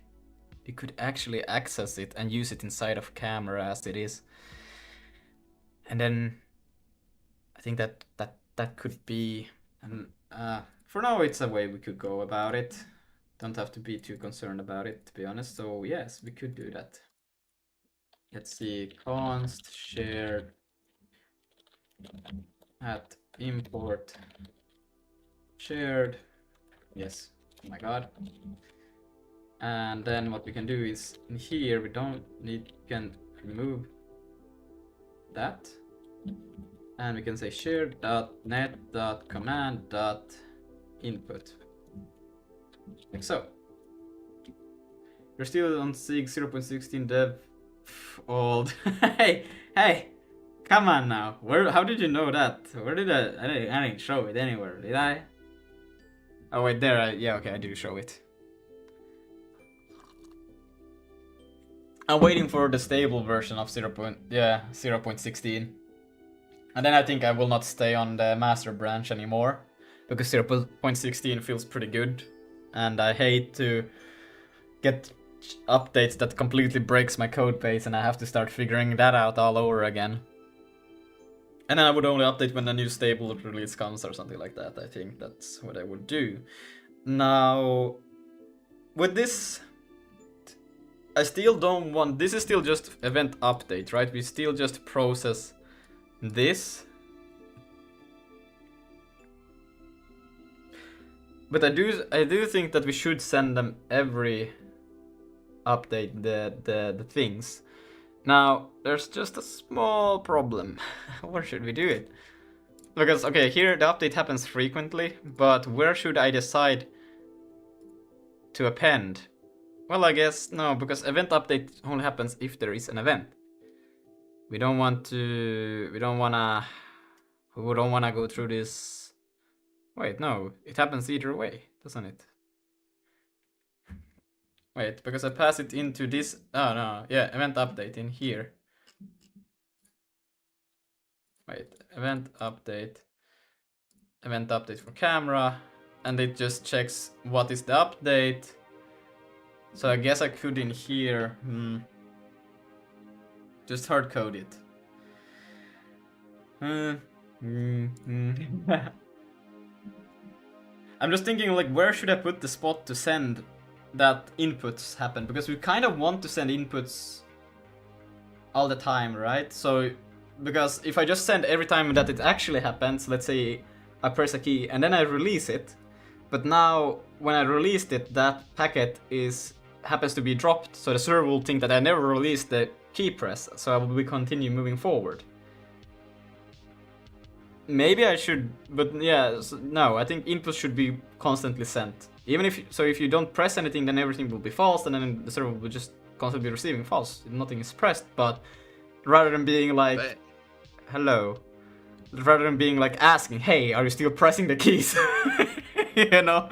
you could actually access it and use it inside of camera as it is. And then I think that could be, and for now it's a way we could go about it. don't have to be too concerned about it, to be honest. So yes, we could do that. Let's see, const shared at import shared. Yes, oh my god. And then what we can do is in here, we can remove that. And we can say shared.net.command.input. Like so. You're still on Zig 0.16 dev old. hey, come on now. How did you know that? Where did I didn't show it anywhere, did I? Oh wait, there, yeah, okay, I do show it. I'm waiting for the stable version of 0.16. And then I think I will not stay on the master branch anymore, because 0.16 feels pretty good. And I hate to get updates that completely breaks my code base and I have to start figuring that out all over again. And then I would only update when the new stable release comes or something like that. I think that's what I would do. Now, with this, I still don't want... This is still just event update, right? We still just process this. But I do think that we should send them every update the things. Now, there's just a small problem. Where should we do it? Because, okay, here the update happens frequently, but where should I decide to append? Well, I guess no, because event update only happens if there is an event. We don't wanna go through this. Wait, no, it happens either way, doesn't it? Wait, because I pass it into this. Oh no, yeah, event update in here. Wait, event update for camera, and it just checks what is the update. So I guess I could in here, just hard code it. I'm just thinking, like, where should I put the spot to send that inputs happen? Because we kind of want to send inputs all the time, right? So, because if I just send every time that it actually happens, let's say I press a key and then I release it, but now when I released it, that packet happens to be dropped, so the server will think that I never released the key press, so I will continue moving forward. Maybe I should, but yeah, no, I think inputs should be constantly sent. Even if you don't press anything, then everything will be false, and then the server will just constantly be receiving false. Nothing is pressed, but rather than being like, hello, rather than being like asking, hey, are you still pressing the keys? You know?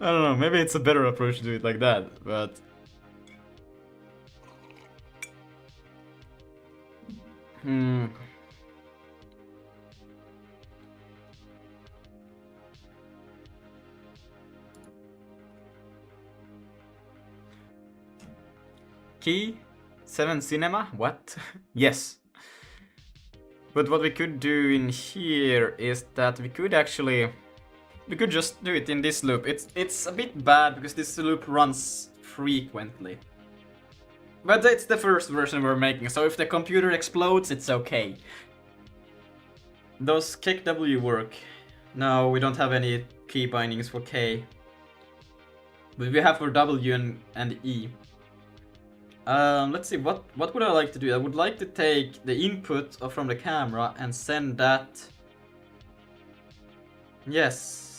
I don't know, maybe it's a better approach to do it like that, but... Key 7 cinema? What? Yes. But what we could do in here is that we could just do it in this loop. It's a bit bad because this loop runs frequently. But it's the first version we're making, so if the computer explodes, it's okay. Does kickW work? No, we don't have any key bindings for K. But we have for W and E. Let's see, what would I like to do? I would like to take the input from the camera and send that... Yes.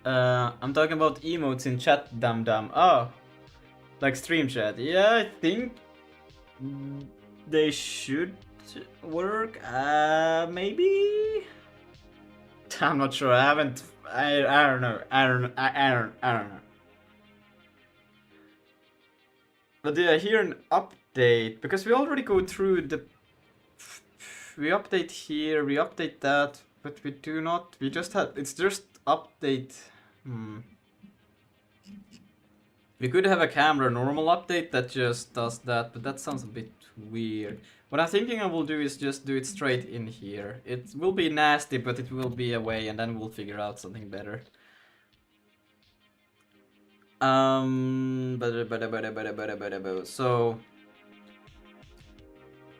I'm talking about emotes in chat, dum. Oh, like stream chat. Yeah, I think they should work. Maybe. I'm not sure. I haven't. I don't know. I don't know. But did I hear an update? Because we already go through the. We update here. We update that. But we do not. We just had. It's just update. We could have a camera normal update that just does that, but that sounds a bit weird. What I'm thinking I will do is just do it straight in here. It will be nasty, but it will be a way, and then we'll figure out something better. So,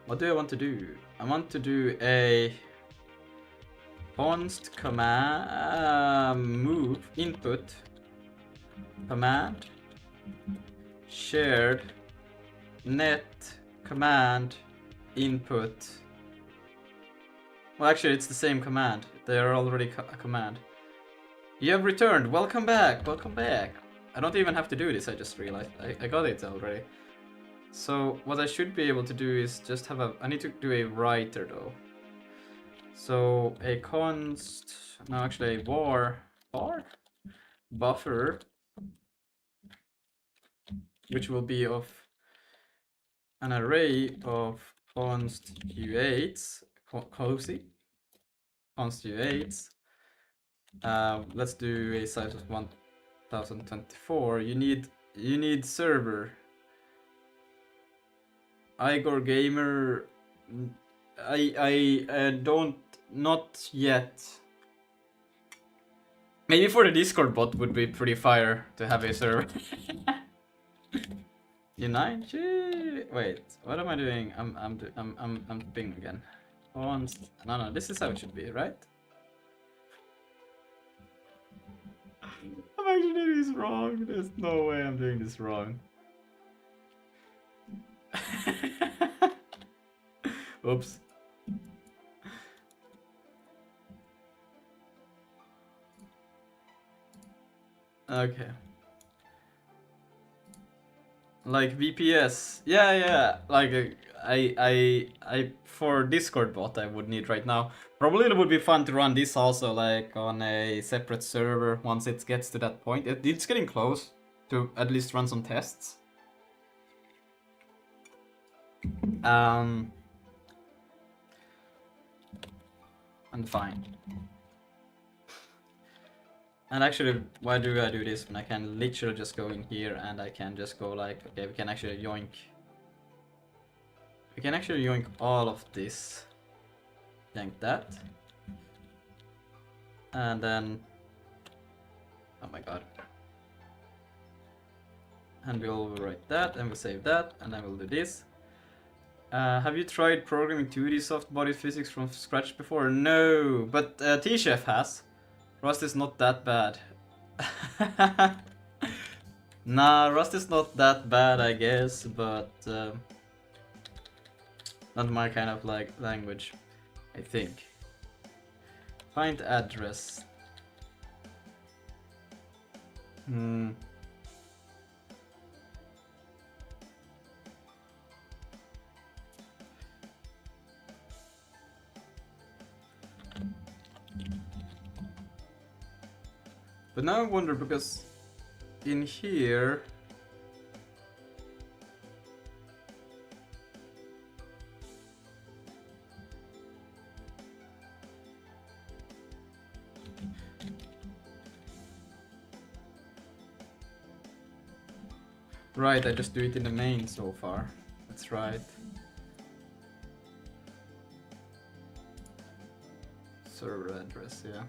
what do I want to do? I want to do a const command move input command shared net command input. Well, actually, it's the same command. They are already a command. You have returned. Welcome back. Welcome back. I don't even have to do this. I just realized I got it already. So what I should be able to do is just have a. I need to do a writer though. So a const. No, actually a var buffer, which will be of an array of const u8s, cozy const u8s. Let's do a size of 1024. You need server. Igor Gamer. I don't, not yet. Maybe for the Discord bot would be pretty fire to have a server. U9? Wait, what am I doing? I'm ping again. No, this is how it should be, right? I'm actually doing this wrong. There's no way I'm doing this wrong. Oops. Okay. Like VPS. Yeah. Like I for Discord bot I would need right now. Probably it would be fun to run this also like on a separate server once it gets to that point. It's getting close to at least run some tests. And fine. And actually, why do I do this when I can literally just go in here and I can just go like, okay, we can actually yoink. We can actually yoink all of this. Yank that. And then, oh my god. And we'll write that and we'll save that and then we'll do this. Have you tried programming 2D soft body physics from scratch before? No, but T-Chef has. Rust is not that bad. Nah, Rust is not that bad, I guess, but not my kind of like language, I think. Find address. But now I wonder because in here right, I just do it in the main so far. That's right. Server address, yeah.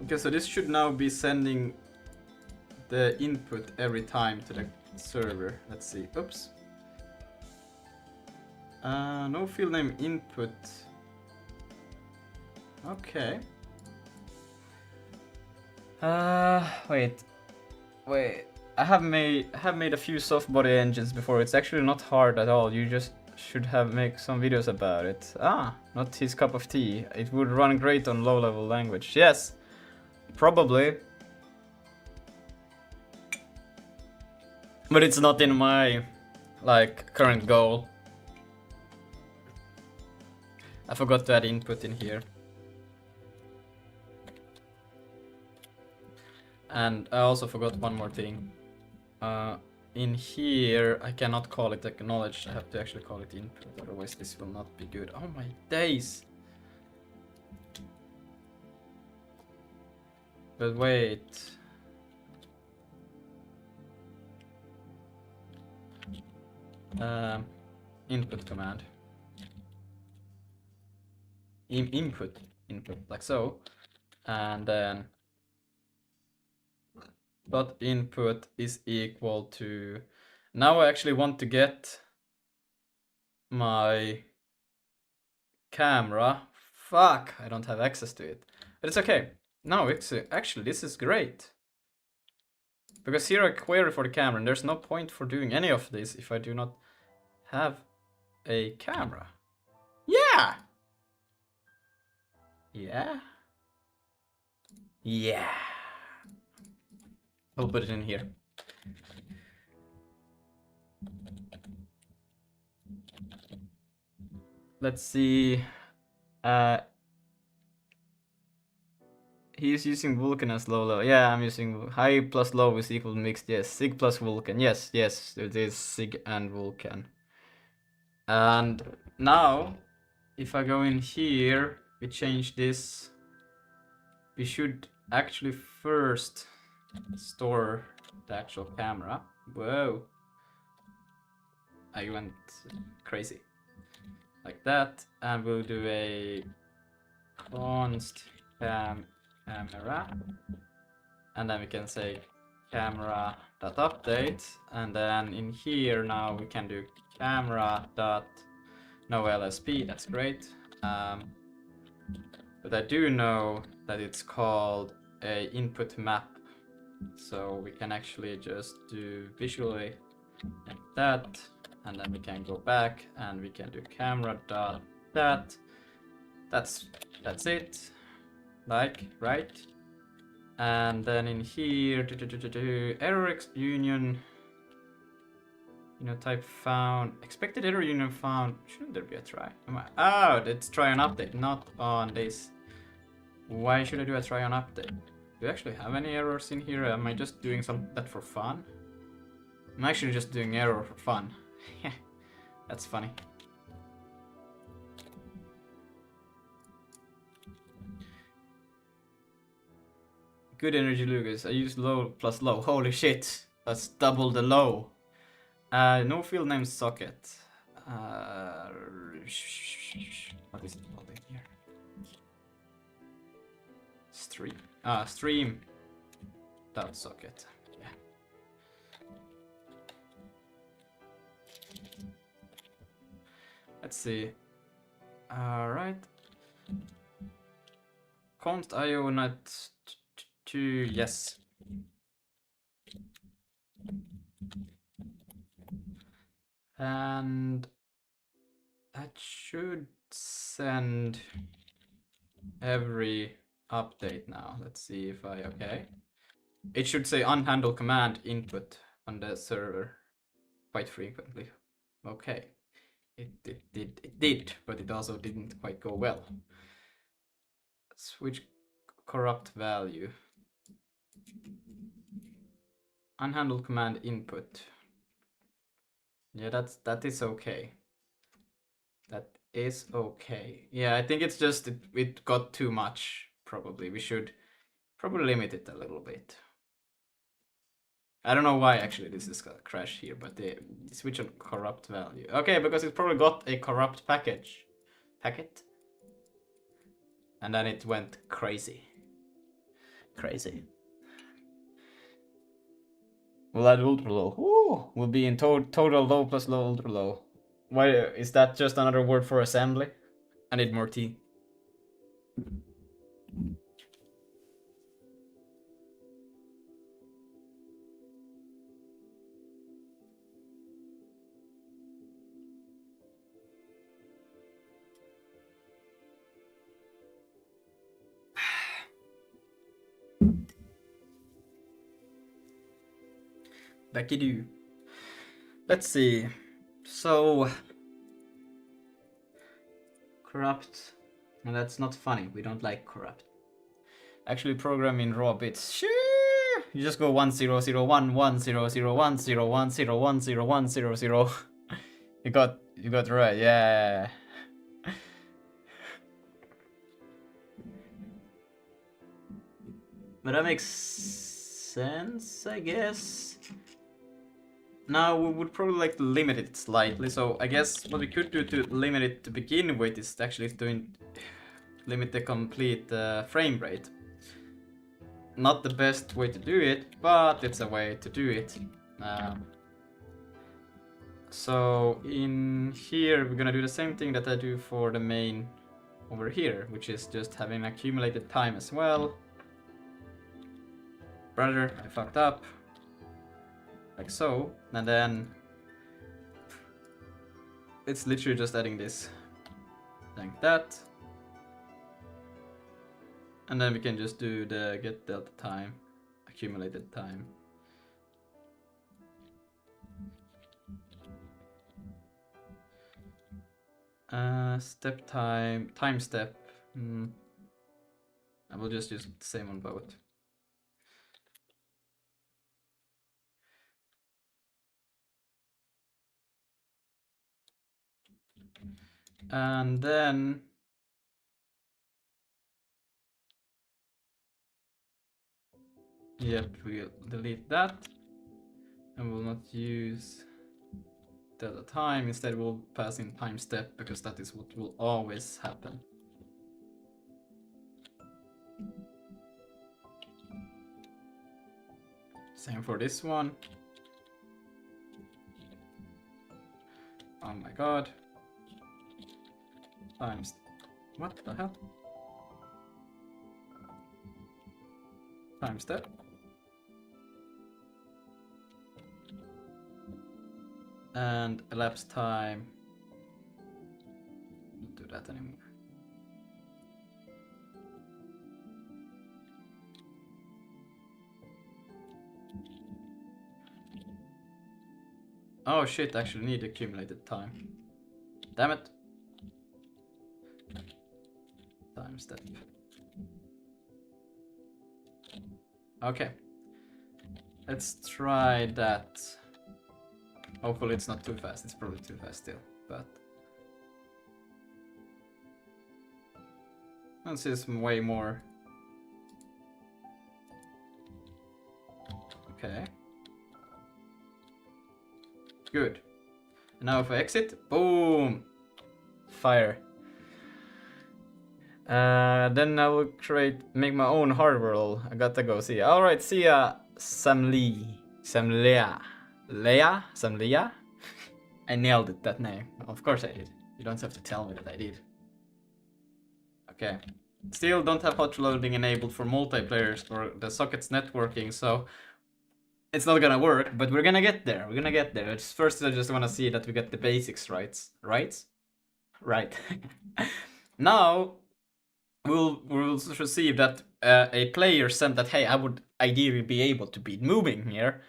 Okay, so this should now be sending the input every time to the server. Let's see. Oops. No field name input. Okay. Wait. I have made a few soft body engines before. It's actually not hard at all. You just should have make some videos about it. Not his cup of tea. It would run great on low-level language. Yes. Probably. But it's not in my like current goal. I forgot to add input in here. And I also forgot one more thing. in here, I cannot call it acknowledged. I have to actually call it input, otherwise this will not be good. Oh my days! But wait. Input command. Input, like so. And then dot input is equal to, now I actually want to get my camera. Fuck, I don't have access to it. But it's okay. No, it's actually, this is great. Because here I query for the camera, and there's no point for doing any of this if I do not have a camera. Yeah! Yeah? Yeah. I'll put it in here. Let's see. He's using Vulkan as low. Yeah, I'm using high plus low is equal to mixed. Yes, Zig plus Vulkan. Yes, it is Zig and Vulkan. And now, if I go in here, we change this. We should actually first store the actual camera. Whoa. I went crazy. Like that, and we'll do a const camera, and then we can say camera.update, and then in here now we can do camera.no LSP. That's great. But I do know that it's called a input map, so we can actually just do visually like that, and then we can go back and we can do camera.that. That's it, like, right? And then in here, error union, type found, expected error union found. Shouldn't there be a try? Oh, it's try on update, not on this. Why should I do a try on update? Do you actually have any errors in here? Am I just doing that for fun? I'm actually just doing error for fun. That's funny. Good energy, Lucas. I use low plus low. Holy shit. That's double the low. No field name socket. What is it called in here? Stream. Stream dot socket. Yeah. Let's see. All right. Const IO not to yes. And that should send every update now. Let's see if okay. It should say unhandle command input on the server quite frequently. Okay. It did, but it also didn't quite go well. Switch corrupt value. Unhandled command input. Yeah, that is okay. That is okay. Yeah, I think it's just it got too much, probably. We should probably limit it a little bit. I don't know why actually this is gonna crash here, but the switch on corrupt value. Okay, because it probably got a corrupt packet. And then it went crazy. We'll add ultra low. Ooh, we'll be in total low plus low ultra low. Why is that just another word for assembly? I need more tea. Becky-do. Let's see. So corrupt. And that's not funny. We don't like corrupt. Actually program in raw bits. Sure. You just go 1 0 0 1 1 0 0 1 0 1 0 1 0 1 0 0. You got it right, yeah. But that makes sense, I guess. Now we would probably like to limit it slightly, so I guess what we could do to limit it to begin with is actually to limit the complete frame rate. Not the best way to do it, but it's a way to do it. So in here we're gonna do the same thing that I do for the main over here, which is just having accumulated time as well. Brother, I fucked up. Like so, and then it's literally just adding this like that. And then we can just do the get delta time, accumulated time. Step time, time step. I will just use the same on both. And then yep, we'll delete that and we'll not use delta time. Instead we'll pass in time step because that is what will always happen. Same for this one. Oh my god. Times. What the hell? Time step. And elapsed time. Don't do that anymore. Oh shit, I actually need accumulated time. Damn it. Time step. Okay. Let's try that. Hopefully it's not too fast. It's probably too fast still, but this is way more. Okay. Good. And now if I exit, boom! Fire. Then I will make my own hard world. I gotta go see ya. Alright, see ya, Samlia. Samlia? I nailed it, that name. Of course I did. You don't have to tell me that I did. Okay. Still don't have hot loading enabled for multiplayers or the sockets networking, so it's not gonna work, but we're gonna get there. We're gonna get there. First, I just wanna see that we get the basics right. Right. Now, we'll receive that a player sent that, hey, I would ideally be able to be moving here.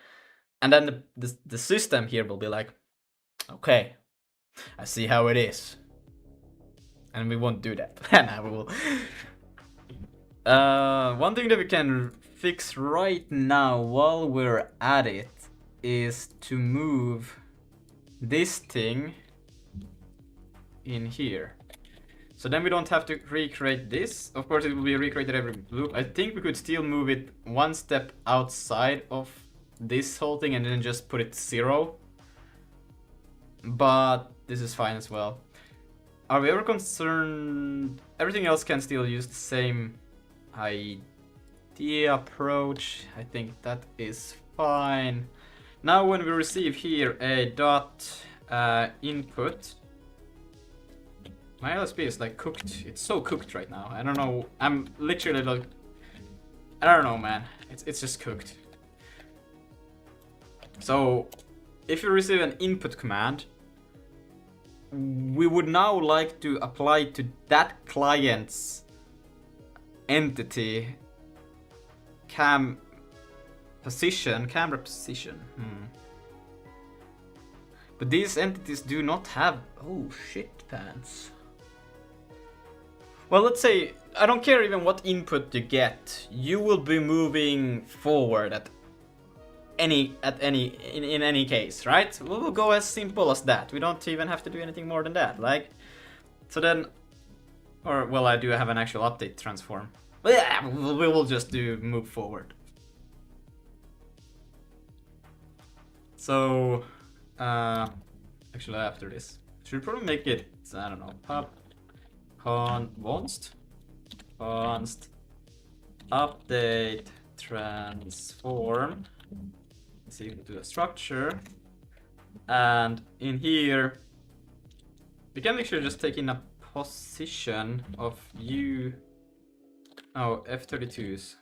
And then the system here will be like, okay, I see how it is. And we won't do that. And I will. One thing that we can fix right now while we're at it is to move this thing in here. So then we don't have to recreate this. Of course it will be recreated every loop. I think we could still move it one step outside of this whole thing and then just put it 0. But this is fine as well. Are we ever concerned? Everything else can still use the same idea approach. I think that is fine. Now when we receive here a dot input, my LSP is like cooked. It's so cooked right now. I don't know. I'm literally like, I don't know, man. It's just cooked. So if you receive an input command, we would now like to apply to that client's entity camera position. But these entities do not have, oh shit pants. Well, let's say I don't care even what input you get. You will be moving forward in any case, right? We'll go as simple as that. We don't even have to do anything more than that. Like, so then, or well, I do have an actual update transform. But yeah, we will just do move forward. So, actually after this, should probably make it, I don't know, pop, const, update transform. Let's see if we do a structure. And in here, we can actually just take in a position of U. Oh, F32s.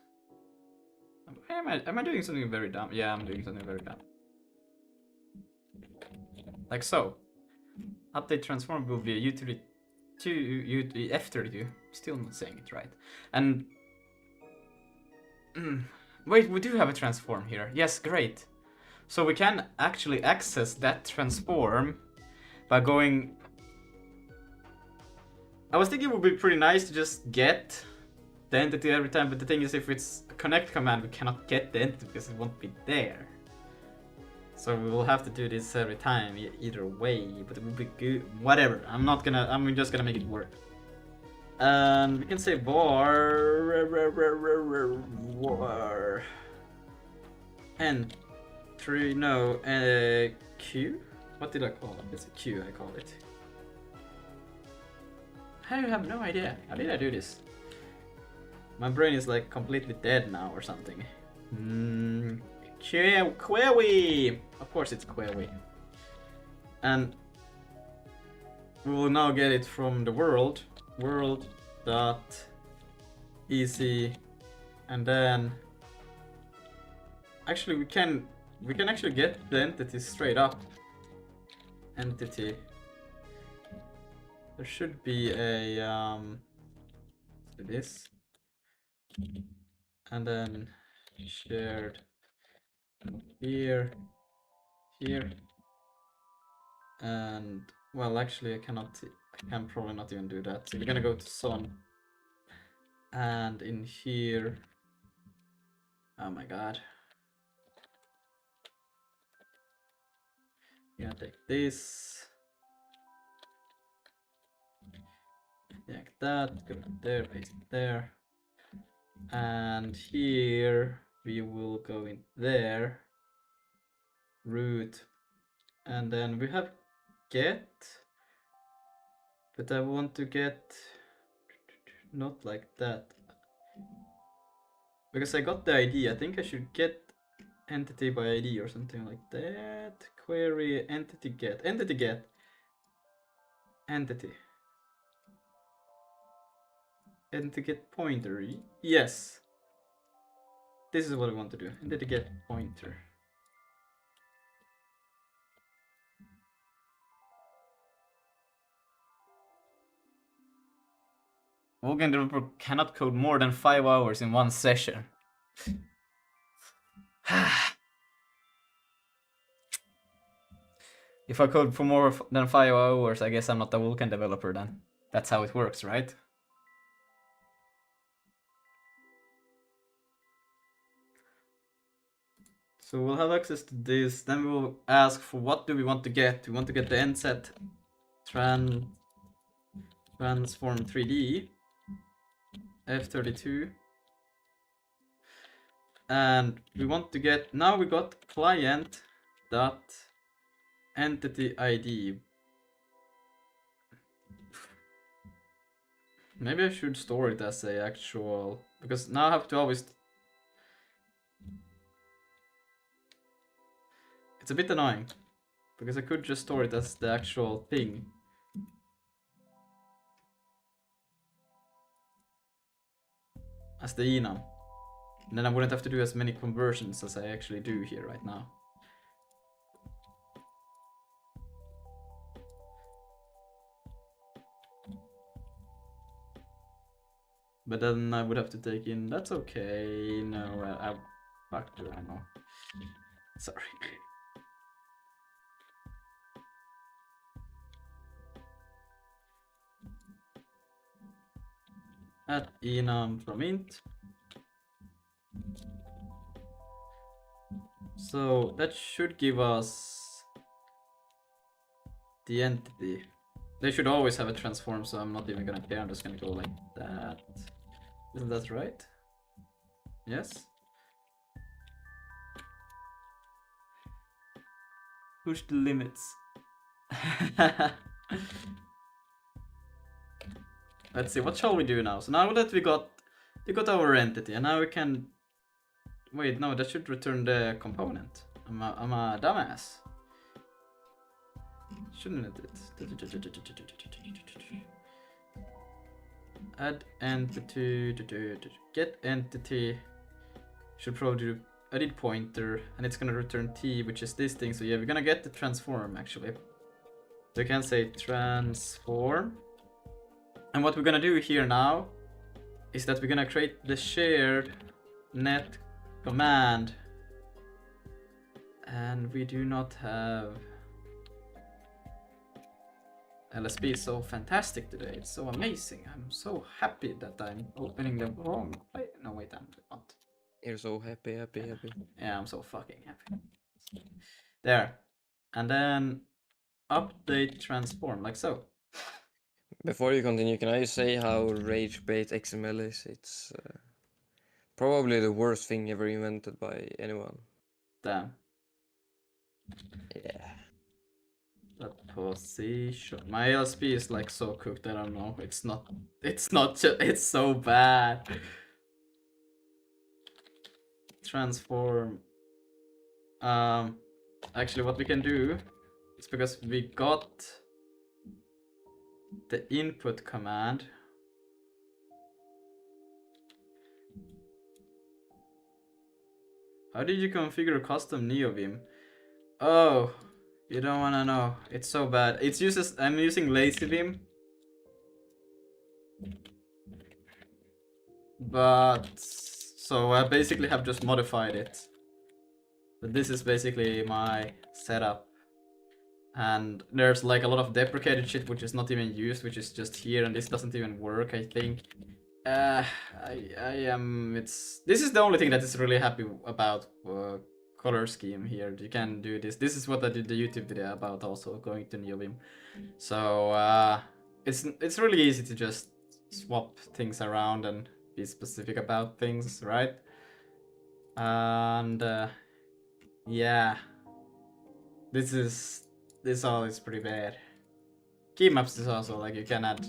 Am I doing something very dumb? Yeah, I'm doing something very dumb. Like so. Update transform will be a U32, F32. Still not saying it right. And wait, we do have a transform here. Yes, great. So we can actually access that transform by going. I was thinking it would be pretty nice to just get the entity every time, but the thing is, if it's a connect command, we cannot get the entity because it won't be there. So we will have to do this every time, either way, but it will be good. Whatever, I'm just gonna make it work. And we can say var entry, no, Q? What did I call it? It's a Q, I call it. I have no idea. How did I do this? My brain is like completely dead now or something. Query! Of course it's query. And we will now get it from the world dot easy, and then actually we can actually get the entity straight up. Entity. There should be a this, and then shared here, and well, actually I can probably not even do that. So we're gonna go to son, and in here, oh my god, we're gonna take this, like that, go there, paste it there, and here we will go in there, root, and then we have get, but I want to get not like that, because I got the ID. I think I should get entity by ID or something like that. Query entity get entity. Entity get pointer. Yes. This is what I want to do. Entity get pointer. Vulkan developer cannot code more than 5 hours in one session. If I code for more than 5 hours, I guess I'm not a Vulkan developer then. That's how it works, right? So we'll have access to this, then we will ask for what do we want to get. We want to get the endset transform 3D F32, and we want to get, now we got client dot entity ID. Maybe I should store it as a actual, because now I have to always, it's a bit annoying because I could just store it as the actual thing. As the enum. And then I wouldn't have to do as many conversions as I actually do here right now. But then I would have to take in, that's okay, no, I factor, I know. Sorry. Add enum from int. So that should give us the entity. They should always have a transform, so I'm not even gonna care. I'm just gonna go like that. Isn't that right? Yes? Push the limits. Let's see, what shall we do now? So now that we got our entity, and now we can... Wait, no, that should return the component. I'm a dumbass. Shouldn't it? Add entity, get entity. Should probably do edit pointer, and it's gonna return t, which is this thing. So yeah, we're gonna get the transform actually. So you can say transform. And what we're gonna do here now is that we're gonna create the shared net command. And we do not have LSP is so fantastic today. It's so amazing. I'm so happy that I'm opening the wrong play. No, wait, I'm not. You're so happy. Yeah, I'm so fucking happy. There. And then update transform, like so. Before you continue, can I say how rage bait XML is? It's probably the worst thing ever invented by anyone. Damn. Yeah. That position. My LSP is like so cooked. I don't know. It's not. It's so bad. Transform. Actually, what we can do is, because we got the input command. How did you configure custom NeoVim? Oh, you don't wanna know. It's so bad. I'm using LazyVim. But so I basically have just modified it. But this is basically my setup. And there's like a lot of deprecated shit which is not even used, which is just here, and this doesn't even work, I think. This is the only thing that is really happy about color scheme here. You can do this. This is what I did the YouTube video about, also going to NeoVim. So it's really easy to just swap things around and be specific about things, right? And yeah, this all is pretty bad. Key maps is also like you can add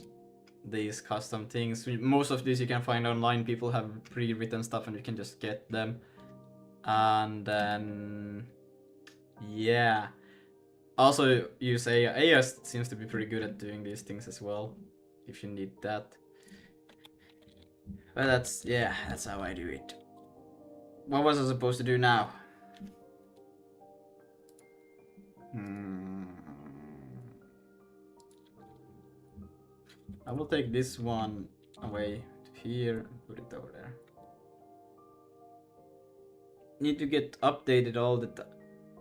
these custom things. Most of these you can find online. People have pre-written stuff and you can just get them. And then yeah, also use AI. AI seems to be pretty good at doing these things as well, if you need that. But that's how I do it. What was I supposed to do now? I will take this one away to here and put it over there. Need to get updated all the time.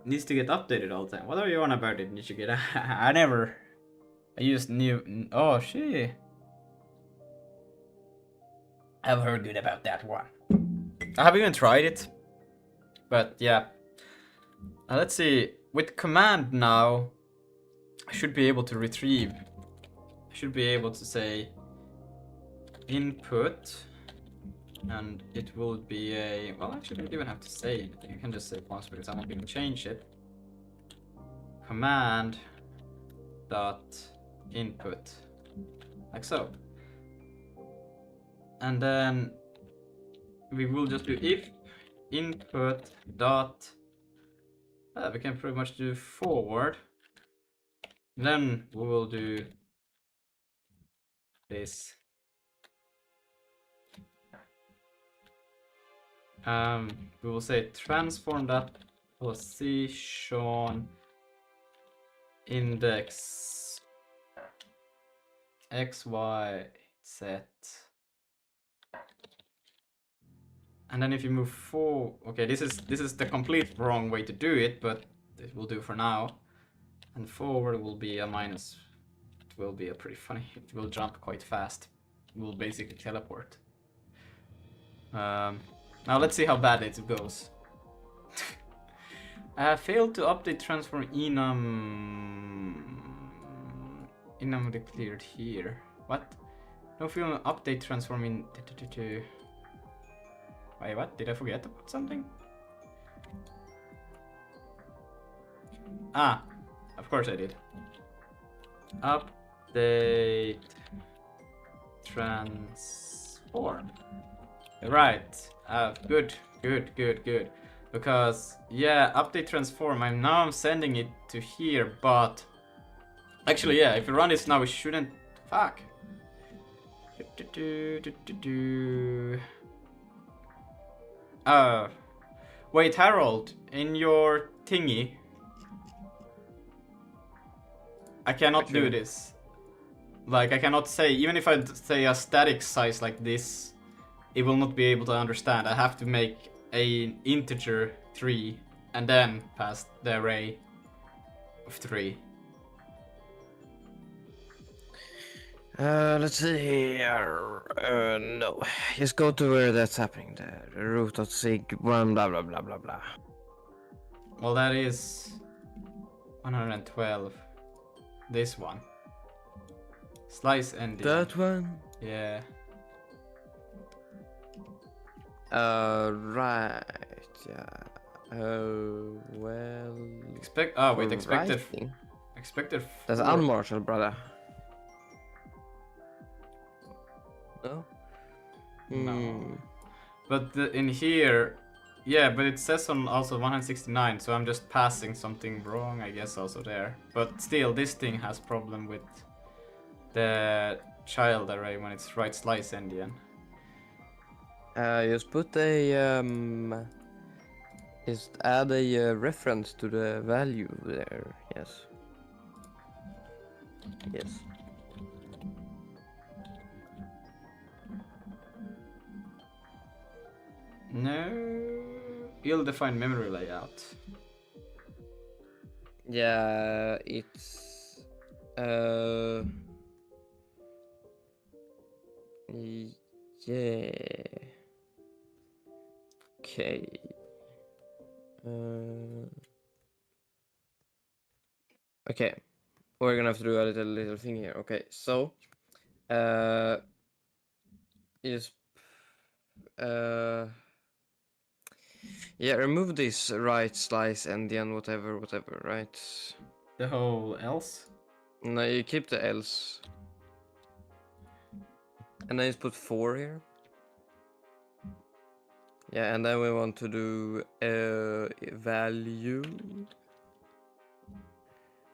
Needs to get updated all the time. What are you on about it? Need to get. I used new. Oh shit. I've heard good about that one. I haven't even tried it. But yeah. Let's see. With command now, I should be able to retrieve. I should be able to say input, and it will be a. Well, actually, I don't even have to say anything. You can just say plus because I'm not going to change it. Command dot input, like so. And then we will just do if input dot. We can pretty much do forward. Then we will do this. We will say transform that position index x, y, z. And then if you move forward, okay, this is the complete wrong way to do it, but it will do for now. And forward will be a minus. It will be a pretty funny. It will jump quite fast. will basically teleport. Now let's see how bad it goes. Failed to update transform enum declared here. What? No film update transform in. Wait, what? Did I forget about something? Ah, of course I did. Update transform. Right. Good. Because yeah, update transform. I'm sending it to here, but actually yeah, if you run this now, it shouldn't. Fuck. Wait, Harold, in your thingy, I cannot do this. Like, I cannot say, even if I say a static size like this, it will not be able to understand. I have to make an integer 3 and then pass the array of 3. Let's see here. No. Just go to where that's happening. The root.sig, blah blah blah blah blah blah. Well, that is 112. This one. Slice ending. That one? Yeah. Right. Yeah. Oh, well. Expected. That's 4. unmarshal, brother. No? No. But in here, yeah, but it says on also 169, so I'm just passing something wrong, I guess, also there. But still, this thing has problem with the child array when it's right slice endian. Just put a just add a reference to the value there. Yes. Yes. No, ill-defined memory layout. Yeah, it's yeah. Okay. Okay. We're gonna have to do a little thing here. Okay, so just yeah, remove this right slice endian whatever, right? The whole else? No, you keep the else. And then just put 4 here. Yeah, and then we want to do value.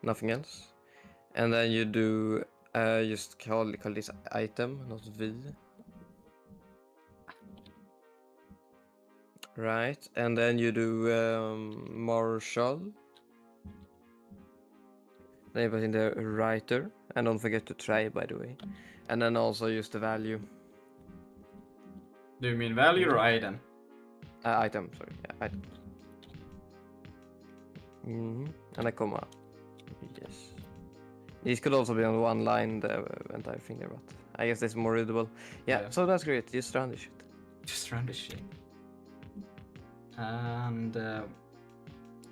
Nothing else. And then you do just call this item, not v. Right, and then you do marshal. Then you put in the writer, and don't forget to try, by the way. And then also use the value. Do you mean value or item? Item, sorry, yeah, item. And a comma. Yes. These could also be on one line, the entire thing there, but I guess that's more readable. Yeah, so that's great. Just run this shit. Just run this shit. And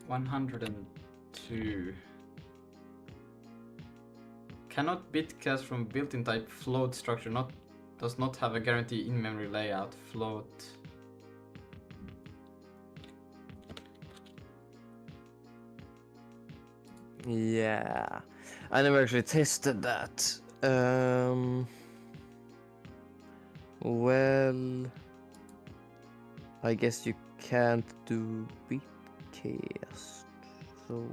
102. Cannot bitcast from built-in type float structure. Does not have a guarantee in-memory layout. Float. Yeah, I never actually tested that. Well, I guess you can't do bitcast. So,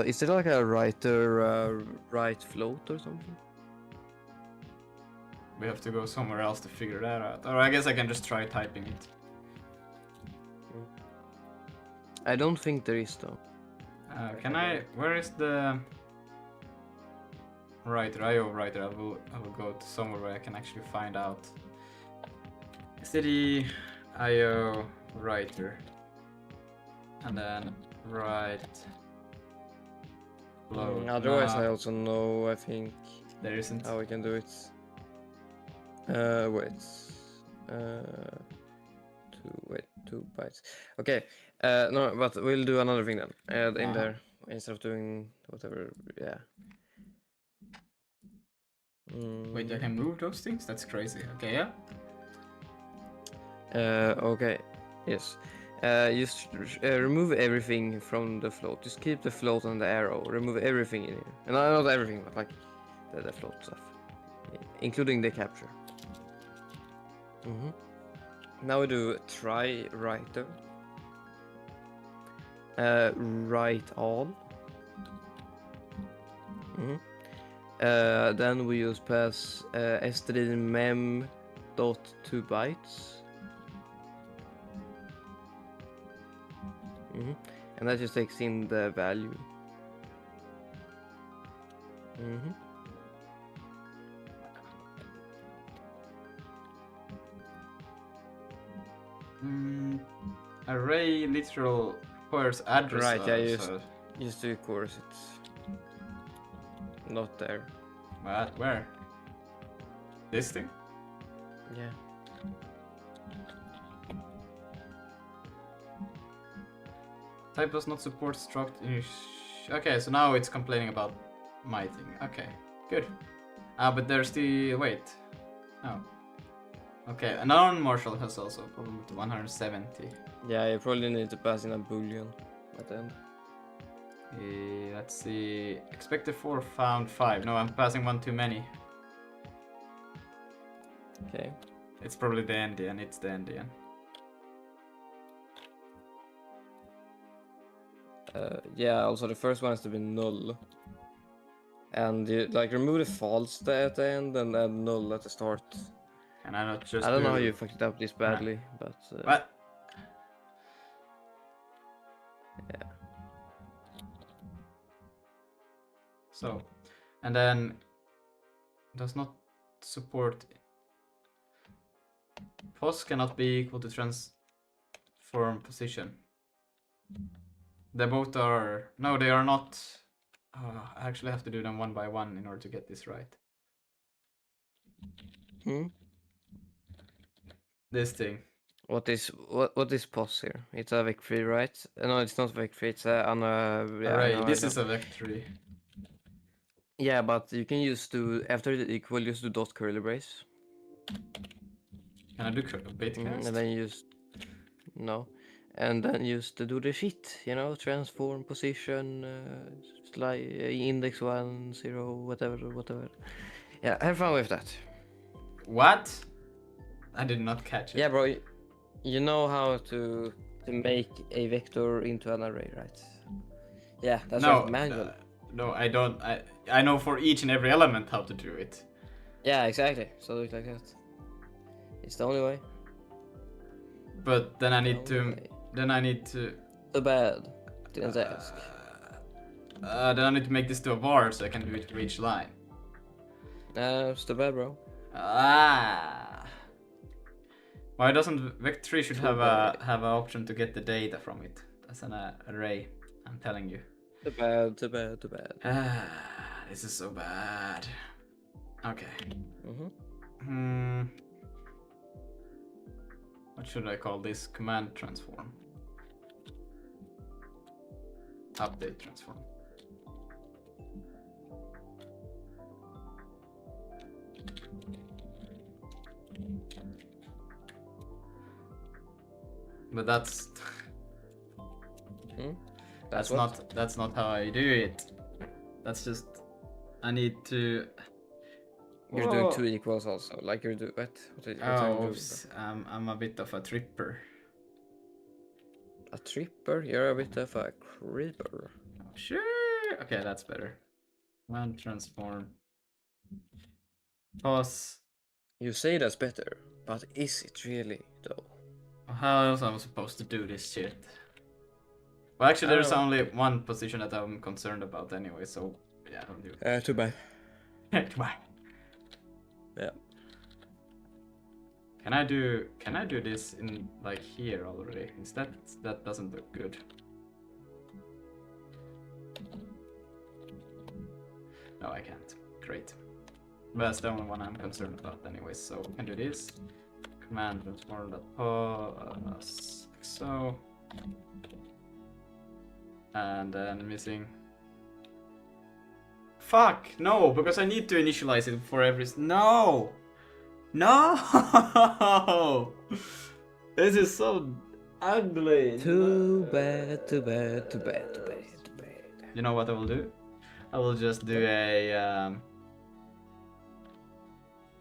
is there like a writer write float or something? We have to go somewhere else to figure that out. Or I guess I can just try typing it. I don't think there is though. Can I? Where is the writer? IO writer. I will go to somewhere where I can actually find out. City IO writer, and then write. Otherwise, I also know. I think There isn't. How we can do it? Wait. Two bytes. Okay. No, but we'll do another thing then. In there, instead of doing whatever. Yeah. Wait, I can move those things? That's crazy. Okay, yeah. Okay. Yes. Just remove everything from the float. Just keep the float and the arrow. Remove everything in here. And not everything, but like the float stuff, including the capture. Now we do try writer. Write all. Then we use pass std mem dot 2 bytes. And that just takes in the value. Array literal requires address. Right, yeah, just to course it's not there. What? Where? This thing? Yeah. Type does not support struct. Okay, so now it's complaining about my thing. Okay, good. But there's the wait. Oh. Okay, a non-martial has also a problem with 170. Yeah, you probably need to pass in a boolean at the end. Let's see. Expected 4, found 5. No, I'm passing one too many. Okay. It's probably the endian. It's the endian. Yeah, also the first one has to be null. And you like remove the false at the end and then null at the start. Can I not just I don't know how you fucked it up this badly, but what? Yeah. So, and then does not support pos cannot be equal to transform position. They both are no, they are not. I actually have to do them one by one in order to get this right. This thing. What is pos here? It's a vec3, right? No, it's not vec3. It's an array. This is a vec3. Yeah, but you can use to after the equal, use the dot curly brace. Can I do bitcast? And then use no, and then use to do the shit. You know, transform position, index 1, 0, whatever. Yeah, have fun with that. What? I did not catch it. Yeah, bro. You know how to make a vector into an array, right? Yeah, that's right, manual. No, I don't. I know for each and every element how to do it. Yeah, exactly. So do it like that. It's the only way. But then I need to. Too bad. Didn't ask. Then I need to make this to a var so I can do it for each line. It's too bad, bro. Why doesn't vec3 should have an option to get the data from it as an array? I'm telling you. Too bad. This is so bad. Okay. What should I call this? Command transform. Update transform. But that's that's not how I do it. That's just I need to. You're doing 2 equals also, like you're doing what? Oops. I'm a bit of a tripper. A tripper? You're a bit of a creeper. Sure. Okay, that's better. Command transform. Pause. You say that's better, but is it really though? How else am I supposed to do this shit? Well, actually, there's only one position that I'm concerned about anyway, so yeah, don't do it. Too bad. Too bad. Yeah. Can I do this in like here already? Instead, that doesn't look good. No, I can't. Great. That's the only one I'm concerned about anyway, so we can do this. Command transform that pause, so. And then missing. Fuck, no, because I need to initialize it for every. No! No! This is so ugly. Too bad, too bad, too bad, too bad, too bad. You know what I will do? I will just do a.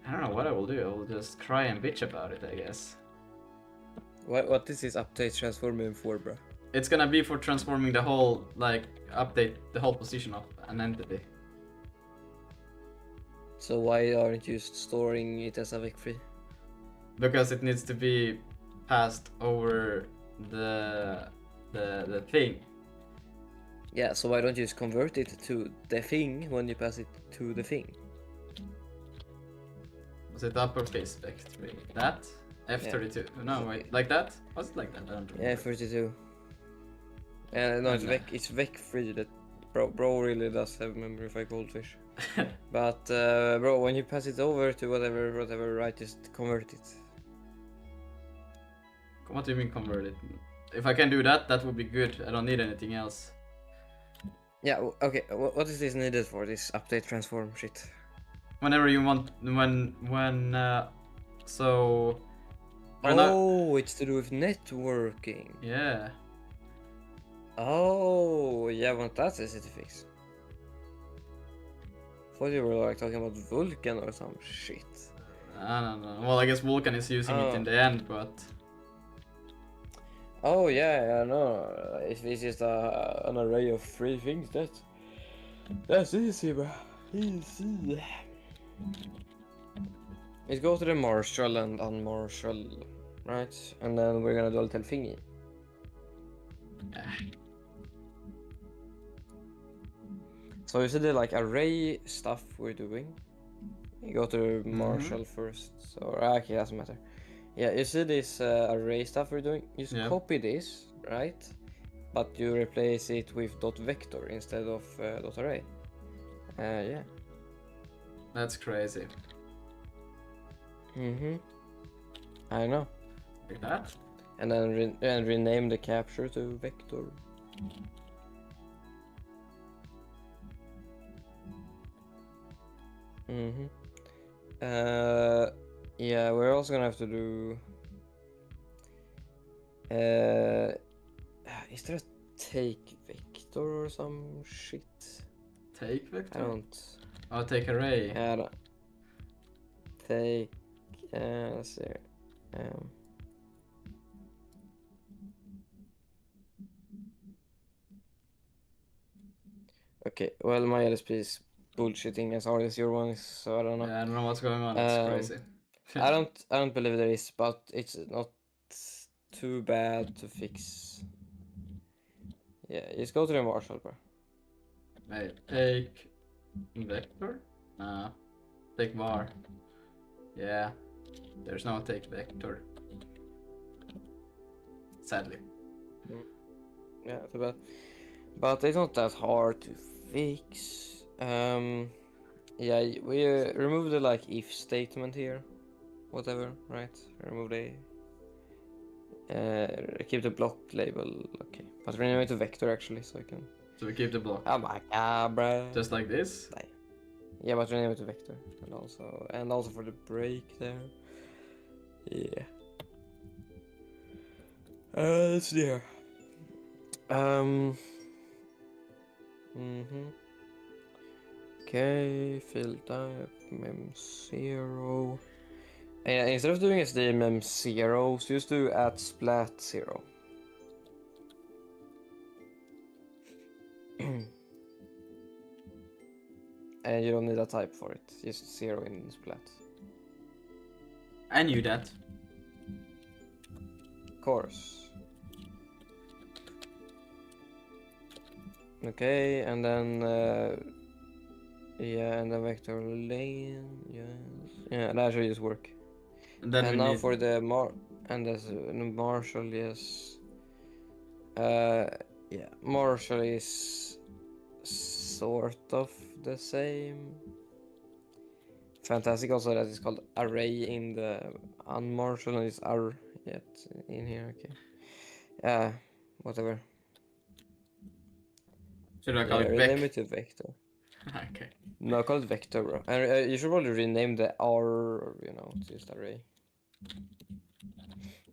I don't know what I will do. I will just cry and bitch about it, I guess. What is this update transforming for, bro? It's gonna be for transforming the whole, like, update the whole position of an entity. So why aren't you storing it as a vec free? Because it needs to be passed over the thing. Yeah, so why don't you just convert it to the thing when you pass it to the thing? Was it uppercase vector? That? F32. No, wait, like that? Was it like that? I don't remember. Yeah, 32. No, it's vec free. That bro really does have memory for a goldfish. But bro, when you pass it over to whatever, right? Just convert it. What do you mean convert it? If I can do that, that would be good. I don't need anything else. Yeah. Okay. What is this needed for? This update transform shit. Whenever you want, so. We're not- Oh, it's to do with networking. Yeah. Oh, yeah, I want that easy to fix. Thought you were like talking about Vulkan or some shit. I don't know. Well, I guess Vulkan is using it in the end, but. Oh yeah, no. If it's just an array of free things, that's easy, bro. Easy. Let's go to the marshal and unmarshal, right? And then we're gonna do a little thingy. So you see the like array stuff we're doing. You go to marshal first. So actually, doesn't matter. Yeah, you see this array stuff we're doing? You just copy this, right? But you replace it with dot vector instead of dot array. Yeah. That's crazy. I know. Like that? And then rename the capture to vector. Yeah, we're also gonna have to do. Is there a take vector or some shit? Take vector? I don't. Oh, take array. Yeah, I don't. Take. Let's see. Okay, well, my LSP is bullshitting as hard as your one is, so I don't know. Yeah, I don't know what's going on. It's crazy. I don't believe there is, but it's not too bad to fix. Yeah, just go to the marshal, bro. Wait, take vector? No. Take var. Yeah. There's no take vector. Sadly. Yeah, too bad. But it's not that hard to fix. Yeah, we remove the like if statement here. Whatever, right? Remove the keep the block label, okay. But rename it to vector actually, so I can. So we keep the block. Oh my god, bro. Just like this? Yeah, but rename it to vector, and also for the break there. Yeah. It's there. Okay, fill type mem0. And instead of doing SD mem0, so just do @splat0. And you don't need a type for it, just 0 in splat. I knew that. Of course. Okay, and then yeah, and the vector lane, yes. Yeah, that should just work. And then And we now need... for the marshal, yes. Yeah, marshal is sort of the same Fantastic also that it's called array in the unmarshal and it's ar yet in here. Okay. Whatever. Should I call Yeah, it rename Beck? it to vector. Okay. No, call it vector, bro. And you should probably rename the R, to just array.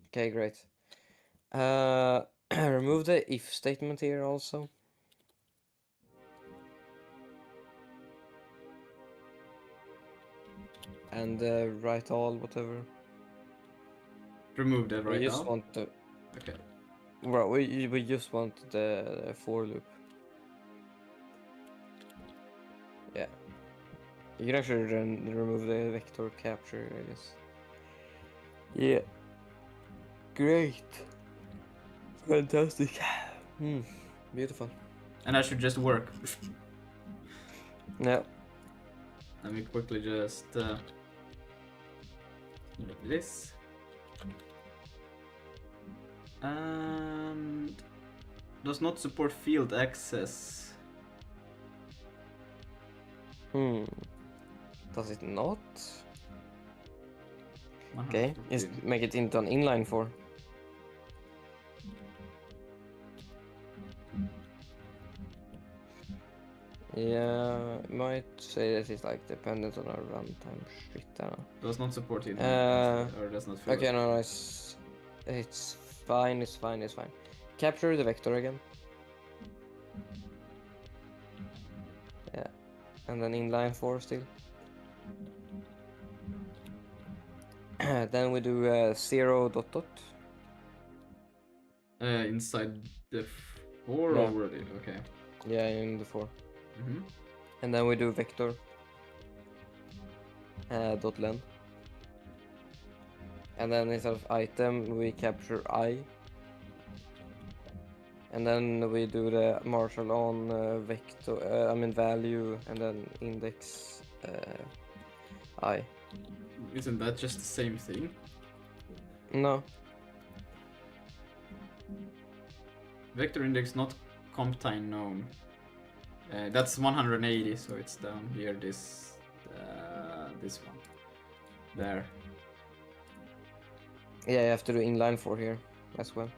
Okay, great. Remove the if statement here also. And write all, whatever. Remove that We right just now. want the, Okay. well, we just want the for loop. Yeah. You can actually remove the vector capture, I guess. Yeah. Great. Fantastic. Beautiful. And that should just work. Yeah. Let me quickly just do this. And does not support field access. Does it not? Okay, 115. just make it into an inline for. Yeah, might say that it's like dependent on our runtime shit. I don't know. Does not support it. Uh, Or does not fill Okay, it. no, it's fine. Capture the vector again. Yeah, and then inline for still. Then we do 0 dot dot. Inside the 4 Yeah. already. Okay. Yeah, in the 4. Mm-hmm. And then we do vector dot len. And then instead of item, we capture I. And then we do the marshal on vector, value, and then index I. Isn't that just the same thing? No. Vector index not comptine known. That's 180, so it's down here. This one. There. Yeah, you have to do inline for here as well.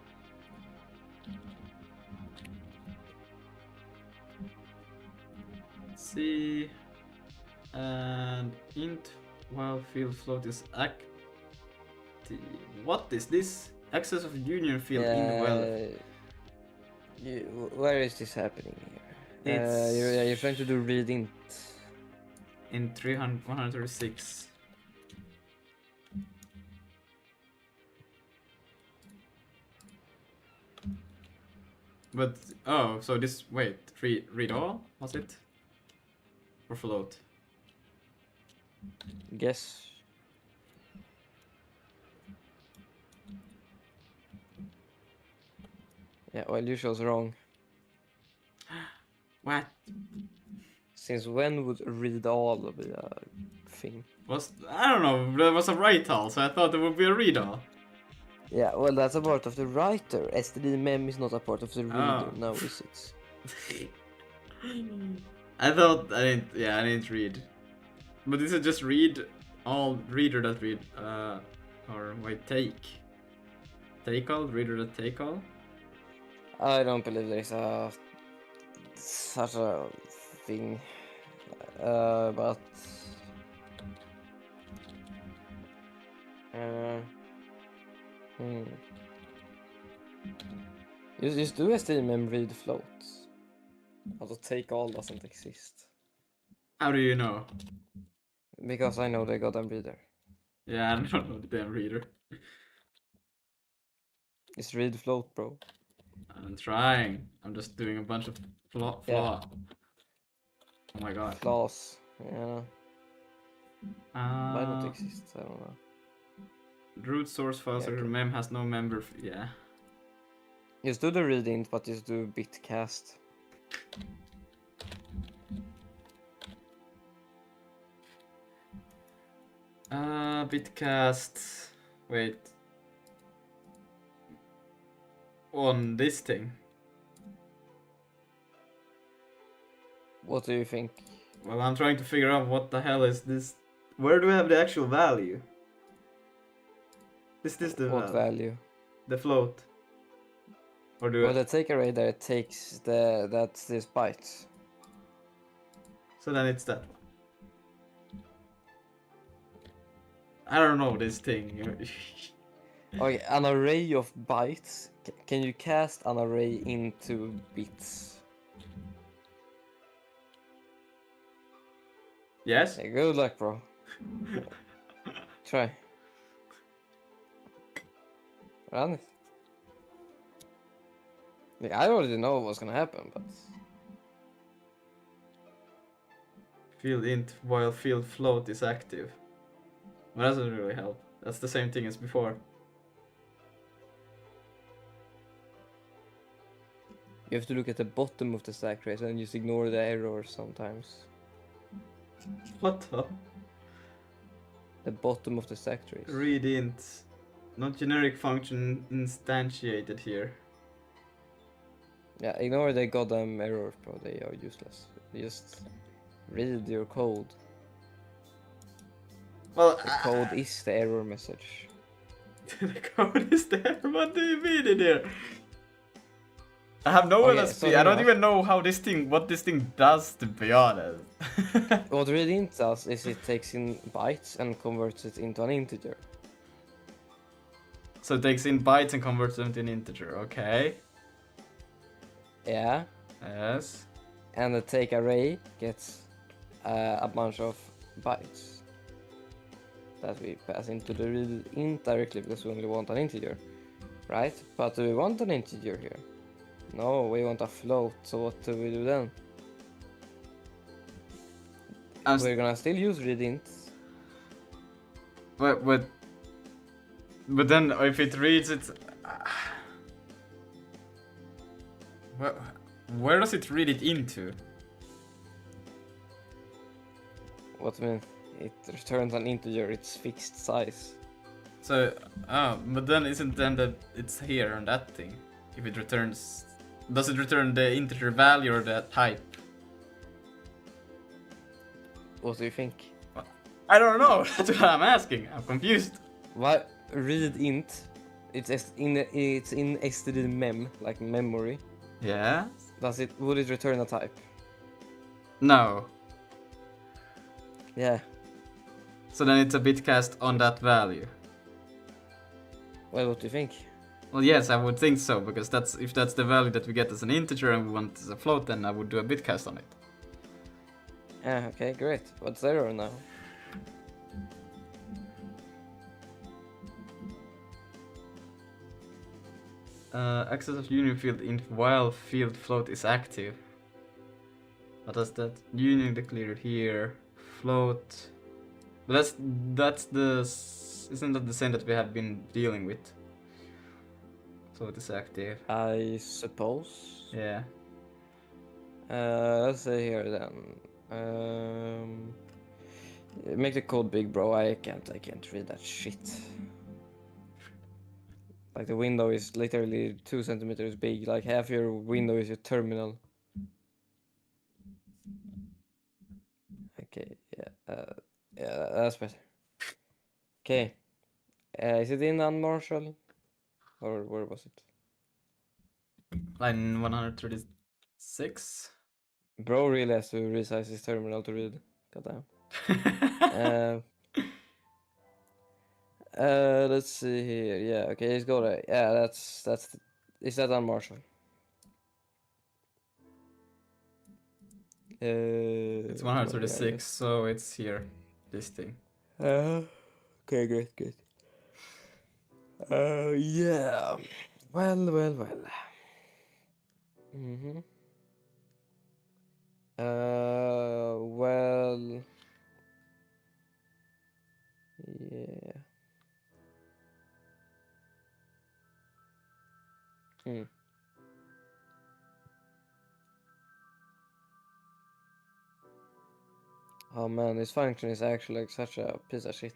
See, and int while field float is active. What is this? Access of union field in well. Where is this happening here? It's You're trying to do read int. in 136. But oh, so this wait, read all was it? Or float? Guess. Yeah, well, you chose wrong. What? Since when would read all be a thing? I don't know. There was a write all, so I thought there would be a read all. Yeah, well, that's a part of the writer. STD mem is not a part of the reader. Oh. Now is it? I thought I didn't read. But is it just read all reader that read or wait take all reader that take all? I don't believe there is such a thing. But Just do STMM read floats. Also take all doesn't exist. How do you know? Because I know the goddamn reader. Yeah, I don't know the damn reader. It's read float, bro. I'm trying. I'm just doing a bunch of flaw. Yeah. Oh my god. Flaws. Yeah. Might not Uh, exist, I don't know. root source file Yeah, server okay. mem has no member. Yeah. Just do the read int, but just do bitcast. Bitcast. Wait. On this thing. What do you think? Well, I'm trying to figure out what the hell is this Where do we have the actual value? Is this the What value? value? The float? Or do Well, the take array there takes that's this bytes. So then it's that one. I don't know this thing. Okay, an array of bytes. Can you cast an array into bits? Yes? Yeah, good luck, bro. Try. Run it. Like, I already know what's gonna happen, but Field int while field float is active. But that doesn't really help. That's the same thing as before. you have to look at the bottom of the stack trace and just ignore the errors sometimes. What the? The bottom of the stack trace. Read int. Not generic function instantiated here. Yeah, ignore the goddamn errors, bro. They are useless. Just read your code. Well, The code is the error message. the code is there. What do you mean in here? I have no Okay, LSP. so I don't enough. even know how what this thing does, to be honest. What readint does is it takes in bytes and converts it into an integer. So it takes in bytes and converts them to an integer. Okay. Yeah, Yes. and the take array gets a bunch of bytes that we pass into the readint directly because we only want an integer, right? But do we want an integer here? No, we want a float. So what do we do then? We're gonna still use readint. But then if it reads it, where does it read it into? What do you mean? It returns an integer, its fixed size. So, but then isn't then that it's here on that thing? If it returns, does it return the integer value or the type? What do you think? I don't know. That's what I'm asking. I'm confused. Why readint? It's in std mem, like memory. Yeah. Would it return a type? No. Yeah. So then it's a bitcast on that value. Well, what do you think? Well, yes, I would think so, because if that's the value that we get as an integer and we want as a float, then I would do a bitcast on it. Yeah, okay, great. What's error now? Access of union field int while field float is active. What does that? Union declared here. Float. But that's the isn't that the same that we have been dealing with? Float is active. I suppose. Yeah. Let's say here then. Make the code big, bro. I can't read that shit. Like the window is literally 2 centimeters big. Like half your window is your terminal. Okay, yeah, that's better. Okay, is it in unmarshal, or where was it? Line 136. Bro really has to resize his terminal to read. Goddamn. Let's see here. Yeah, okay, let's go there. Yeah, that's is that unmarshal? It's 136, so it's here. This thing. Okay, great. Yeah. Well. Mm-hmm. Well. Yeah. Hmm. Oh man, this function is actually like such a piece of shit.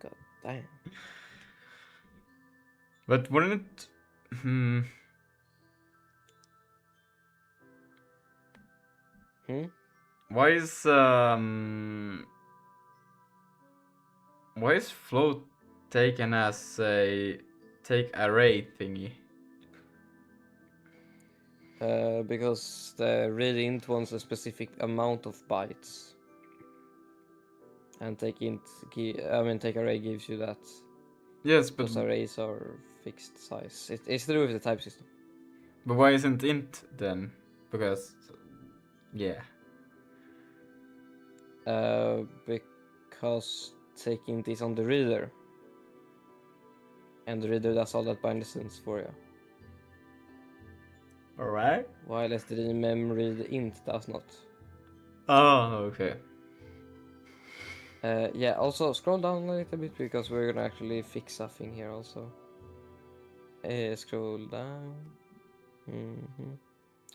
God damn. But wouldn't it? Why is Why is float taken as a take array thingy? Because the read int wants a specific amount of bytes, and take array gives you that. Yes, but Those arrays are fixed size. It's to do with the type system. why isn't int then? Because yeah. Because take int is on the reader, and the reader does all that by distance for you. All right. While strmem read int does not. Oh, okay. Yeah, also scroll down a little bit because we're gonna actually fix something here also. Scroll down.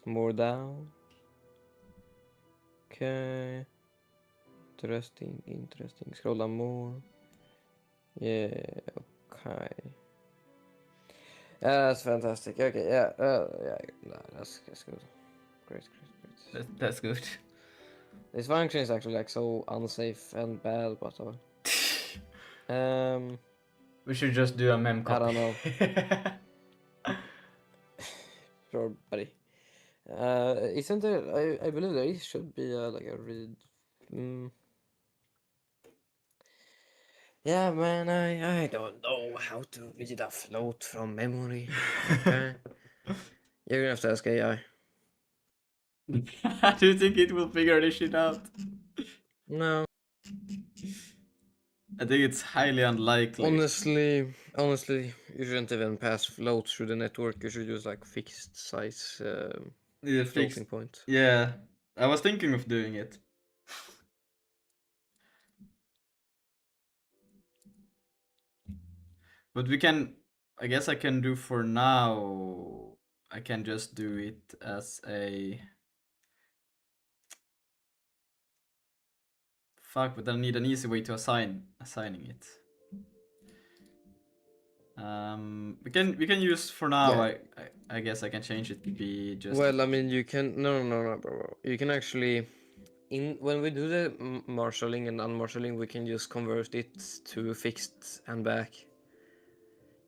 More down. Okay. Interesting. Scroll down more. Yeah, okay. That's fantastic. Okay, yeah, that's good. Great. That's good. This function is actually like so unsafe and bad, but We should just do a mem copy. I don't know. Sure, buddy. Isn't there? I believe there should be like a read. Yeah, man, I don't know how to read a float from memory. Okay, you're gonna have to ask AI. Do you think it will figure this shit out? No, I think it's highly unlikely. honestly, you shouldn't even pass floats through the network. You should use like fixed size Yeah, floating point. Yeah, I was thinking of doing it. But we can, I guess I can do for now, I can just do it as a... Fuck, but I need an easy way to assigning it. We can use for now. Yeah. I guess I can change it to be just. Well, I mean, you can no, bro. You can actually when we do the marshalling and unmarshalling, we can just convert it to fixed and back.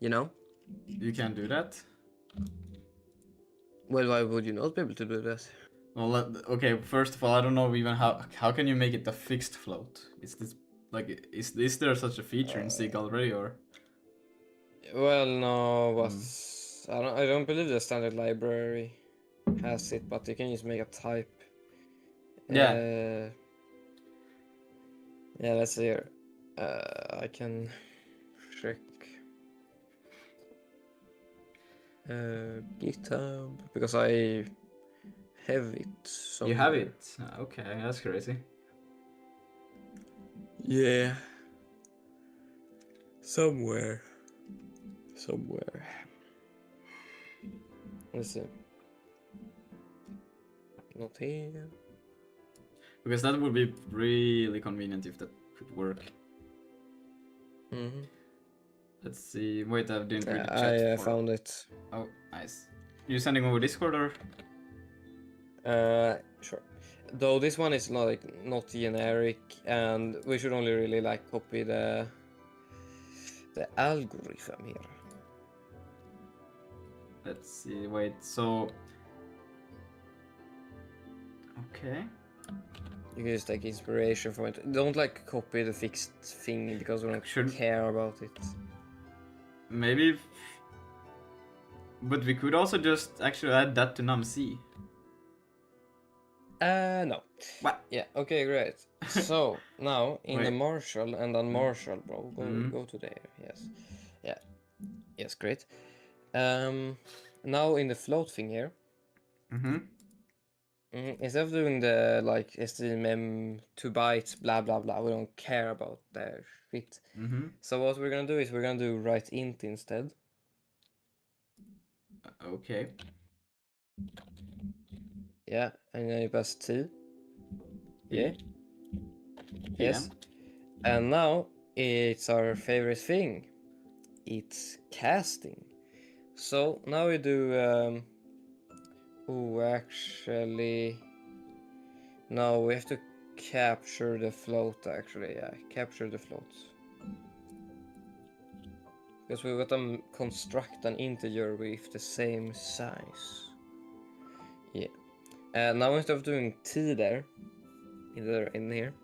You know? You can do that. Well, why would you not be able to do that? Well, okay. First of all, I don't know even how can you make it a fixed float? Is this like is there such a feature in Zig already or? Well, no, but I don't believe the standard library has it, but you can just make a type. Yeah. Yeah, let's see here. I can check GitHub because I have it somewhere. You have it. Okay, that's crazy. Yeah. Somewhere. Let's see. Not here. Because that would be really convenient if that could work. Let's see. Wait, I didn't read the chat. I found it. Oh, nice. You sending over Discord or? Sure. Though this one is not generic, and we should only really like copy the algorithm here. Let's see. Wait. So. Okay. You can just take inspiration from it. Don't like copy the fixed thing because we don't care about it. Maybe. But we could also just actually add that to num_c. No. What? Yeah, okay, great. So, now, in the Wait. marshal and unmarshal, bro, go to there, yes. Yeah. Yes, great. Now in the float thing here, instead of doing the, like, strmem 2 bytes, blah, blah, blah, we don't care about their shit. So what we're gonna do is we're gonna do write int instead. Okay. Yeah, and then you pass t. Yeah. Yes. And now it's our favorite thing. It's casting. So now we do. Actually, no, we have to capture the float. Actually, yeah, capture the float. Because we gotta construct an integer with the same size. Yeah. Now instead of doing t there, in here,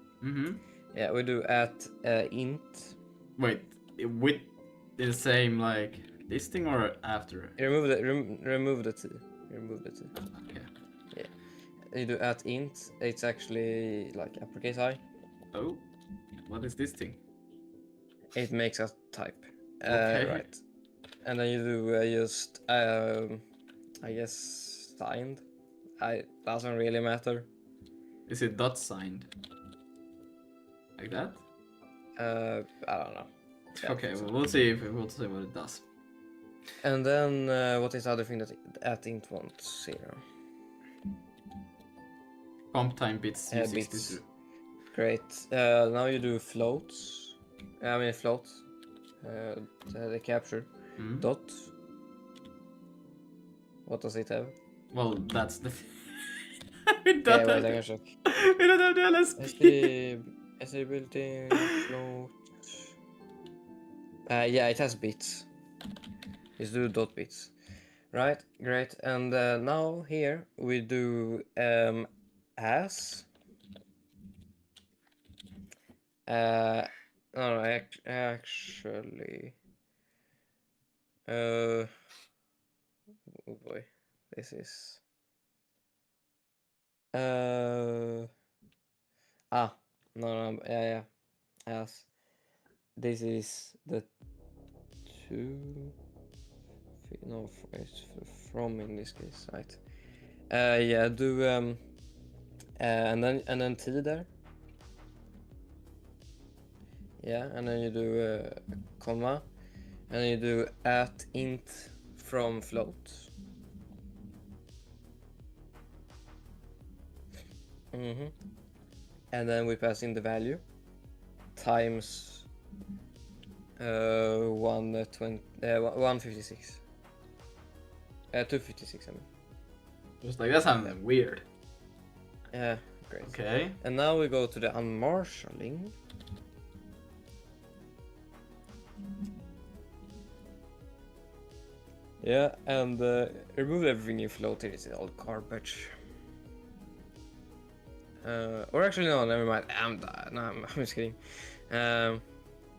yeah, we do at int. Wait, with the same like this thing or after? Remove the remove the t. Remove the t. Okay. Yeah. You do at int. It's actually like uppercase I. Oh, what is this thing? It makes a type. Okay. Right. And then you do just I guess signed. Doesn't really matter. Is it dot signed? Like that? I don't know. Yeah, Okay, so. well, we'll see what it does. And then what is the other thing that at int wants? 0. Comp time bits Bits. U62. Great. Now you do floats. I mean floats. The capture. Dot. What does it have? Well, that's the we don't Okay, have wait, I can the, check. we don't have the LSP. SD built-in float. Yeah, it has bits. Let's do dot bits. Right, great. And now here we do as. No, actually. Oh boy, this is. No, yeah, as. This is the two. No, it's from in this case, right? Yeah, do and then t there. Yeah, and then you do a comma, and then you do at int from float. And then we pass in the value times 156. 256, I mean. Just like that sounds weird. Yeah, great. Okay. And now we go to the unmarshalling. Yeah, and remove everything in float here. It's all garbage. Or actually, no, never mind. I'm just kidding. I'm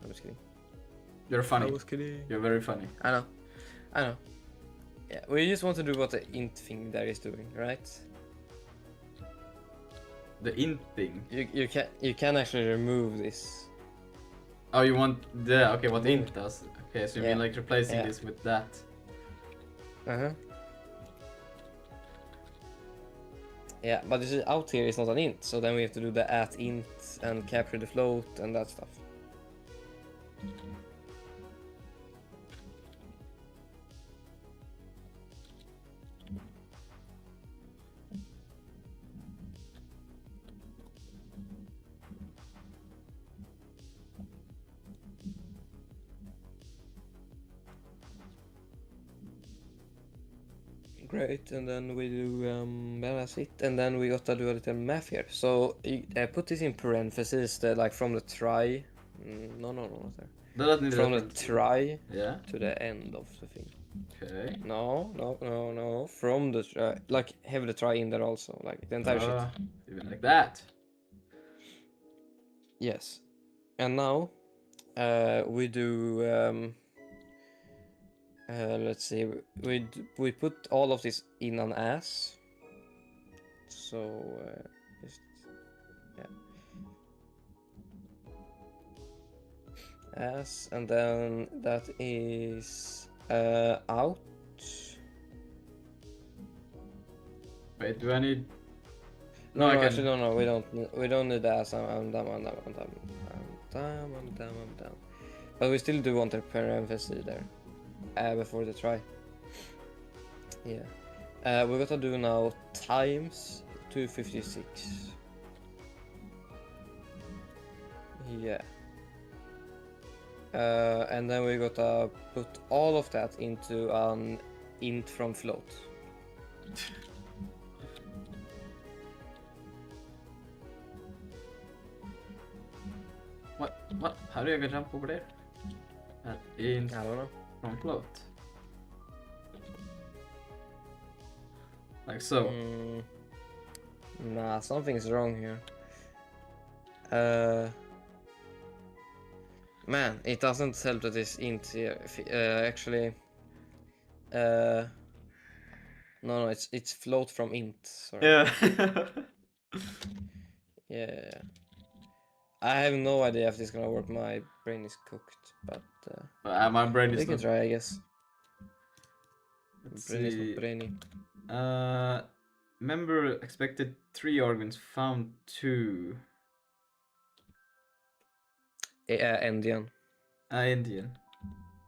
just kidding. You're funny. I was kidding. You're very funny. I know. Yeah, we just want to do what the int thing there is doing, right? The int thing. You can actually remove this. Oh, you want the okay? What int does? Okay, so you mean like replacing this with that? Yeah, but you see, out here is not an int, so then we have to do the at int and capture the float and that stuff. Great, and then we do that's it, and then we gotta do a little math here. So put this in parentheses, like from the try. No, not there. From the try to the end of the thing. Okay. No. From the try, like have the try in there also, like the entire shit. Even like that. Yes, and now we do. Let's see. We put all of this in an as. So just as, and then that is out. Wait, do I need? No, actually, no. We don't need as. I'm done. But we still do want a parenthesis there. Before the try. Yeah. We gotta do now times 256. Yeah. And then we gotta put all of that into an int from float. What? What? How do I jump over there? That int I don't know. from float. Like so. Nah, something's wrong here. Man, it doesn't help that this int here. Actually, no, it's float from int. Sorry. Yeah. Yeah. I have no idea if this is gonna work. My brain is cooked, but My brain we is can not. try, I guess. Let's Brain is not see. brainy. Member expected 3 arguments, found 2. Indian. Indian.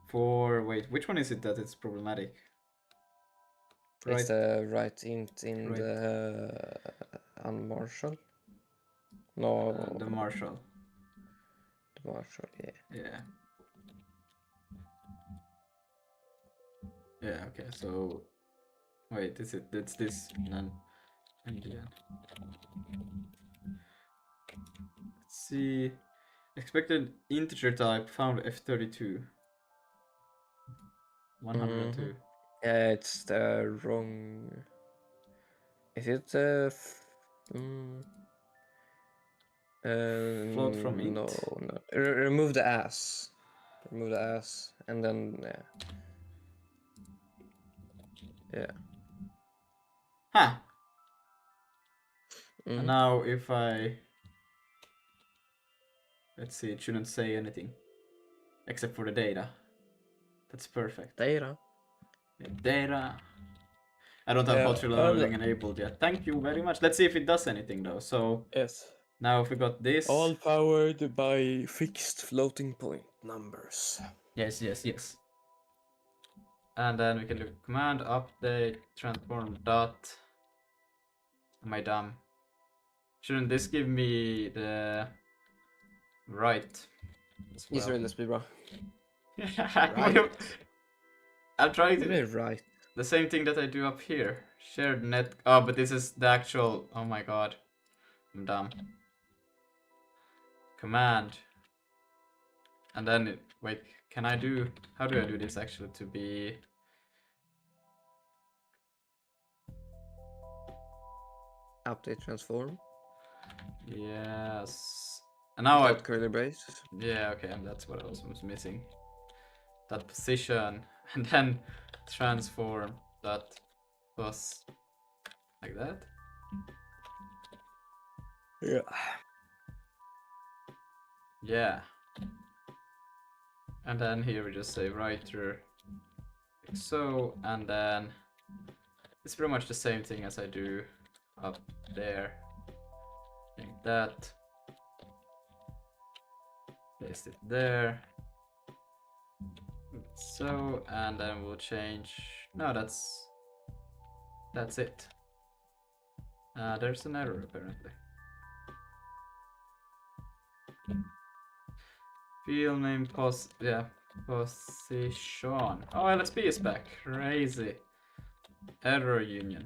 For wait, which one is it that it's problematic? It's Right. the right int in Right. the unmarshal. No, The Marshall. the marshal. Yeah. Yeah. Yeah. Okay. So wait, is it? It's this none. Indian. Let's see. Expected integer type found F32. 102. Yeah, it's the wrong. Is it Float from int? no, no. Remove the ass. Remove the ass, and then yeah. Huh. Mhm. And now if I let's see, it shouldn't say anything except for the data. That's perfect. Data. Yeah, data. I don't have Yeah, hot loading enabled yet. Thank you very much. Let's see if it does anything though. So yes. now if we got this. All powered by fixed floating point numbers. Yes, yes, yes. And then we can do command update transform dot. Am I dumb? Shouldn't this give me the right as well? Israel, let's be bro. Right. I'm trying to Right. the same thing that I do up here. Shared net. Oh, but this is the actual. Oh my god, I'm dumb. Command. And then wait, can I do? How do I do this actually to be? Update transform. Yes. And now Without curly brace. yeah, okay, and that's what I was missing. That position, and then transform that plus like that. Yeah. Yeah. And then here we just say writer like so, and then it's pretty much the same thing as I do up there. Like that. Paste it there. So, and then we'll change. No, that's it. There's an error apparently. Field name position. Oh, LSP is back. Crazy. Error union.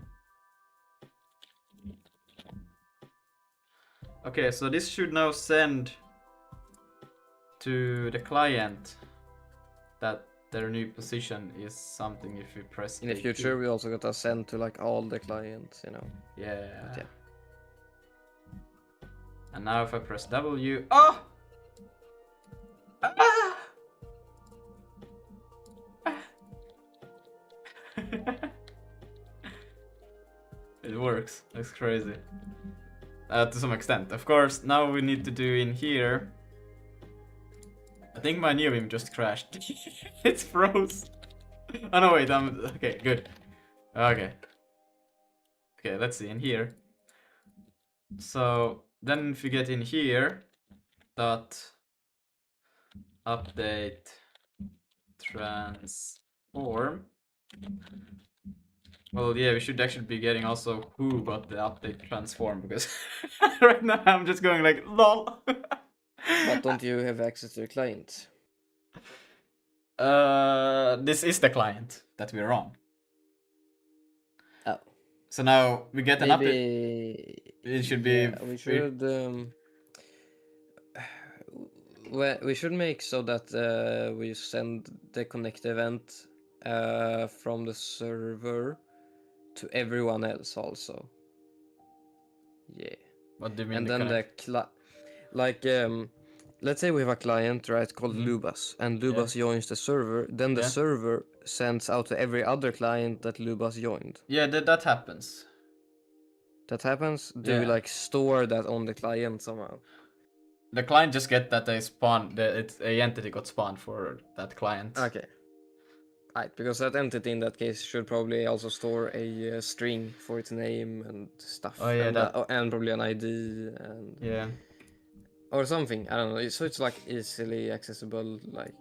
Okay, so this should now send to the client that their new position is something if we press In the A key. future, we also gotta send to like all the clients, you know. Yeah. Yeah. And now if I press W. Oh! Ah! It works. That's crazy. To some extent. Of course, now we need to do in here. I think my Neovim just crashed. It's froze. Oh no, wait, okay, good. Okay. Okay, let's see in here. So then if we get in here, dot update transform. Well, yeah, we should actually be getting also who got the update transform because right now I'm just going like lol. But don't you have access to the client? This is the client that we're on. Oh. So now we get an update. Maybe It should be. we should we should make so that we send the connect event from the server to everyone else also. Yeah. What do you mean And the then connect? let's say we have a client, right, called Mhm. Lubas, and Lubas joins the server, then the Yeah. server sends out to every other client that Lubas joined. Yeah, that happens. That happens. Do we Yeah. like store that on the client somehow? The client just get that they spawn a entity got spawned for that client. Okay. Right, because that entity in that case should probably also store a string for its name and stuff, Oh, yeah, and probably an ID and Yeah. or something. I don't know. So it's like easily accessible, like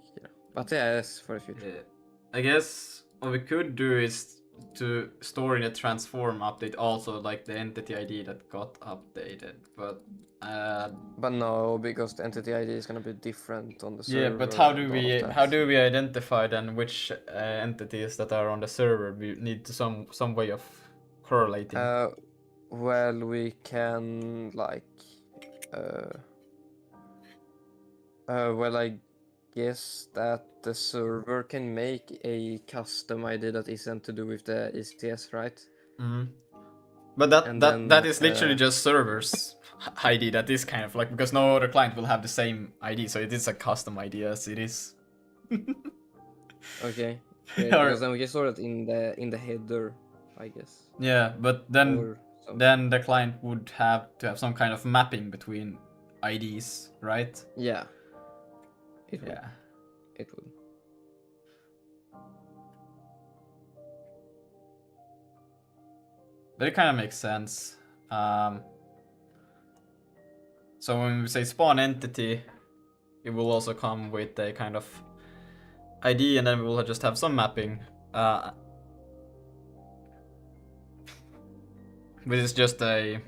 But yeah, that's for the future. Yeah. I guess what we could do is to store in a transform update also like the entity ID that got updated, but But no, because the entity ID is gonna be different on the server. yeah, but how and all of that. do we identify then which entities that are on the server? We need to some way of correlating. Well, we can well, I guess that the server can make a custom ID that isn't to do with the ECS, right? But And that then, is literally just servers ID. That is kind of like, because no other client will have the same ID, so it is a custom ID as it is. Okay, because then we can store it in the header, I guess. Yeah, but then Or something. then the client would have to have some kind of mapping between IDs, right? Yeah. It would. Yeah. It would. But it kind of makes sense. So when we say spawn entity, it will also come with a kind of ID, and then we will just have some mapping. But it's just a...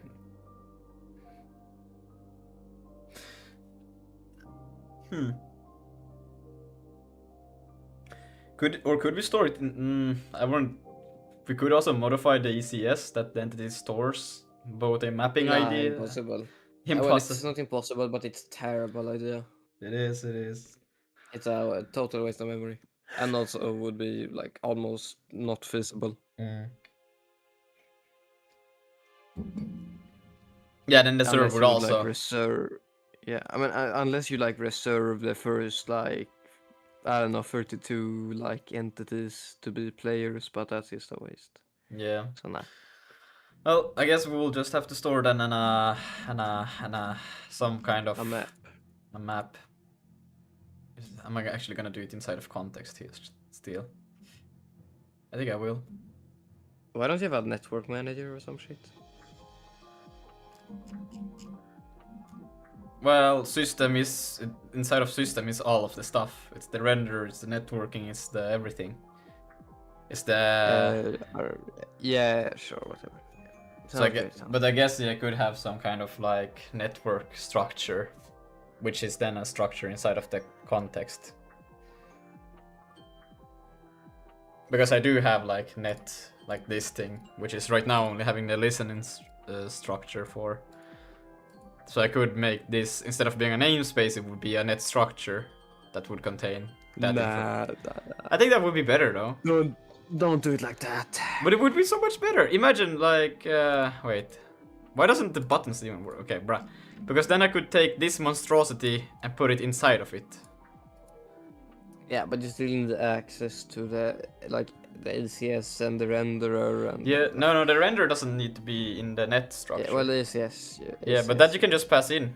Could we store it in... I wouldn't... We could also modify the ECS that the entity stores both a mapping ID... Impossible. Impossible. Well, it's not impossible, but it's a terrible idea. It is. It's a total waste of memory. And also would be like almost not feasible. Yeah, then the server Unless would you also... like reserve. Yeah, I mean, unless you like reserve the first like, I don't know, 32 like entities to be players, but that's just a waste. Yeah. So nah. Well, I guess we will just have to store then in some kind of... A map. A map. I'm actually gonna do it inside of context here still. I think I will. Why don't you have a network manager or some shit? Well, system is... Inside of system is all of the stuff. It's the render, it's the networking, it's the everything. It's the... Yeah, sure, whatever. So but I guess I could have some kind of like network structure, which is then a structure inside of the context. Because I do have like net, like this thing, which is right now only having the listening structure for. So I could make this, instead of being a namespace, it would be a net structure that would contain that info. I think that would be better though. Don't do it like that. But it would be so much better. Imagine like, wait. Why doesn't the buttons even work? Okay, bruh. Because then I could take this monstrosity and put it inside of it. Yeah, but you still need access to the ACS and the renderer and... Yeah, no, the render doesn't need to be in the net structure. Yeah, well, ACS. Yeah, but that you can just pass in.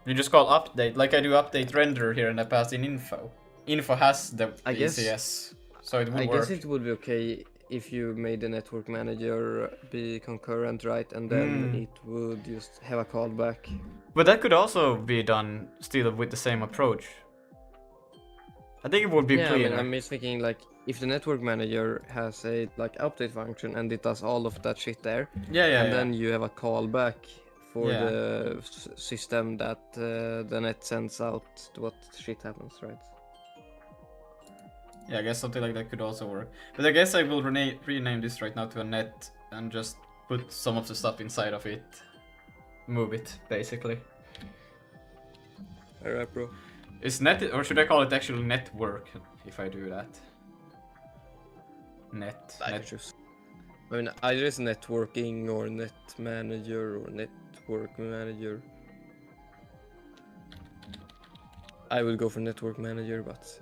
You just call update, like I do update render here and I pass in info. Info has the ACS, so it would work. I guess it would be okay if you made the network manager be concurrent, right? And then it would just have a callback. But that could also be done still with the same approach. I think it would be cleaner. I mean, I'm just thinking like if the network manager has a like update function and it does all of that shit there. And then you have a callback for the system that the net sends out what shit happens, right? Yeah, I guess something like that could also work. But I guess I will rename this right now to a net and just put some of the stuff inside of it. Move it, basically. Alright, bro. Is net, or should I call it actual network if I do that? I Net. choose. I mean, either it's networking or net manager or network manager. I would go for network manager, but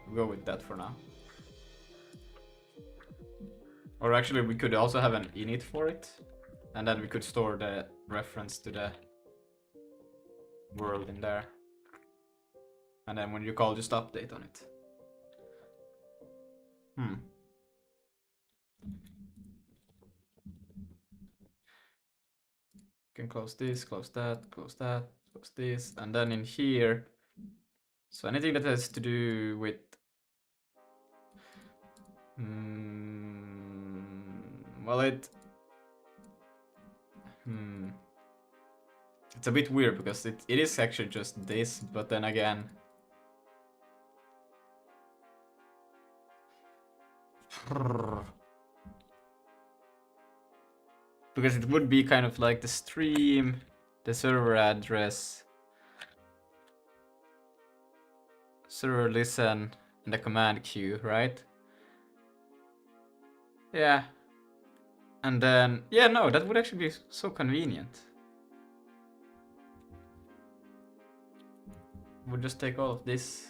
We'll go with that for now. Or actually, we could also have an init for it, and then we could store the reference to the world in there. And then when you call, just update on it. Can close this, close that, close that, close this, and then in here, so anything that has to do with well, it's a bit weird because it is actually just this, but then again, because it would be kind of like the stream, the server address, server listen, and the command queue, right? Yeah. And then, yeah, no, that would actually be so convenient. We'll just take all of this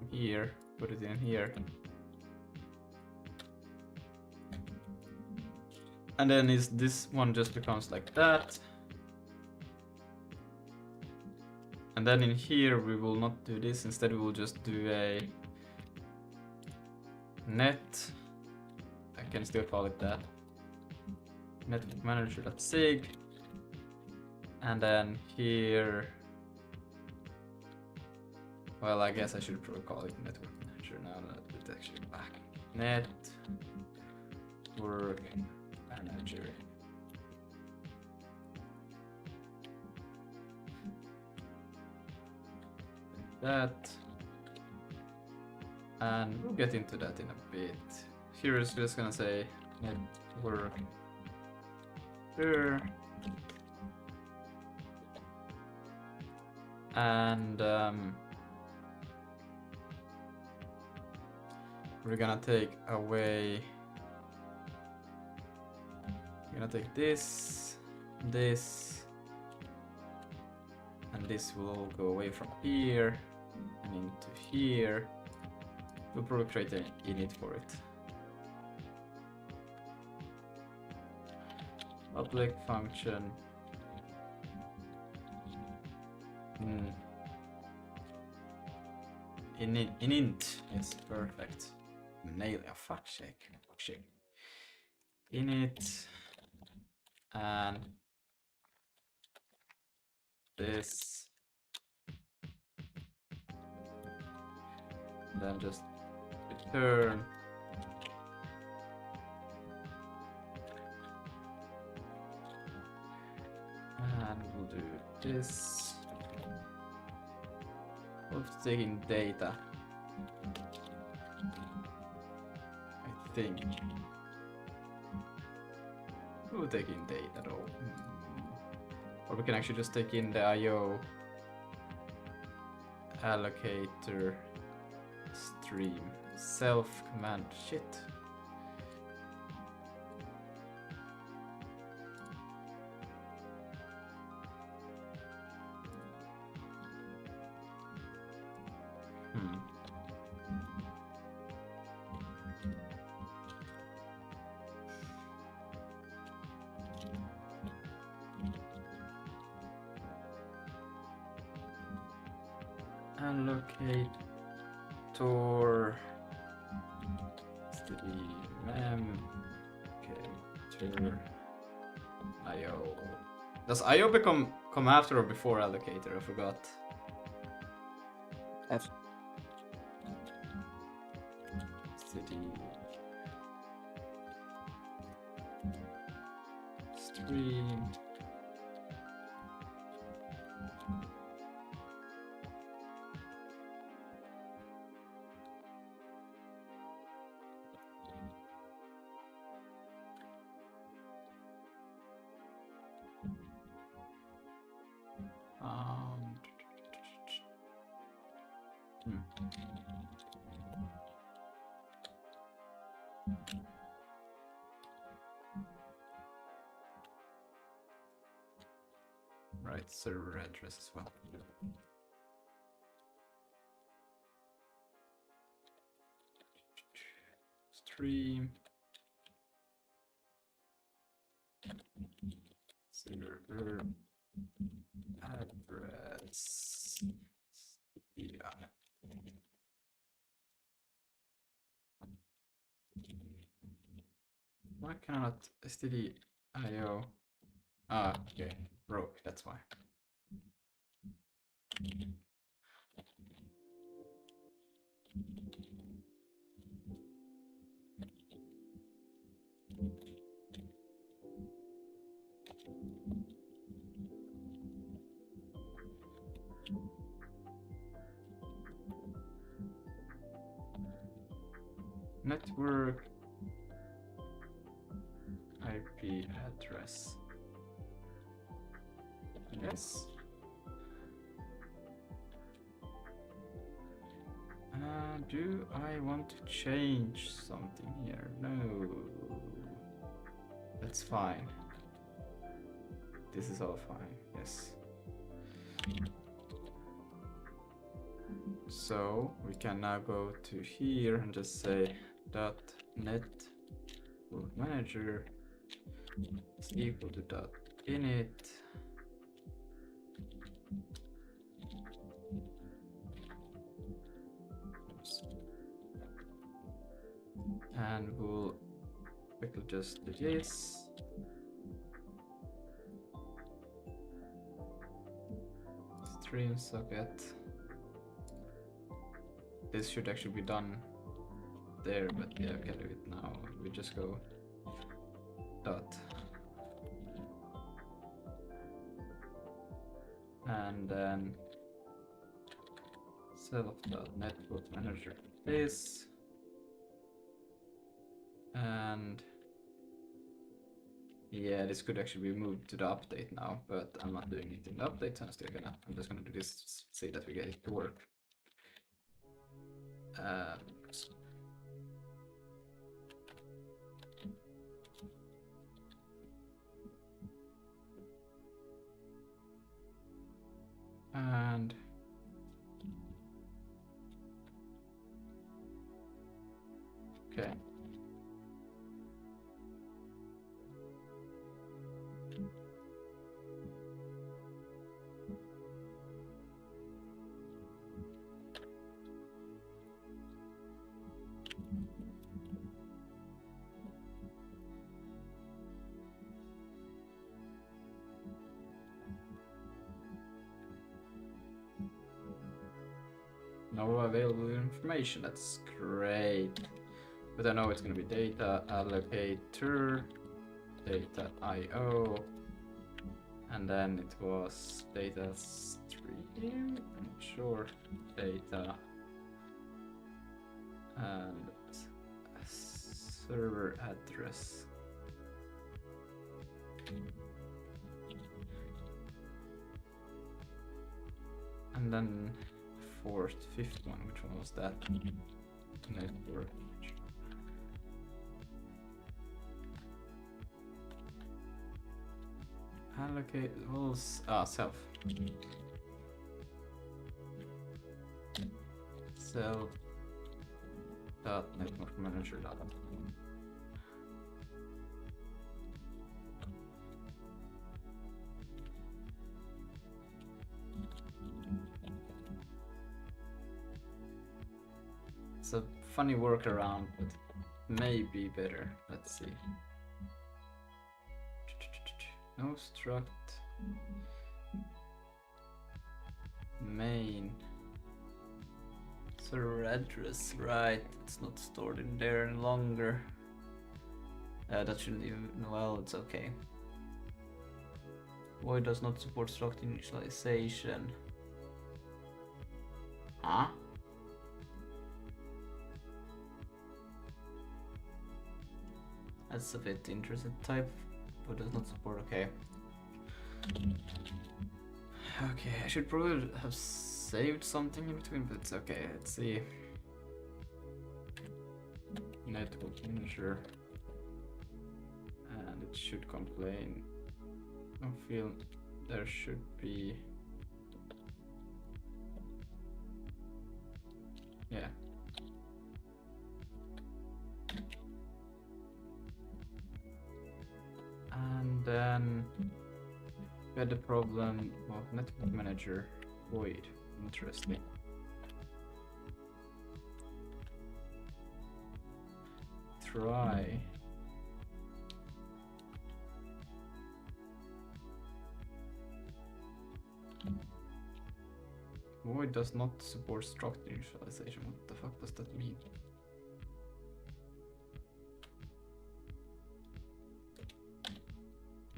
here, put it in here. And then this one just becomes like that. And then in here we will not do this, instead we will just do a net. I can still call it that. Network manager.zig. And then here, well, I guess I should probably call it network manager now that it's actually back. Network manager. That. And we'll get into that in a bit. Here is just gonna say network here. And we're gonna take away, we're gonna take this, and this will all go away from here and into here. We'll probably create an init for it. Public function. Init. Yes, perfect. Nail it. Fuck shake. Init. And this. Then just return. And we'll do this. We'll take in data. I think. We'll take in data though. Or we can actually just take in the IO allocator stream. Self command shit. Allocator mem allocator IO. Does IO come after or before allocator? I forgot. after. City stream. Right, server address as well. Stream. Server address. Yeah. Why cannot std.io? Ah, okay, broke, that's why. Network IP address. Yes. Do I want to change something here? No. That's fine. This is all fine, yes. So we can now go to here and just say .net manager is equal to .init. And we'll quickly just do this. Stream socket. This should actually be done there, but yeah, we can do it now. We just go dot. And then self.network manager this. And yeah, this could actually be moved to the update now, but I'm not doing it in the update, so I'm just gonna do this, see that we get it to work. And okay. No available information, that's great. But I know it's gonna be data allocator, data IO, and then it was data stream, sure, data, and server address. And then fifth one, which one was that? Network. Allocate was self. Self dot network manager dot. It's a funny workaround, but maybe better. Let's see. No struct main server address, right? It's not stored in there any longer. That shouldn't even, well, it's okay. Void does not support struct initialization. Huh? That's a bit interesting. Type but does not support. Okay. Okay, I should probably have saved something in between, but it's okay. Let's see. Network manager. And it should complain. I feel there should be. Yeah. And then we had the problem of network manager void. Interesting. Try. Void does not support structure initialization. What the fuck does that mean?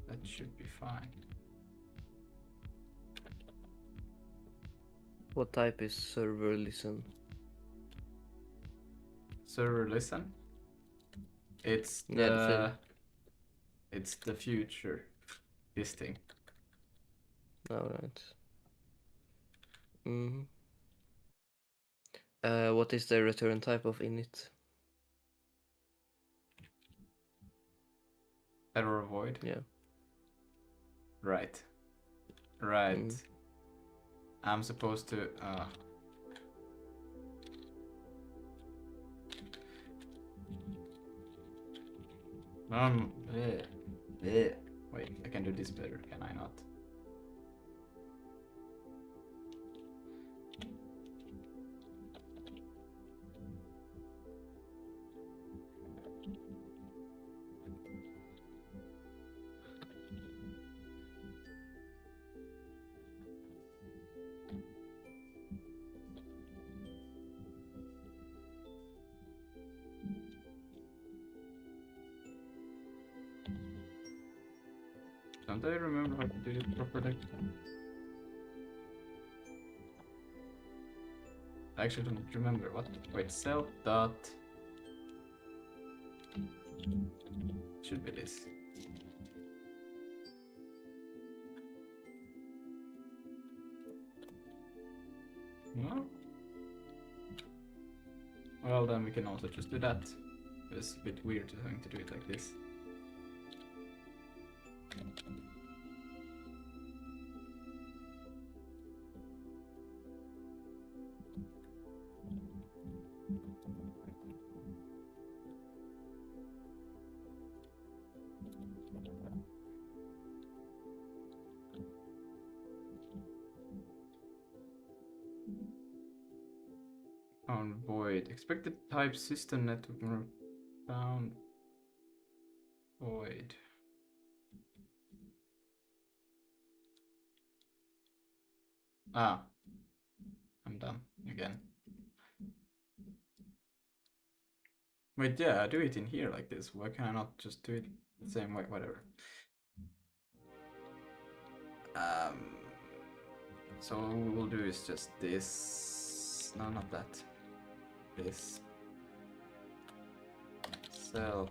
That should be fine. What type is server listen? Server listen. It's Yeah, the the thing. it's the future listing. Alright. Mm-hmm. What is the return type of init? Error void. Yeah. Right. Right. Mm. I'm supposed to bleh, bleh. Wait, I can do this better, can I not? Don't I remember how to do it properly? I actually don't remember what. Wait, self dot should be this. No? Well, then we can also just do that. It's a bit weird having to do it like this. Found void. Expected type system network found void. Ah, I'm done again. Wait, yeah, I do it in here like this. Why can I not just do it the same way? Whatever. So what we'll do is just this. No, not that. This. Self.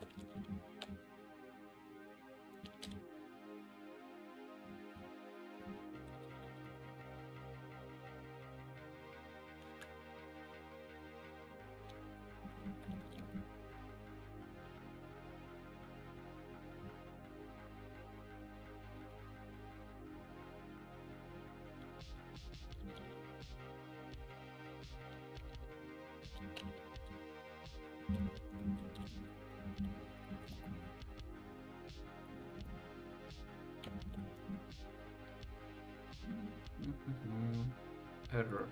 Error.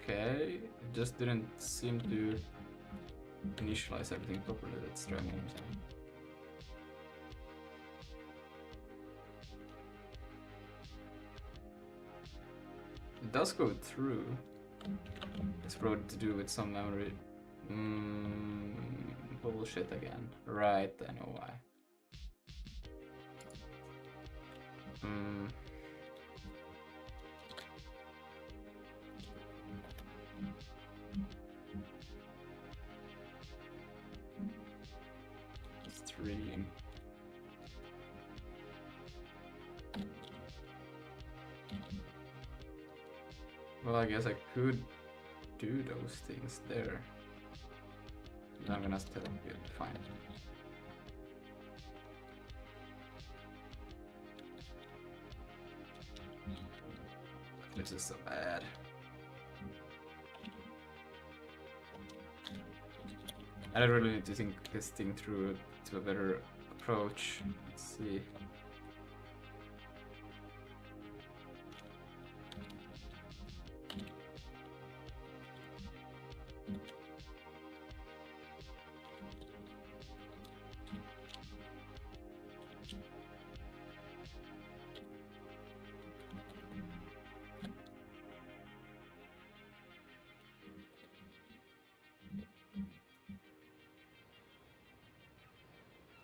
Okay, it just didn't seem to initialize everything properly. Let's try one more time. It does go through. It's probably to do with some memory. Bullshit again. Right, I know why. reading. Well, I guess I could do those things there. I'm gonna still be fine. This is so bad. I really need to think this thing through to a better approach. Let's see.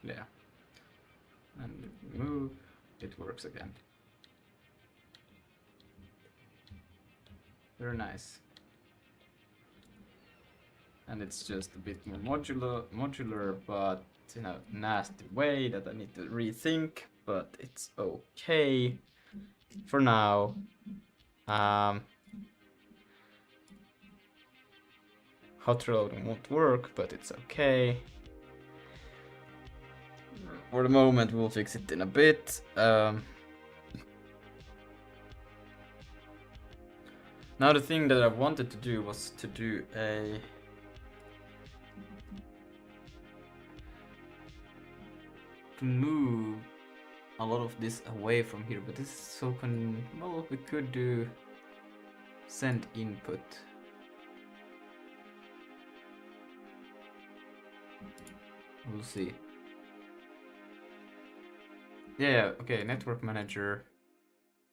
Yeah. And if we move, it works again. Very nice. And it's just a bit more modular, but in a nasty way that I need to rethink, but it's okay for now. Hot reloading won't work, but it's okay. For the moment, we'll fix it in a bit. Now the thing that I wanted to do was to do to move a lot of this away from here, but this is so well, we could do send input. We'll see. Yeah, okay, network manager.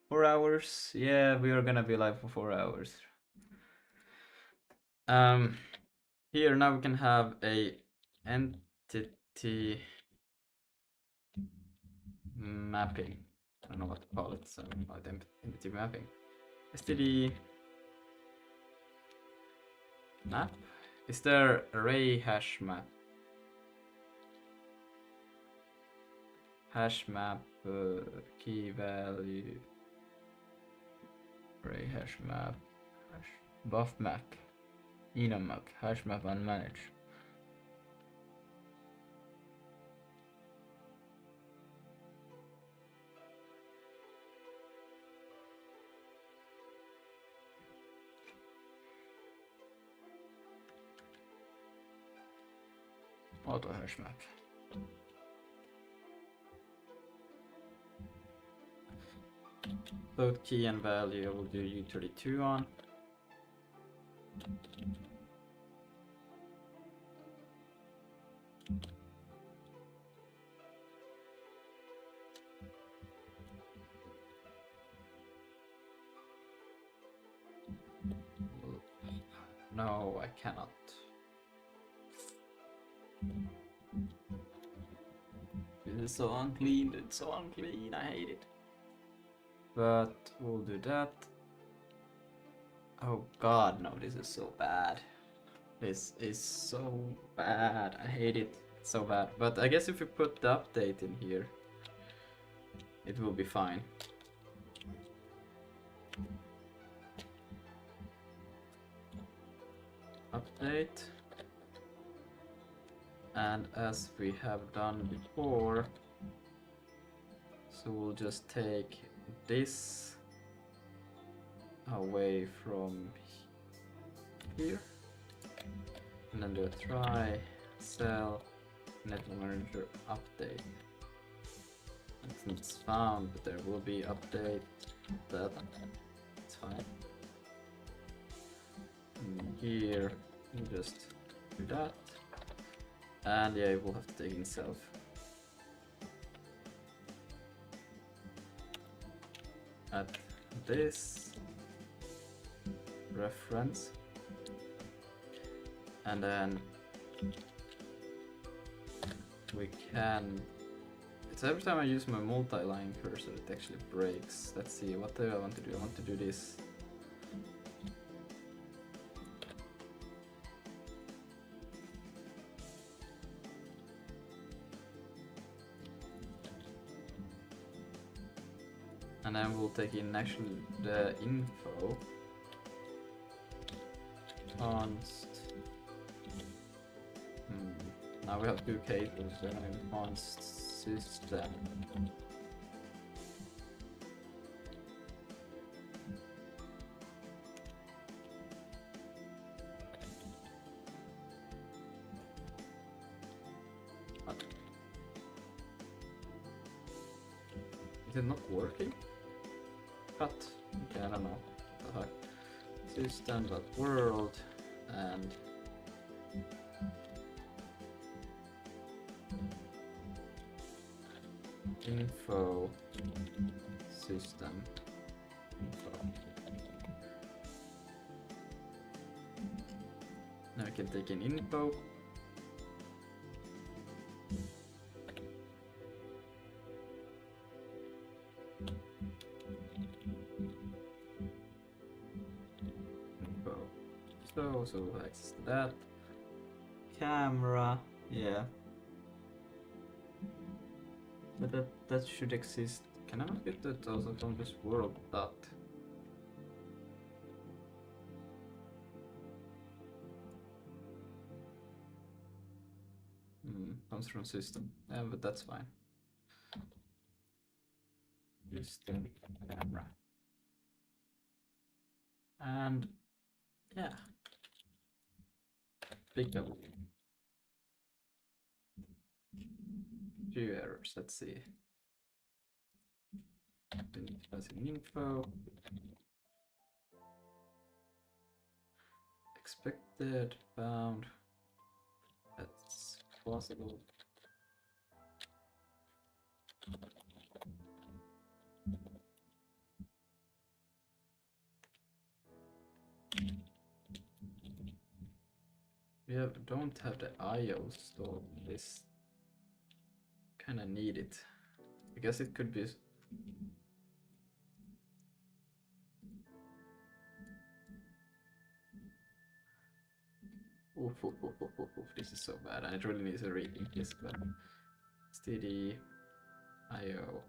4 hours. Yeah, we are gonna be live for 4 hours. Here now we can have a entity mapping. I don't know what to call it, so entity mapping. STD map. Is there array hash map? Hash map key value array hash map buff map enum map hash map unmanaged. Auto hash map. Both key and value I will do U32 on. No, I cannot. This is so unclean, it's so unclean, I hate it. But we'll do that. Oh god, no, this is so bad. This is so bad, I hate it so bad. But I guess if we put the update in here, it will be fine. Update. And as we have done before, so we'll just take this away from here and then do a try cell network manager update. It's found, but there will be update. That's fine. And here you just do that, and yeah, we'll have to take in self. Add this reference, and then we can. It's every time I use my multi-line cursor, it actually breaks. Let's see, what do I want to do? I want to do this. And then we'll take in actually the info. Const. Now we have two cases in const system. Is it not working? Cut. Okay, I don't know. What the heck. System.world and info system info. Now we can take in info. So we'll access to that. Camera, yeah. But that should exist. Can I not get that also from this world dot? Comes from system. Yeah, but that's fine. System camera. And yeah. Big W. Few errors, let's see. Passing info. Expected, found. That's possible. We don't have the IO stored in this. Kinda need it. I guess it could be. Oof, this is so bad, and it really needs a reading. Yes, but std IO.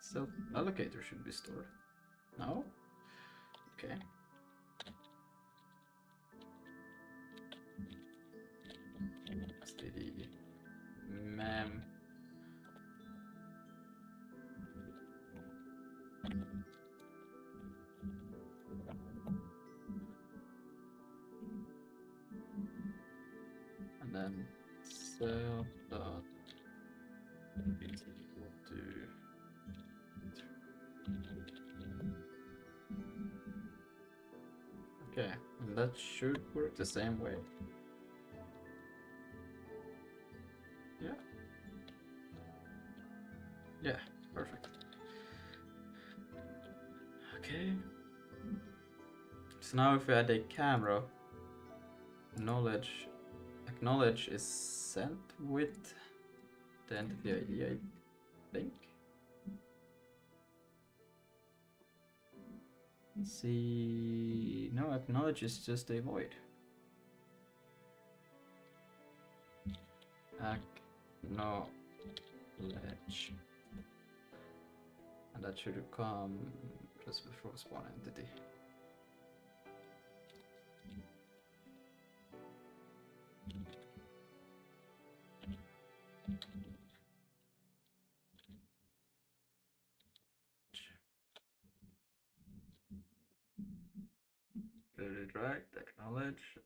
So allocator should be stored. No? Okay. Std mem. And then cell dot is equal to okay, and that should work the same way. Yeah. Yeah, perfect. Okay. So now if we add a camera, acknowledge is sent with the entity ID, I think. See, no, acknowledge is just a void. Acknowledge. And that should come just before spawn entity. Did it right? Acknowledge.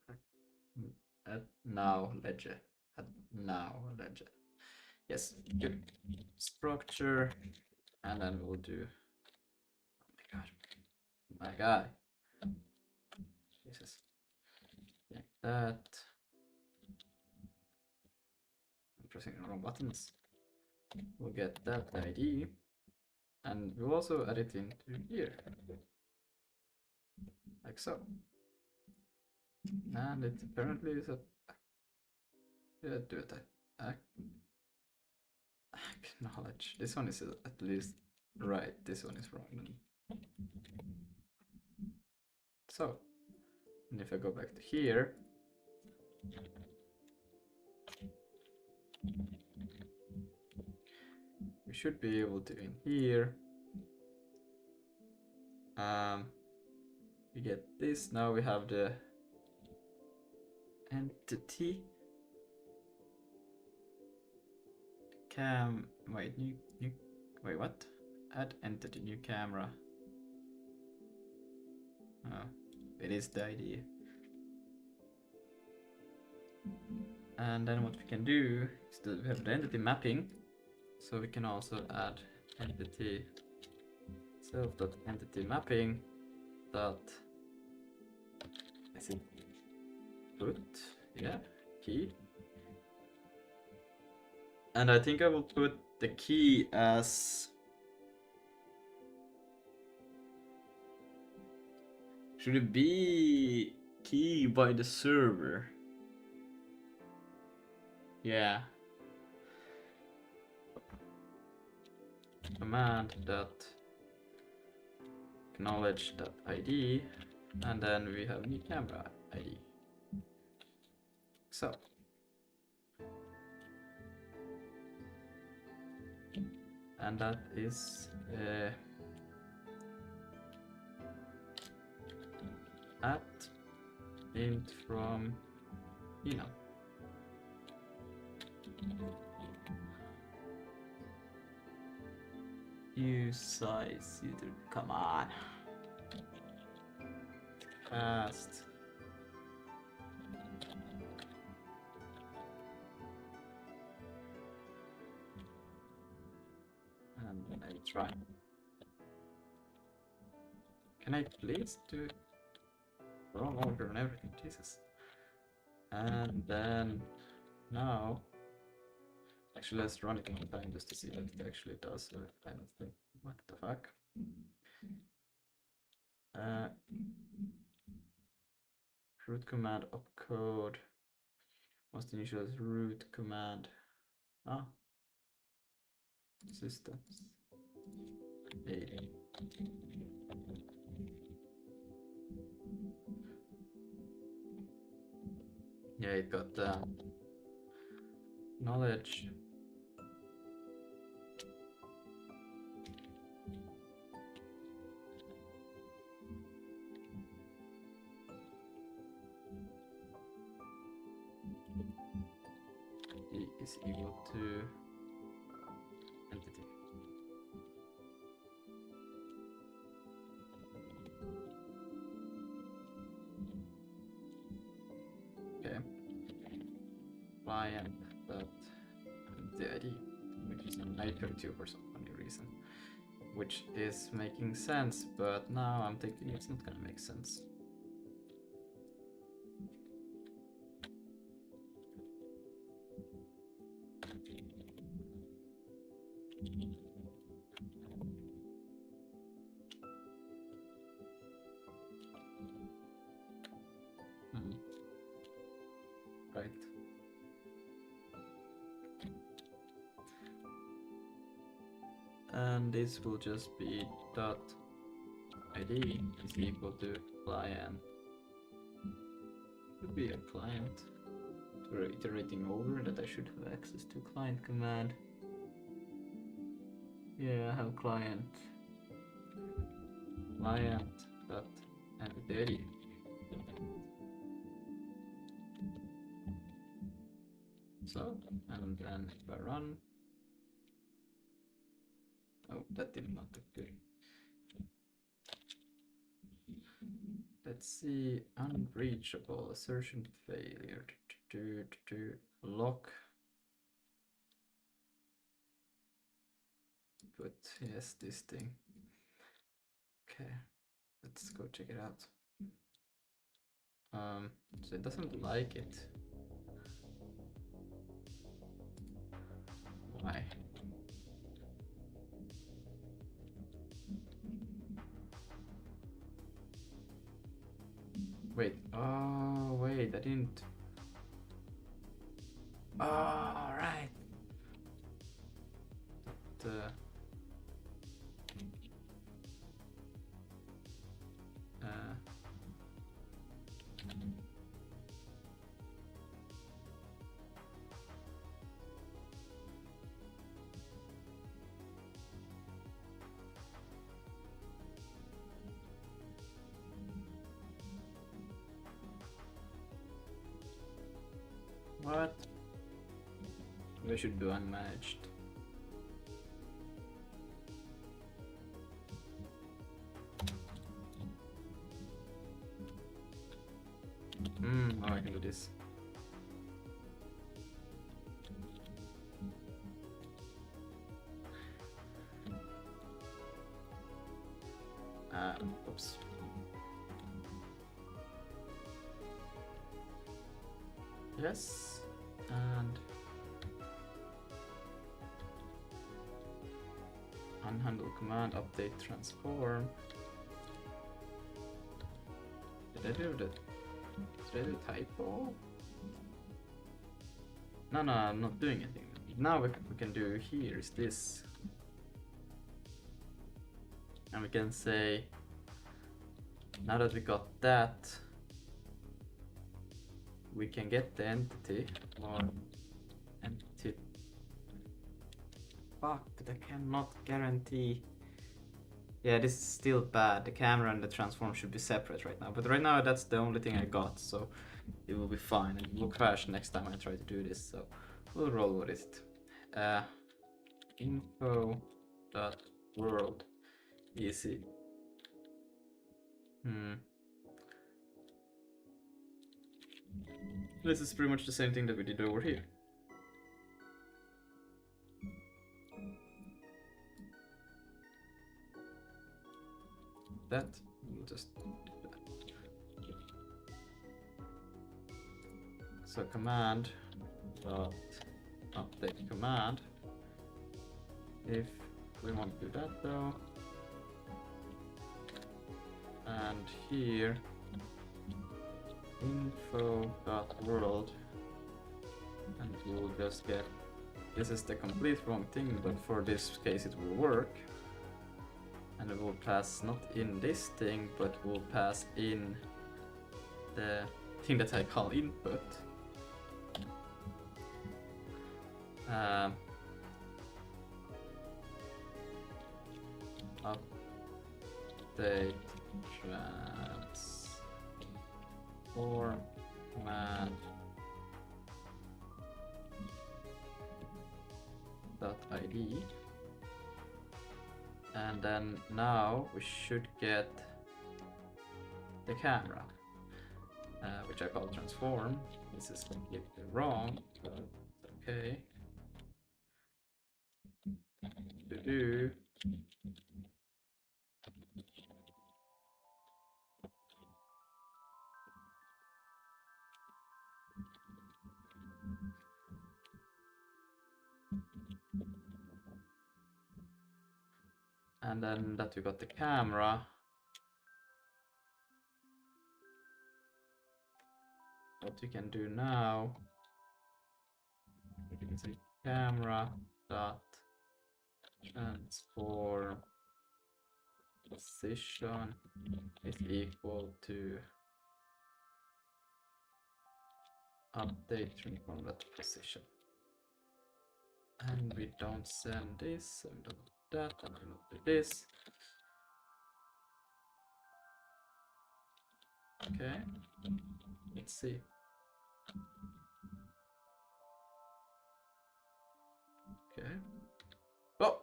At now ledger. At now ledger. Yes, good. Structure. And then we'll do. Oh my god. Jesus. Like that. I'm pressing the wrong buttons. We'll get that ID. And we'll also add it into here. Like so. And it apparently is a. Yeah, do it. Acknowledge. This one is at least Right, this one is wrong then. So, and if I go back to here, we should be able to in here. We get this. Now we have the entity cam. Wait, new wait, what? Add entity, new camera. Oh, it is the idea. And then what we can do is that we have the entity mapping, so we can also add entity self.entity mapping dot is it put, yeah, key. And I think I will put the key as, should it be key by the server? Yeah. Command dot acknowledge dot ID, and then we have new camera ID. So. And that is at int from Ina. Use size, come on. Fast. And then I try. Can I please do wrong order and everything? Jesus. And then now, actually, let's run it one time just to see what it actually does. I don't think. What the fuck? Root command opcode. What's the initial root command? Ah. Systems. 80. Yeah, it got knowledge. E is equal to entity. Okay. Client that the ID, which is an I32 for some funny reason, which is making sense, but now I'm thinking it's not gonna make sense. Right. And this will just be dot ID is equal to client. Could be a client. We're iterating over that I should have access to client command. Yeah, I have client dot entity. So, and then if I run, oh, that did not look good. Let's see, unreachable, assertion failure, lock. But yes, this thing. Okay, let's go check it out. So it doesn't like it. Why? Wait, oh wait, I didn't. Oh, right. But, What? We should do unmanaged. Oh, I can do this. Oops. Yes, and unhandle command, update, transform. Did I do that? Did I do typo? No, I'm not doing anything. Now what we can do here is this. And we can say, now that we got that, we can get the entity or entity. Fuck, but I cannot guarantee. Yeah, this is still bad. The camera and the transform should be separate right now. But right now that's the only thing I got, so it will be fine. And it will crash next time I try to do this, so we'll roll with it. Info.world. Easy. This is pretty much the same thing that we did over here. That, we'll just do that. So command dot update command. If we want to do that though, and here info.world, and we'll just get, this is the complete wrong thing, but for this case it will work. And it will pass not in this thing, but will pass in the thing that I call input. Update transform command .id. And then now we should get the camera, which I call transform. This is completely wrong, but okay. Do. And then that we got the camera, what we can do now, we can say camera dot transform position is equal to update transform that position. And we don't send this, so we don't do that, and we don't do this. Okay, let's see. Okay. Oh!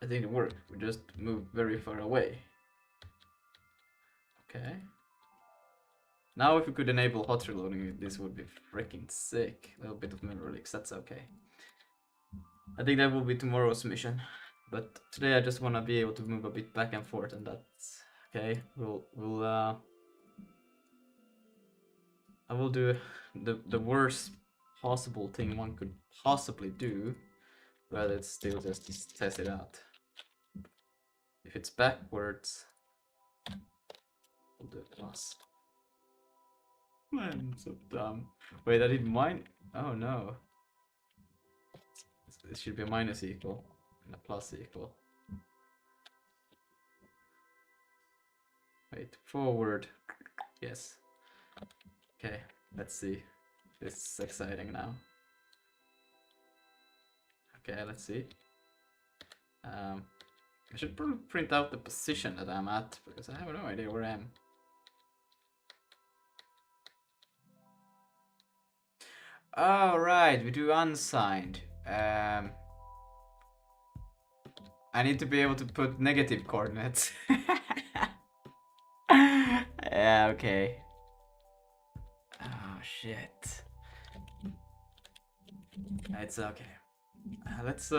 I think it worked. We just moved very far away. Okay. Now if we could enable hot reloading, this would be freaking sick. A little bit of memory leaks, that's okay. I think that will be tomorrow's mission. But today I just want to be able to move a bit back and forth, and that's okay. I will do the worst possible thing one could possibly do, but it's still just to test it out. If it's backwards, we'll do plus. I'm so dumb. Wait, I did mine. Oh no. It should be a minus equal and a plus equal. Wait, forward. Yes. Okay, let's see. This is exciting now. Okay, let's see. I should probably print out the position that I'm at, because I have no idea where I am. Oh, right, we do unsigned. I need to be able to put negative coordinates. Yeah, okay. Oh, shit. It's okay. Let's, we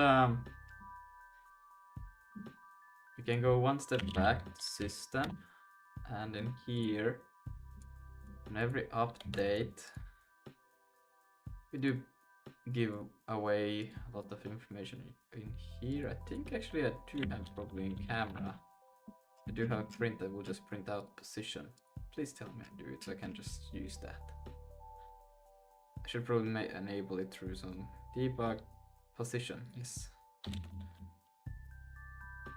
can go one step back to system. And in here, on every update, we do give away a lot of information in here. I think actually I do have probably in camera. I do have a print that will just print out position. Please tell me I do it so I can just use that. I should probably enable it through some debug position. Yes.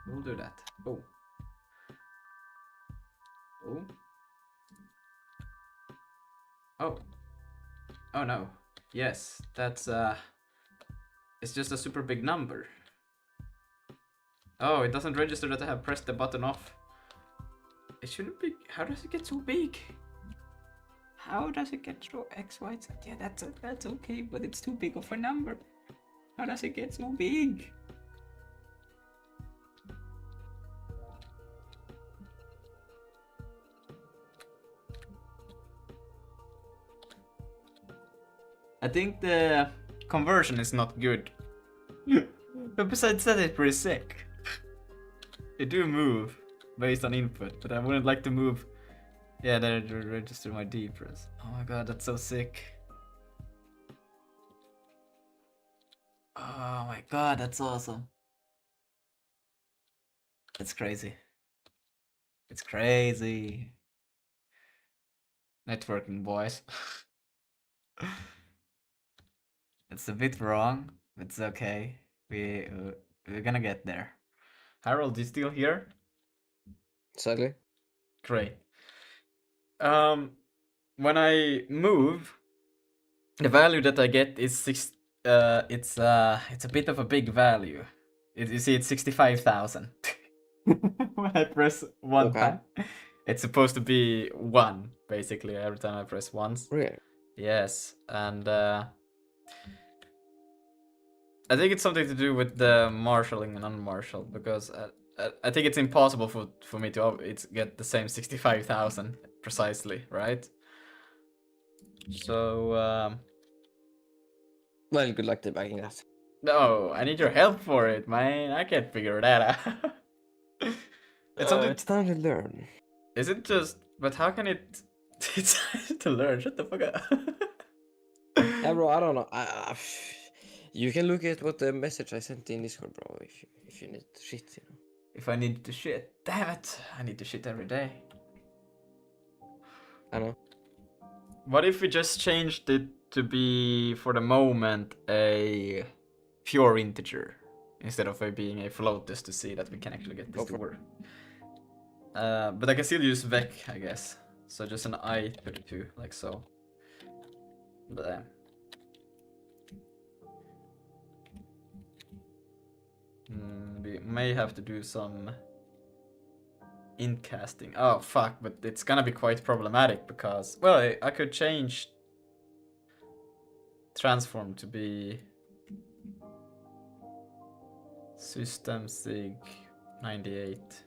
We'll do that. Oh. Oh. Oh. Oh no. Yes, that's it's just a super big number. Oh, it doesn't register that I have pressed the button off. It shouldn't be. How does it get so big? How does it get so X, Y, Z? Yeah, that's okay, but it's too big of a number. How does it get so big? I think the conversion is not good. But besides that, it's pretty sick. They do move based on input, but I wouldn't like to move. Yeah, they register my D press. Oh my god, that's so sick. Oh my god, that's awesome. That's crazy. It's crazy. Networking, boys. It's a bit wrong, but it's okay. We're gonna get there. Harold, you still here? Sadly. Great. When I move, the value that I get is it's a bit of a big value. You see, it's 65,000. When I press one Okay. time, it's supposed to be one basically every time I press once. Really? Yes, and I think it's something to do with the marshalling and unmarshal because I think it's impossible for me to get the same 65,000 precisely, right? So Well, good luck debugging that. no, I need your help for it, man. I can't figure that out. It's something. It's time to learn. Is it just? But how can it? It's to learn. Shut the fuck up. Yeah, bro, I don't know. You can look at what the message I sent in Discord, bro, if you need shit, you know. If I need to shit, damn it! I need to shit every day. I know. What if we just changed it to be, for the moment, a pure integer instead of it being a float, just to see that we can actually get this to work? But I can still use vec, I guess. So just an I32, like so. Blah. We may have to do some int casting. Oh fuck, but it's gonna be quite problematic because, well, I could change transform to be system sig 98.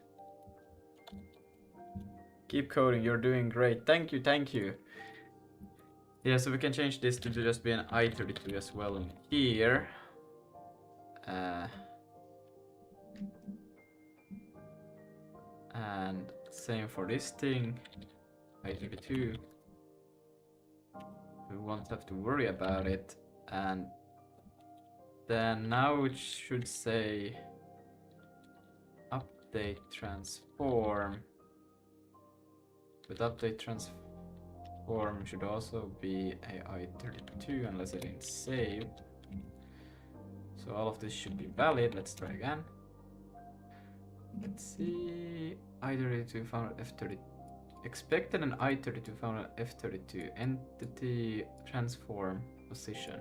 Keep coding, you're doing great. Thank you, thank you. Yeah, so we can change this to just be an I32 as well in here. And same for this thing, I32. We won't have to worry about it. And then now it should say update transform. But update transform should also be a I32 unless I didn't save. So all of this should be valid. Let's try again. Let's see. I32 found at F32. Expected an I32 found at F32. Entity transform position.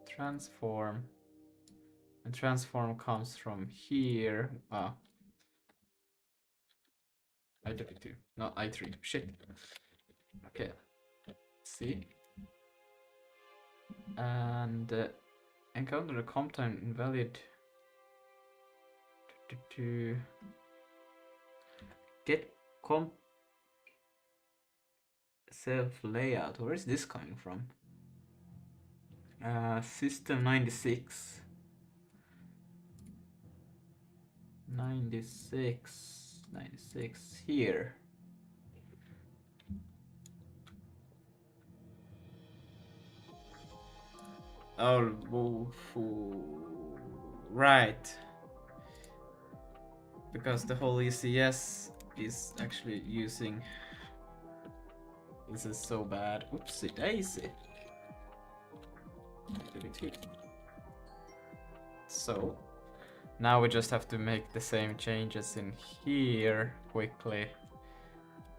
Transform. And transform comes from here. Ah. I32. Not I3. Shit. Okay, let's see. And encounter a comp time invalid to get comp self layout. Where is this coming from? System 96. 96 here. Oh, right. Because the whole ECS is actually using. This is so bad. Oopsie daisy. So now we just have to make the same changes in here quickly.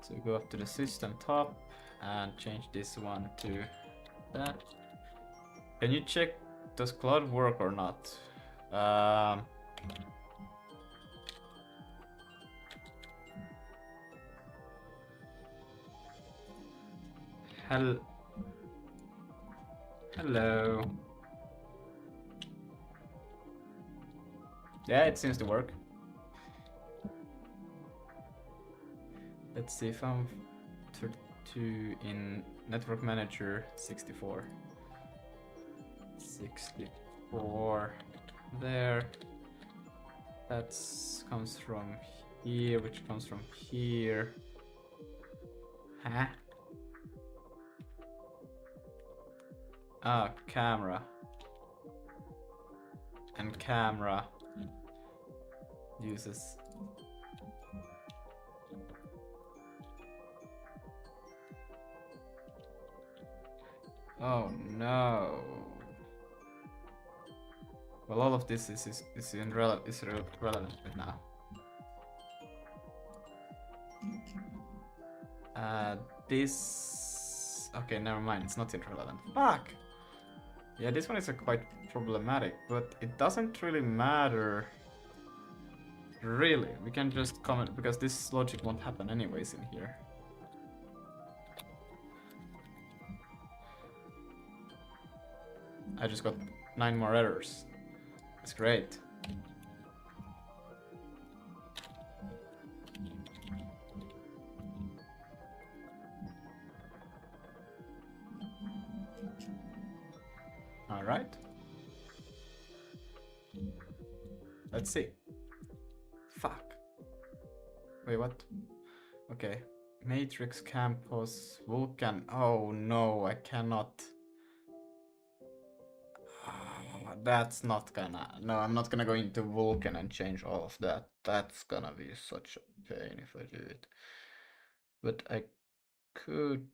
So go up to the system top and change this one to that. Can you check does Cloud work or not? Hello. Yeah, it seems to work. Let's see if I'm 32 in Network Manager 64. 64 there. That comes from here, which comes from here. Huh? Ah, camera. And camera uses. Oh no. Well, all of this is relevant right now. This. Okay, never mind. It's not irrelevant. Fuck. Yeah, this one is quite problematic, but it doesn't really matter. Really, we can just comment because this logic won't happen anyways in here. I just got 9 more errors. It's great. All right. Let's see. Fuck. Wait, what? Okay. Matrix Campus Vulkan. Oh no, I cannot. That's not gonna. No, I'm not gonna go into Vulkan and change all of that. That's gonna be such a pain if I do it. But I could.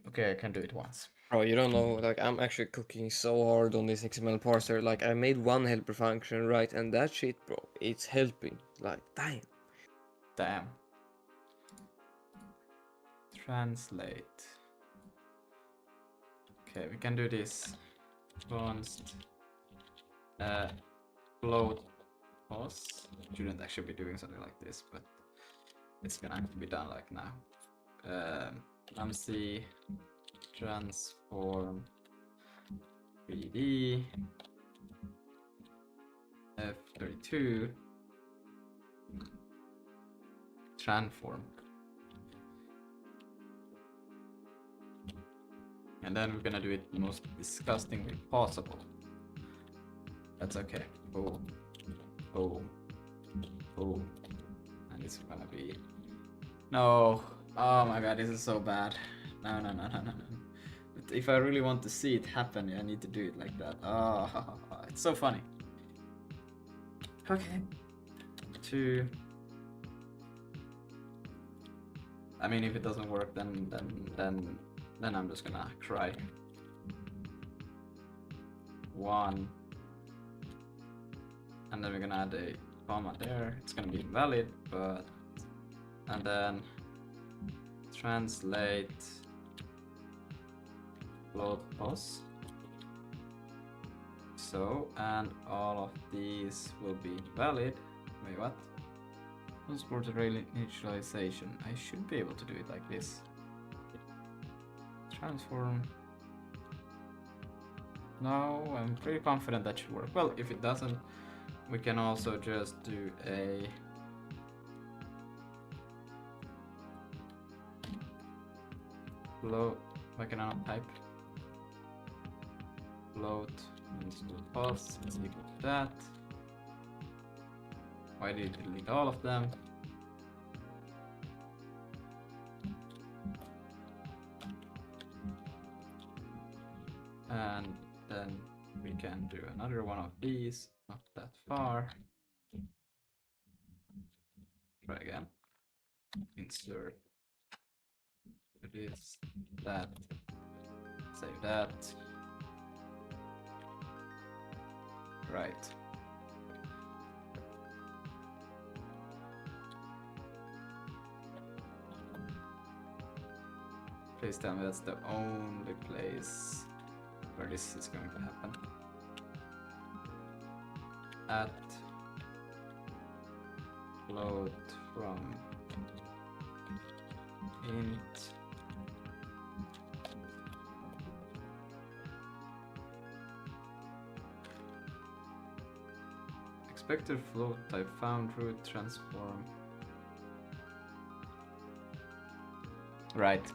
Okay, I can do it once. Bro, you don't know, like, I'm actually cooking so hard on this XML parser. Like, I made one helper function, right? And that shit, bro, it's helping. Like, damn. Damn. Translate. Okay, we can do this. Const float pos. Shouldn't actually be doing something like this, but it's gonna have to be done like now. MC transform 3D F32 transform. And then we're gonna do it the most disgusting way possible. That's okay. Boom. Boom. Boom. And it's gonna be. No. Oh my god, this is so bad. No. But if I really want to see it happen, I need to do it like that. Oh, it's so funny. Okay. 2. I mean, if it doesn't work, then I'm just gonna cry. 1. And then we're gonna add a comma there. It's gonna be invalid, but. And then translate float pos. So, and all of these will be invalid. Wait, what? Transport rail initialization. I should be able to do it like this. transform. No, I'm pretty confident that should work. Well, if it doesn't, we can also just do a float, like an type float and pulse is equal to that. Why did you delete all of them? And then we can do another one of these, not that far. Try again. Insert this, that, save that. Right. Please tell me that's the only place where this is going to happen. At float from int expected float type found root transform. Right.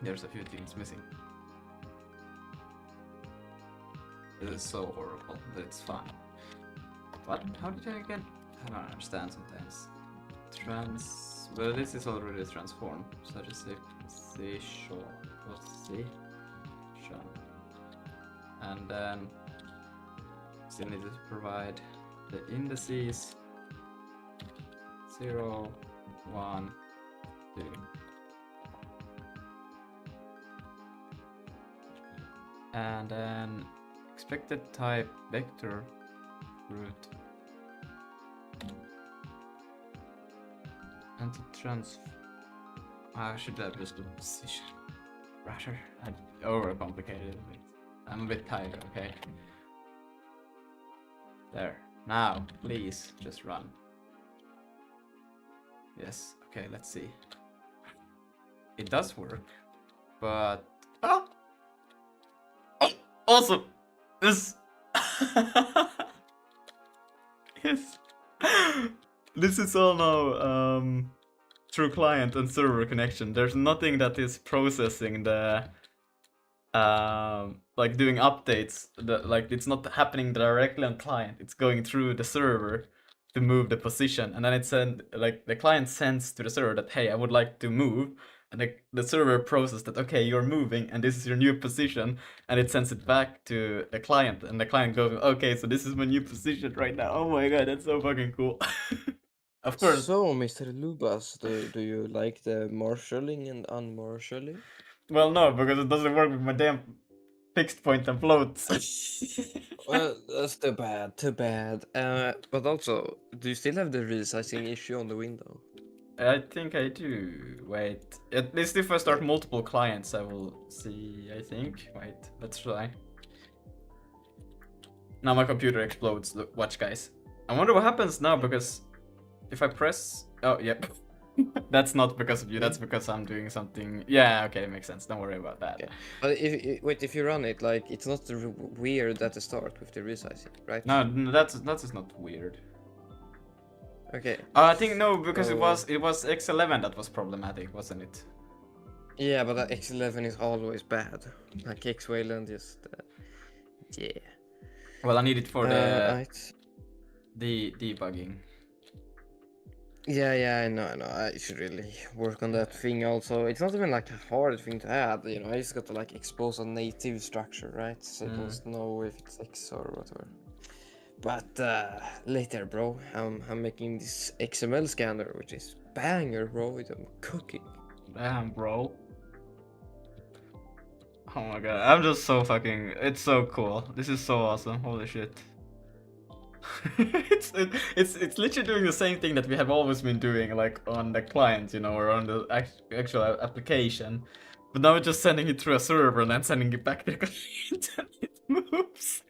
There's a few things missing. This is so horrible, but it's fine. What? How did I get? I don't understand sometimes. Well, this is already transformed, so just say position. And then still need to provide the indices 0, 1, 2. And then expected type vector root. And to I should have just a position. Rather, I overcomplicated it a bit. I'm a bit tired, okay? There. Now, please, just run. Yes, okay, let's see. It does work, but... Oh! Oh! Awesome! This... Yes! This is all now through client and server connection. There's nothing that is processing the like doing updates. Like it's not happening directly on client. It's going through the server to move the position, and then it like the client sends to the server that hey, I would like to move, and the server processes that okay, you're moving, and this is your new position, and it sends it back to the client, and the client goes okay, so this is my new position right now. Oh my god, that's so fucking cool. Of course. So, Mr. Lubas, do you like the marshalling and unmarshalling? Well, no, because it doesn't work with my damn fixed point and floats. Well, that's too bad, too bad. But also, do you still have the resizing issue on the window? I think I do. Wait. At least if I start multiple clients, I will see, I think. Wait, let's try. Now my computer explodes. Look, watch, guys. I wonder what happens now, because if I press... Oh, yep. That's not because of you, that's because I'm doing something... Yeah, okay, it makes sense. Don't worry about that. Okay. But if you run it, like, it's not weird at the start with the resizing, right? No, that's not weird. Okay. I think no, because it was X11 that was problematic, wasn't it? Yeah, but that X11 is always bad. Like X-Wayland just... yeah. Well, I need it for the right. debugging. Yeah, I know. I should really work on that thing also. It's not even like a hard thing to add, you know. I just got to like expose a native structure, right? So it doesn't know if it's X or whatever. But later, bro, I'm making this XML scanner, which is banger, bro. I'm cooking. Damn, bro. Oh my god, I'm just so fucking... It's so cool. This is so awesome. Holy shit. It's literally doing the same thing that we have always been doing, like on the client, you know, or on the actual application. But now we're just sending it through a server and then sending it back to the client and it moves.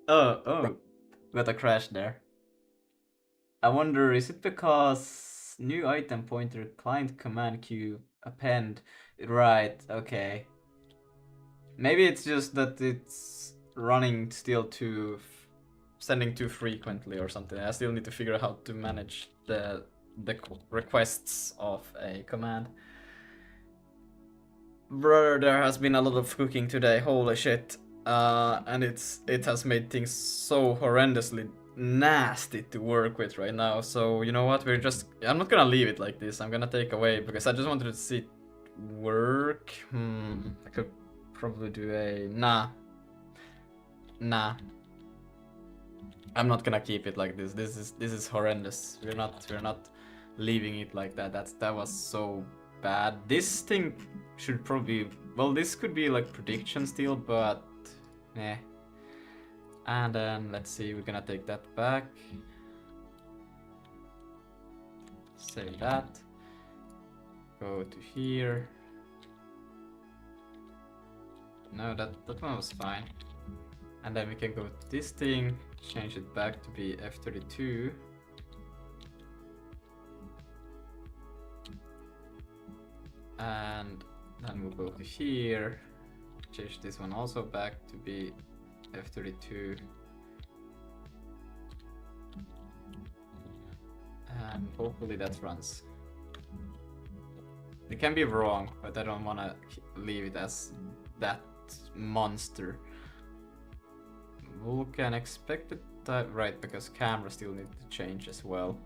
Oh, got a crash there. I wonder, is it because new item pointer client command queue append. Right, okay. Maybe it's just that it's running still sending too frequently or something. I still need to figure out how to manage the requests of a command. Brother, there has been a lot of cooking today. Holy shit! And it has made things so horrendously nasty to work with right now. So you know what? I'm not gonna leave it like this. I'm gonna take away because I just wanted to see it work. I could probably do a nah. I'm not gonna keep it like this. This is horrendous. We're not leaving it like that. That was so bad. This thing should probably, well, this could be like prediction still, but eh. And then let's see, we're gonna take that back. Save that. Go to here. No, that one was fine. And then we can go to this thing, change it back to be F32. And then we'll go to here, change this one also back to be F32. And hopefully that runs. It can be wrong, but I don't want to leave it as that monster. Vulkan expected type, right, because camera still need to change as well.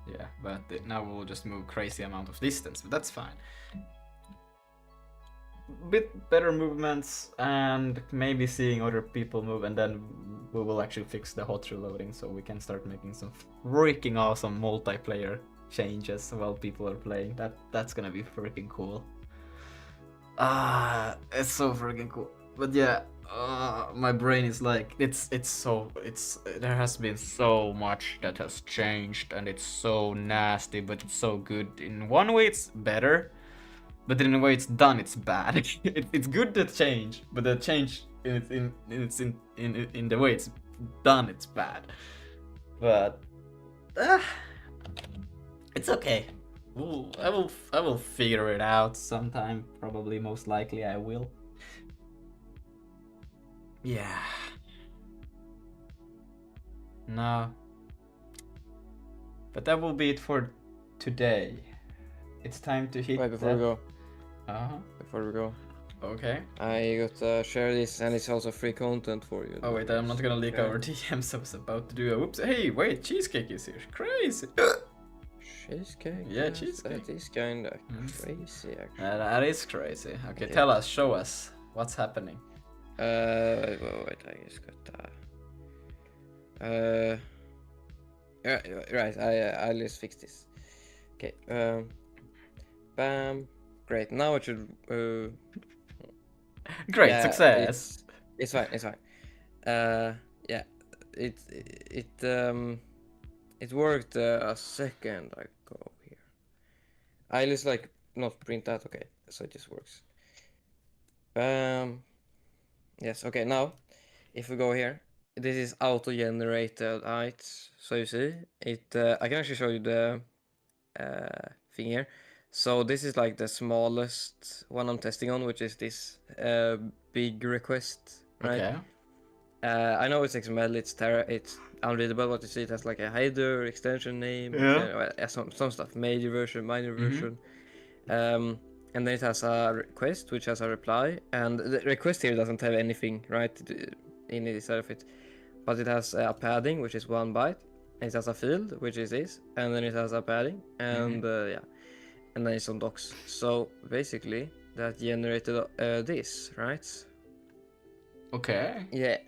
Yeah, but now we'll just move crazy amount of distance, but that's fine. Bit better movements and maybe seeing other people move, and then we will actually fix the hot reloading so we can start making some freaking awesome multiplayer changes while people are playing. That's gonna be freaking cool. It's so freaking cool. But yeah, my brain is like, there has been so much that has changed, and it's so nasty, but it's so good. In one way it's better, but in a way it's done, it's bad. It's good to change, but the change in the way it's done, it's bad. But it's okay. Ooh, I will figure it out sometime. Probably, most likely, I will. Yeah. No. But that will be it for today. It's time to hit. Wait, before we go. Before we go. Okay. I got share this, and it's also free content for you. Oh wait, I'm not gonna leak our DMs. I was about to do a whoops. Hey, wait, cheesecake is here. Crazy. Cheesecake? Yeah, yes, cheesecake. That is kinda crazy, actually. That is crazy. Okay, tell us, show us what's happening. Wait, I just got right, I'll just fix this. Okay, bam. Great, now it should, Great, yeah, success. It's fine. Yeah, it worked a second ago here. I just like not print that, okay, so it just works. Yes, okay, now, if we go here, this is auto-generated heights, so you see, I can actually show you the thing here. So this is like the smallest one I'm testing on, which is this big request, right? Okay. I know it's XML, it's unreadable, but you see it has like a header, extension name, some stuff, major version, minor version. And then it has a request, which has a reply, and the request here doesn't have anything, right, in inside of it, but it has a padding, which is 1 byte, and it has a field, which is this, and then it has a padding, and yeah, and then it's some docs. So basically, that generated this, right? Okay. Yeah.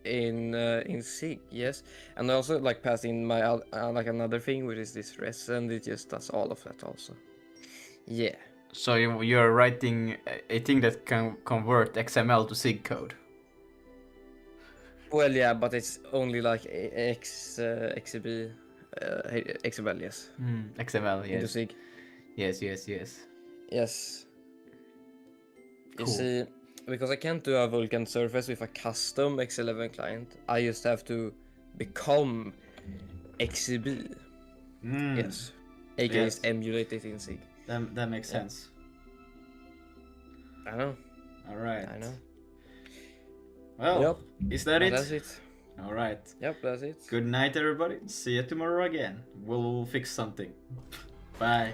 In Zig, yes, and I also like passed in my like another thing, which is this res, and it just does all of that also. Yeah. So you're writing a thing that can convert XML to Zig code. Well, yeah, but it's only like XML, yes. XML, Into yes. Zig. Yes. Yes. Cool. You see, because I can't do a Vulkan surface with a custom X11 client. I just have to become XCB. Yes. AKA Yes. emulate it in Zig. That makes Yeah. sense. I know. All right. I know. Well, Yep. is that But it? that's it. All right. Yep, that's it. Good night, everybody. See you tomorrow again. We'll fix something. Bye.